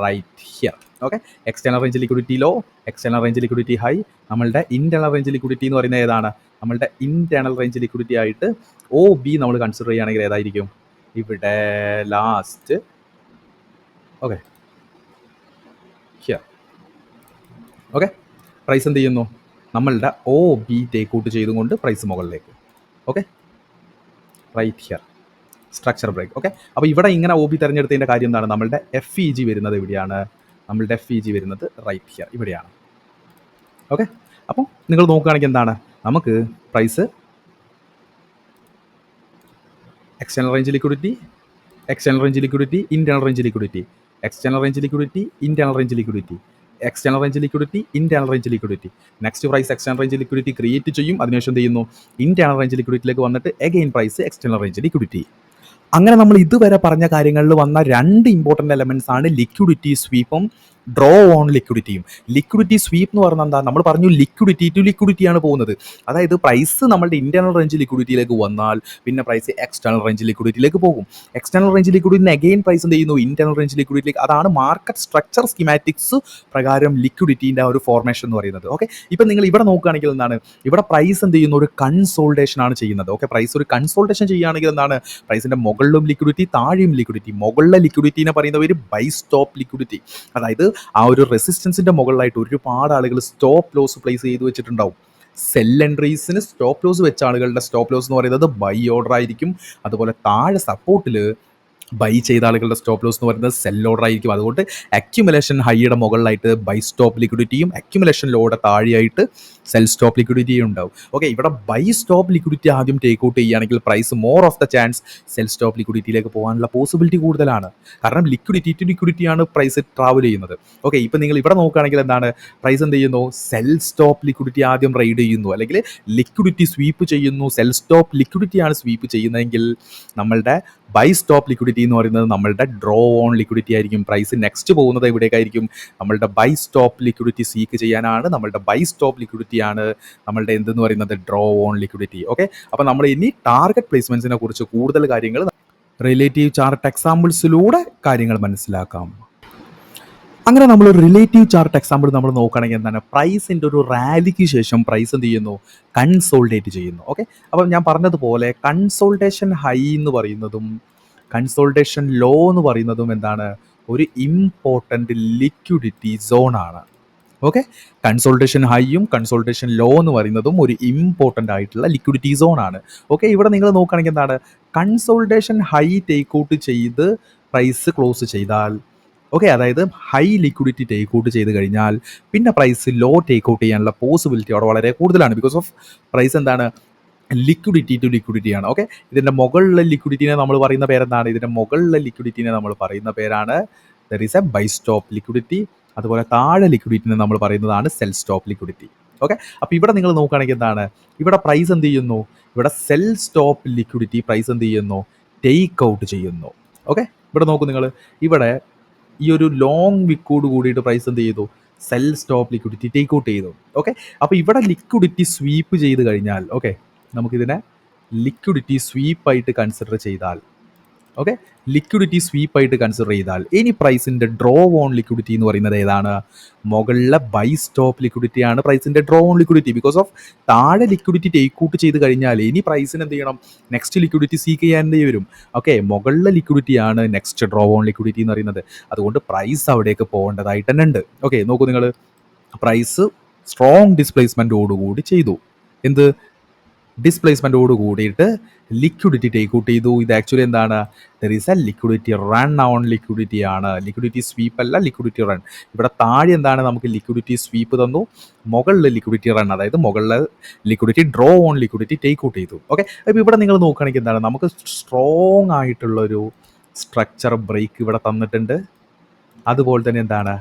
right here. Okay, external range liquidity low, external range liquidity high. നമ്മളുടെ ഇന്റേണൽ റേഞ്ച് ലിക്വിഡിറ്റി എന്ന് പറയുന്നത് ഏതാണ്? നമ്മളുടെ ഇന്റേണൽ റേഞ്ച് ലിക്വിഡിറ്റി ആയിട്ട് OB നമ്മൾ കൺസിഡർ ചെയ്യുകയാണെങ്കിൽ ഏതായിരിക്കും? ഇവിടെ last. Okay, here. Okay, price എന്ത് ചെയ്യുന്നു? നമ്മളുടെ OB ടേക്ക് ഔട്ട് ചെയ്തുകൊണ്ട് പ്രൈസ് മുകളിലേക്ക്. Okay, right here structure break. Okay, അപ്പോൾ ഇവിടെ ഇങ്ങനെ OB തിരഞ്ഞെടുത്തതിൻ്റെ കാര്യം എന്താണ്? നമ്മളുടെ FEG വരുന്നത് എവിടെയാണ്? നമ്മളുടെ FEG വരുന്നത് റൈറ്റ് ഹിയർ, ഇവിടെയാണ്. ഓക്കെ, അപ്പോൾ നിങ്ങൾ നോക്കുകയാണെങ്കിൽ എന്താണ്? നമുക്ക് price external range liquidity, external range liquidity, internal range liquidity, external range liquidity, internal range liquidity, external range liquidity, internal range liquidity. Next price external range liquidity create ചെയ്യും. അതിനുശേഷം എന്ത് ചെയ്യുന്നു? ഇന്റേണൽ റേഞ്ച് ലിക്വിഡിറ്റിയിലേക്ക് വന്നിട്ട് again price external range liquidity. അങ്ങനെ നമ്മൾ ഇതുവരെ പറഞ്ഞ കാര്യങ്ങളിൽ വന്ന രണ്ട് ഇമ്പോർട്ടൻ്റ് എലമെൻറ്റ്സ് ആണ് ലിക്വിഡിറ്റി സ്വീപ്പും ഡ്രോ ഓൺ ലിക്വിഡിറ്റിയും. ലിക്വിഡിറ്റി സ്വീപ്പ് എന്ന് പറഞ്ഞാൽ എന്താ? നമ്മൾ പറഞ്ഞു ലിക്വിഡിറ്റി ടു ലിക്വിഡിറ്റിയാണ് പോകുന്നത്. അതായത് പ്രൈസ് നമ്മളുടെ ഇന്റേണൽ റേഞ്ച് ലിക്വിഡിറ്റിയിലേക്ക് വന്നാൽ പിന്നെ പ്രൈസ് എക്സ്റ്റേണൽ റേഞ്ച് ലിക്വിഡിറ്റിയിലേക്ക് പോകും. എക്സ്റ്റേണൽ റേഞ്ച് ലിക്വിഡിറ്റിന് അഗെയിൻ പ്രൈസ് എന്ത് ചെയ്യുന്നു? ഇന്റേണൽ റേഞ്ച് ലിക്വിഡിറ്റിയിലേക്ക്. അതാണ് മാർക്കറ്റ് സ്ട്രക്ചർ സ്കീമാറ്റിക്സ് പ്രകാരം ലിക്വിഡിറ്റിൻ്റെ ആ ഒരു ഫോർമേഷൻ എന്ന് പറയുന്നത്. ഓക്കെ, ഇപ്പം നിങ്ങൾ ഇവിടെ നോക്കുകയാണെങ്കിൽ എന്താണ്? ഇവിടെ പ്രൈസ് എന്ത് ചെയ്യുന്നു? ഒരു കൺസോൾട്ടേഷൻ ആണ് ചെയ്യുന്നത്. ഓക്കെ, പ്രൈസ് ഒരു കൺസോൾട്ടേഷൻ ചെയ്യുകയാണെങ്കിൽ എന്താണ്? പ്രൈസിൻ്റെ മുകളിലും ലിക്വിഡിറ്റി, താഴെയും ലിക്വിഡിറ്റി. മുകളിലെ ലിക്വിഡിറ്റിനെ പറയുന്ന ഒരു ബൈ സ്റ്റോപ്പ് ലിക്വിഡിറ്റി. അതായത് ആ ഒരു റെസിസ്റ്റൻസിന്റെ മുകളിലായിട്ട് ഒരുപാട് ആളുകൾ സ്റ്റോപ്പ് ലോസ് പ്ലേസ് ചെയ്ത് വെച്ചിട്ടുണ്ടാവും. സെൽ എൻട്രീസിന് സ്റ്റോപ്പ് ലോസ് വെച്ച ആളുകളുടെ സ്റ്റോപ്പ് ലോസ് എന്ന് പറയുന്നത് ബൈ ഓർഡർ ആയിരിക്കും. അതുപോലെ താഴെ സപ്പോർട്ടിൽ ബൈ ചെയ്ത ആളുകളുടെ സ്റ്റോപ്പ് ലോസ് എന്ന് പറയുന്നത് സെൽ ഓർഡർ ആയിരിക്കും. അതുകൊണ്ട് അക്യുമുലേഷൻ ഹൈയുടെ മുകളിലായിട്ട് ബൈ സ്റ്റോപ്പ് ലിക്വിഡിറ്റിയും അക്യുമുലേഷൻ ലോയുടെ താഴെയായിട്ട് സെൽ സ്റ്റോപ്പ് ലിക്വിഡിറ്റിയും ഉണ്ടാവും. ഓക്കെ, ഇവിടെ ബൈ സ്റ്റോപ്പ് ലിക്വിഡിറ്റി ആദ്യം ടേക്ക് ഔട്ട് ചെയ്യുകയാണെങ്കിൽ price more of the chance sell stop ലിക്വിഡിറ്റിയിലേക്ക് പോകാനുള്ള പോസിബിലിറ്റി കൂടുതലാണ്. കാരണം ലിക്വിഡിറ്റി ടു ലിക്വിഡിറ്റിയാണ് പ്രൈസ് ട്രാവൽ ചെയ്യുന്നത്. ഓക്കെ, ഇപ്പം നിങ്ങൾ ഇവിടെ നോക്കുകയാണെങ്കിൽ എന്താണ്? പ്രൈസ് എന്ത് ചെയ്യുന്നു? സെൽ സ്റ്റോപ്പ് ലിക്വിഡിറ്റി ആദ്യം റൈഡ് ചെയ്യുന്നു, അല്ലെങ്കിൽ ലിക്വിഡിറ്റി സ്വീപ്പ് ചെയ്യുന്നു. സെൽ സ്റ്റോപ്പ് ലിക്വിഡിറ്റിയാണ് സ്വീപ്പ് ചെയ്യുന്നതെങ്കിൽ നമ്മളുടെ ബൈ സ്റ്റോപ്പ് ലിക്വിഡിറ്റി എന്ന് പറയുന്നത് നമ്മളുടെ ഡ്രോ ഓൺ ലിക്വിഡിറ്റി ആയിരിക്കും. പ്രൈസ് നെക്സ്റ്റ് പോകുന്നത് എവിടേക്കായിരിക്കും? നമ്മളുടെ ബൈ സ്റ്റോപ്പ് ലിക്വിഡിറ്റി സീക്ക് ചെയ്യാനാണ്. നമ്മളുടെ ബൈ സ്റ്റോപ്പ് ലിക്വിഡിറ്റി ആണ് നമ്മളുടെ എന്തെന്ന് പറയുന്നത്? Draw on liquidity. ഓക്കെ, അപ്പോൾ നമ്മൾ ഇനി ടാർഗറ്റ് പ്ലേസ്മെന്റ്സിനെ കുറിച്ച് കൂടുതൽ കാര്യങ്ങൾ റിലേറ്റീവ് ചാർട്ട് എക്സാമ്പിൾസിലൂടെ കാര്യങ്ങൾ മനസ്സിലാക്കാം. അങ്ങനെ നമ്മൾ റിലേറ്റീവ് ചാർട്ട് എക്സാമ്പിൾ നമ്മൾ നോക്കുകയാണെങ്കിൽ എന്താണ്? പ്രൈസിൻ്റെ ഒരു റാലിക്ക് ശേഷം പ്രൈസ് എന്ത് ചെയ്യുന്നു? കൺസോൾട്ടേറ്റ് ചെയ്യുന്നു. ഓക്കെ, അപ്പം ഞാൻ പറഞ്ഞതുപോലെ കൺസോൾട്ടേഷൻ ഹൈ എന്ന് പറയുന്നതും കൺസോൾട്ടേഷൻ ലോ എന്ന് പറയുന്നതും എന്താണ്? ഒരു ഇമ്പോർട്ടൻ്റ് ലിക്വിഡിറ്റി സോണാണ്. ഓക്കെ, കൺസോൾട്ടേഷൻ ഹൈയും കൺസോൾട്ടേഷൻ ലോ എന്ന് പറയുന്നതും ഒരു ഇമ്പോർട്ടൻ്റ് ആയിട്ടുള്ള ലിക്വിഡിറ്റി സോൺ ആണ്. ഓക്കെ, ഇവിടെ നിങ്ങൾ നോക്കുകയാണെങ്കിൽ എന്താണ്? കൺസോൾട്ടേഷൻ ഹൈ ടേക്ക് ഔട്ട് ചെയ്ത് പ്രൈസ് ക്ലോസ് ചെയ്താൽ, ഓക്കെ, അതായത് ഹൈ ലിക്വിഡിറ്റി ടേക്ക് ഔട്ട് ചെയ്ത് കഴിഞ്ഞാൽ പിന്നെ പ്രൈസ് ലോ ടേക്ക് ഔട്ട് ചെയ്യാനുള്ള പോസിബിലിറ്റി അവിടെ വളരെ കൂടുതലാണ്. ബിക്കോസ് ഓഫ് പ്രൈസ് എന്താണ്, ലിക്വിഡിറ്റി ടു ലിക്വിഡിറ്റിയാണ്. ഓക്കെ, ഇതിൻ്റെ മുകളിലെ ലിക്വിഡിറ്റിനെ നമ്മൾ പറയുന്ന പേരെന്താണ്, ഇതിൻ്റെ മുകളിലെ ലിക്വിഡിറ്റിനെ നമ്മൾ പറയുന്ന പേരാണ് there is a buy stop liquidity. അതുപോലെ താഴെ ലിക്വിഡിറ്റിനെ നമ്മൾ പറയുന്നതാണ് സെൽ സ്റ്റോപ്പ് ലിക്വിഡിറ്റി. ഓക്കെ, അപ്പോൾ ഇവിടെ നിങ്ങൾ നോക്കുകയാണെങ്കിൽ എന്താണ്, ഇവിടെ പ്രൈസ് എന്ത് ചെയ്യുന്നു, ഇവിടെ സെൽ സ്റ്റോപ്പ് ലിക്വിഡിറ്റി പ്രൈസ് എന്ത് ചെയ്യുന്നു, ടേക്ക് ഔട്ട് ചെയ്യുന്നു. ഓക്കെ, ഇവിടെ നോക്കൂ നിങ്ങൾ, ഇവിടെ ഈ ഒരു ലോങ് വിക്കോട് കൂടിയിട്ട് പ്രൈസ് എന്ത് ചെയ്തു, cell stop liquidity take out ചെയ്തു. ഓക്കെ, അപ്പോൾ ഇവിടെ ലിക്വിഡിറ്റി സ്വീപ്പ് ചെയ്ത് കഴിഞ്ഞാൽ, ഓക്കെ, നമുക്കിതിനെ ലിക്വിഡിറ്റി സ്വീപ്പായിട്ട് കൺസിഡർ ചെയ്താൽ, ഓക്കെ, ലിക്വിഡിറ്റി സ്വീപ്പായിട്ട് കൺസിഡർ ചെയ്താൽ ഇനി പ്രൈസിൻ്റെ ഡ്രോ ഓൺ ലിക്വിഡിറ്റി എന്ന് പറയുന്നത് ഏതാണ്, മുകളിലെ ബൈ സ്റ്റോപ്പ് ലിക്വിഡിറ്റിയാണ് പ്രൈസിൻ്റെ draw on liquidity. Because of താഴെ ലിക്വിഡിറ്റി ടേക്ക് ഔട്ട് ചെയ്ത് കഴിഞ്ഞാൽ ഇനി പ്രൈസിന് എന്ത് ചെയ്യണം, നെക്സ്റ്റ് ലിക്വിഡിറ്റി സീക്ക് ചെയ്യാൻ എന്ത് വരും. ഓക്കെ, മുകളിലെ ലിക്വിഡിറ്റിയാണ് നെക്സ്റ്റ് ഡ്രോ ഓൺ ലിക്വിഡിറ്റി എന്ന് പറയുന്നത്. അതുകൊണ്ട് പ്രൈസ് അവിടേക്ക് പോകേണ്ടതായിട്ട് തന്നെ ഉണ്ട്. ഓക്കെ, നോക്കൂ നിങ്ങൾ, പ്രൈസ് സ്ട്രോങ് ഡിസ്പ്ലേസ്മെൻറ്റോടുകൂടി ചെയ്തു. എന്ത്, ഡിസ്പ്ലേസ്മെൻറ്റോട് കൂടിയിട്ട് ലിക്വിഡിറ്റി ടേക്ക് ഔട്ട് ചെയ്തു. ഇത് ആക്ച്വലി എന്താണ്, there is a liquidity run on liquidity ആണ്. ലിക്വിഡിറ്റി സ്വീപ്പ് അല്ല, ലിക്വിഡിറ്റി റൺ. ഇവിടെ താഴെ എന്താണ്, നമുക്ക് ലിക്വിഡിറ്റി സ്വീപ്പ് തന്നു, മുകളിൽ ലിക്വിഡിറ്റി റൺ, അതായത് മുകളിൽ liquidity draw on liquidity take out ചെയ്തു. ഓക്കെ, അപ്പോൾ ഇവിടെ നിങ്ങൾ നോക്കുകയാണെങ്കിൽ എന്താണ്, നമുക്ക് സ്ട്രോങ് ആയിട്ടുള്ളൊരു സ്ട്രക്ചർ ബ്രേക്ക് ഇവിടെ തന്നിട്ടുണ്ട്. അതുപോലെ തന്നെ എന്താണ്,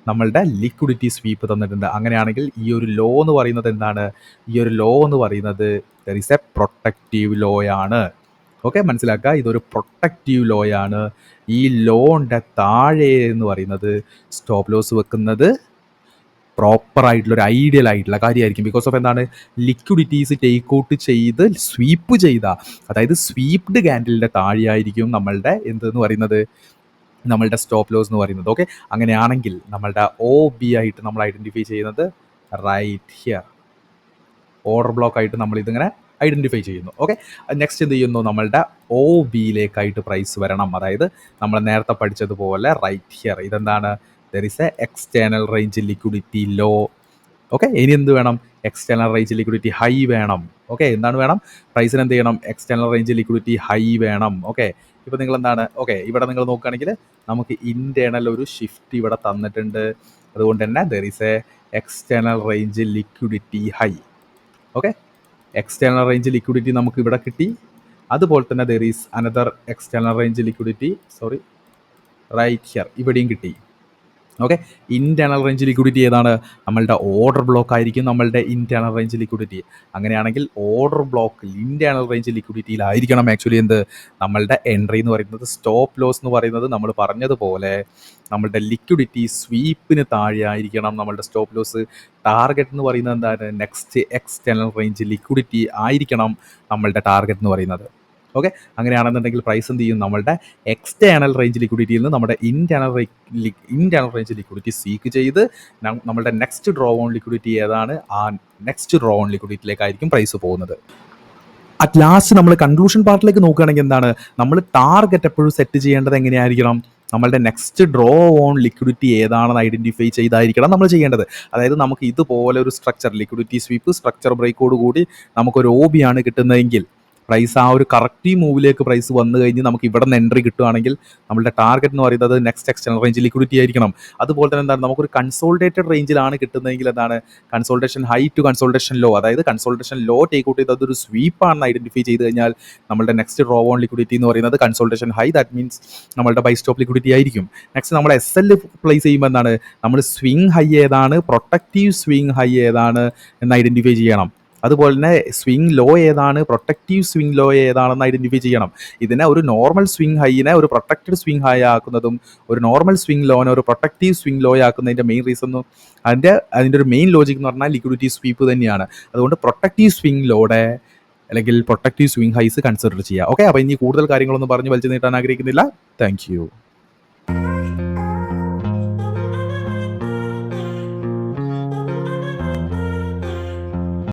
നമ്മളുടെ ലിക്വിഡിറ്റി സ്വീപ്പ് തന്നിട്ടുണ്ട്. അങ്ങനെയാണെങ്കിൽ ഈ ഒരു ലോ എന്ന് പറയുന്നത് എന്താണ്, ഈ ഒരു ലോ എന്ന് പറയുന്നത് there is a protective low ആണ്. ഓക്കെ, മനസ്സിലാക്കുക, ഇതൊരു പ്രൊട്ടക്റ്റീവ് ലോ ആണ്. ഈ ലോൻ്റെ താഴെ എന്ന് പറയുന്നത് സ്റ്റോപ്പ് ലോസ് വെക്കുന്നത് പ്രോപ്പർ ആയിട്ടുള്ള ഒരു ഐഡിയൽ ആയിട്ടുള്ള കാര്യമായിരിക്കും. ബിക്കോസ് ഓഫ് എന്താണ്, ലിക്വിഡിറ്റീസ് ടേക്ക് ഔട്ട് ചെയ്ത് സ്വീപ്പ് ചെയ്ത, അതായത് സ്വീപ്ഡ് ക്യാൻഡിലിൻ്റെ താഴെയായിരിക്കും നമ്മളുടെ എന്തെന്ന് പറയുന്നത്, നമ്മളുടെ സ്റ്റോപ്പ് ലോസ് എന്ന് പറയുന്നത്. ഓക്കെ, അങ്ങനെയാണെങ്കിൽ നമ്മളുടെ ഒ ബി ആയിട്ട് നമ്മൾ ഐഡൻറ്റിഫൈ ചെയ്യുന്നത് റൈറ്റ് ഹിയർ, ഓർഡർ ബ്ലോക്ക് ആയിട്ട് നമ്മൾ ഇതിങ്ങനെ ഐഡൻറ്റിഫൈ ചെയ്യുന്നു. ഓക്കെ, നെക്സ്റ്റ് എന്ത് ചെയ്യുന്നു, നമ്മളുടെ ഒ ബിയിലേക്കായിട്ട് പ്രൈസ് വരണം. അതായത് നമ്മൾ നേരത്തെ പഠിച്ചതുപോലെ റൈറ്റ് ഹിയർ, ഇതെന്താണ്, there is a external range liquidity low. Okay, ഇനി എന്ത് വേണം, എക്സ്റ്റേണൽ റേഞ്ച് ലിക്വിഡിറ്റി ഹൈ വേണം. ഓക്കെ, എന്താണ് വേണം, പ്രൈസിന് എന്ത് ചെയ്യണം, എക്സ്റ്റേണൽ റേഞ്ച് ലിക്വിഡിറ്റി ഹൈ വേണം. ഓക്കെ, ഇപ്പോൾ നിങ്ങൾ എന്താണ്, ഓക്കെ, ഇവിടെ നിങ്ങൾ നോക്കുകയാണെങ്കിൽ നമുക്ക് ഇൻറ്റേണൽ ഒരു ഷിഫ്റ്റ് ഇവിടെ തന്നിട്ടുണ്ട്. അതുകൊണ്ട് തന്നെ there is a external range liquidity high. Okay, external range liquidity നമുക്ക് ഇവിടെ കിട്ടി. അതുപോലെ തന്നെ there is another external range liquidity, sorry, right here, ഇവിടെയും കിട്ടി. ഓക്കെ, ഇൻറ്റേണൽ റേഞ്ച് ലിക്വിഡിറ്റി ഏതാണ്, നമ്മളുടെ ഓർഡർ ബ്ലോക്ക് ആയിരിക്കും നമ്മളുടെ ഇൻറ്റേണൽ റേഞ്ച് ലിക്വിഡിറ്റി. അങ്ങനെയാണെങ്കിൽ ഓർഡർ ബ്ലോക്കിൽ ഇൻറ്റേണൽ റേഞ്ച് ലിക്വിഡിറ്റിയിലായിരിക്കണം ആക്ച്വലി എന്ത്, നമ്മളുടെ എൻട്രി എന്ന് പറയുന്നത്. സ്റ്റോപ്പ് ലോസ് എന്ന് പറയുന്നത് നമ്മൾ പറഞ്ഞതുപോലെ നമ്മളുടെ ലിക്വിഡിറ്റി സ്വീപ്പിന് താഴെ ആയിരിക്കണം നമ്മളുടെ സ്റ്റോപ്പ് ലോസ്. ടാർഗറ്റ് എന്ന് പറയുന്നത് എന്താണ്, നെക്സ്റ്റ് എക്സ്റ്റേണൽ റേഞ്ച് ലിക്വിഡിറ്റി ആയിരിക്കണം നമ്മളുടെ ടാർഗറ്റ് എന്ന് പറയുന്നത്. ഓക്കെ, അങ്ങനെയാണെന്നുണ്ടെങ്കിൽ പ്രൈസ് എന്ത് ചെയ്യും, നമ്മളുടെ എക്സ്റ്റേണൽ റേഞ്ച് ലിക്വിഡിറ്റിയിൽ നിന്ന് നമ്മുടെ ഇൻറ്റേണൽ റേഞ്ച് ലിക്വിഡിറ്റി സീക്ക് ചെയ്ത് നമ്മളുടെ നെക്സ്റ്റ് ഡ്രോ ഓൺ ലിക്വിഡിറ്റി ഏതാണ്, ആ നെക്സ്റ്റ് ഡ്രോ ഓൺ ലിക്വിഡിറ്റിയിലേക്കായിരിക്കും പ്രൈസ് പോകുന്നത്. അറ്റ് ലാസ്റ്റ് നമ്മൾ കൺക്ലൂഷൻ പാർട്ടിലേക്ക് നോക്കുകയാണെങ്കിൽ എന്താണ്, നമ്മൾ ടാർഗറ്റ് എപ്പോഴും സെറ്റ് ചെയ്യേണ്ടത് എങ്ങനെയായിരിക്കണം, നമ്മളുടെ നെക്സ്റ്റ് ഡ്രോ ഓൺ ലിക്വിഡിറ്റി ഏതാണെന്ന് ഐഡൻറ്റിഫൈ ചെയ്തായിരിക്കണം നമ്മൾ ചെയ്യേണ്ടത്. അതായത് നമുക്ക് ഇതുപോലെ ഒരു സ്ട്രക്ചർ, ലിക്വിഡിറ്റി സ്വീപ്പ് സ്ട്രക്ചർ ബ്രേക്കോട് കൂടി നമുക്കൊരു ഒ ബി ആണ് കിട്ടുന്നതെങ്കിൽ പ്രൈസ് ആ ഒരു കറക്റ്റ് മൂവിലേക്ക് പ്രൈസ് വന്നു കഴിഞ്ഞ് നമുക്ക് ഇവിടെ നിന്ന് എൻട്രി കിട്ടുകയാണെങ്കിൽ നമ്മളുടെ ടാർഗറ്റ് എന്ന് പറയുന്നത് നെക്സ്റ്റ് എക്സ്റ്റേണൽ റേഞ്ച് ലിക്വിഡിറ്റി ആയിരിക്കണം. അതുപോലെ തന്നെ എന്താണ്, നമുക്കൊരു കൺസോൾട്ടേറ്റഡ് റേഞ്ചിലാണ് കിട്ടുന്നതെങ്കിൽ എന്താണ്, consolidation high to consolidation low, അതായത് കൺസോൾട്ടേഷൻ ലോ ടേക്ക് ഔട്ട് ചെയ്ത് അതൊരു സ്വീപ്പാണെന്ന് ഐഡൻറ്റിഫൈ ചെയ്ത് കഴിഞ്ഞാൽ നമ്മളുടെ നെക്സ്റ്റ് ഡ്രോ ഓൺ ലിക്വിഡിറ്റി എന്ന് പറയുന്നത് കൺസോൾട്ടേഷൻ ഹൈ, ദാറ്റ് മീൻസ് നമ്മളുടെ ബൈ സ്റ്റോപ്പ് ലിക്വിഡിറ്റി ആയിരിക്കും. നെക്സ്റ്റ് നമ്മൾ എസ് എൽ പ്ലേസ് ചെയ്യുമ്പോൾ എന്താണ്, നമ്മൾ സ്വിങ് ഹൈ ഏതാണ്, പ്രൊട്ടക്റ്റീവ് സ്വിങ് ഹൈ ഏതാണ് എന്ന് ഐഡൻറ്റിഫൈ ചെയ്യണം. അതുപോലെ തന്നെ സ്വിങ് ലോ ഏതാണ്, പ്രൊട്ടക്റ്റീവ് സ്വിങ് ലോ ഏതാണെന്ന് ഐഡൻറ്റിഫൈ ചെയ്യണം. ഇതിനെ ഒരു നോർമൽ സ്വിങ് ഹൈനെ ഒരു പ്രൊട്ടക്റ്റഡ് സ്വിങ് ഹൈ ആക്കുന്നതും ഒരു നോർമൽ സ്വിങ് ലോനെ ഒരു പ്രൊട്ടക്റ്റീവ് സ്വിങ് ലോ ആക്കുന്നതിൻ്റെ മെയിൻ റീസൺ, അതിൻ്റെ ഒരു മെയിൻ ലോജിക് എന്ന് പറഞ്ഞാൽ ലിക്വിഡിറ്റി സ്വീപ്പ് തന്നെയാണ്. അതുകൊണ്ട് പ്രൊട്ടക്റ്റീവ് സ്വിങ് ലോയുടെ അല്ലെങ്കിൽ പ്രൊട്ടക്റ്റീവ് സ്വിങ് ഹൈസ് കൺസിഡർ ചെയ്യുക. ഓക്കെ, അപ്പോൾ ഇനി കൂടുതൽ കാര്യങ്ങളൊന്നും പറഞ്ഞ് വലിച്ചു നീട്ടാൻ ആഗ്രഹിക്കുന്നില്ല. Thank you.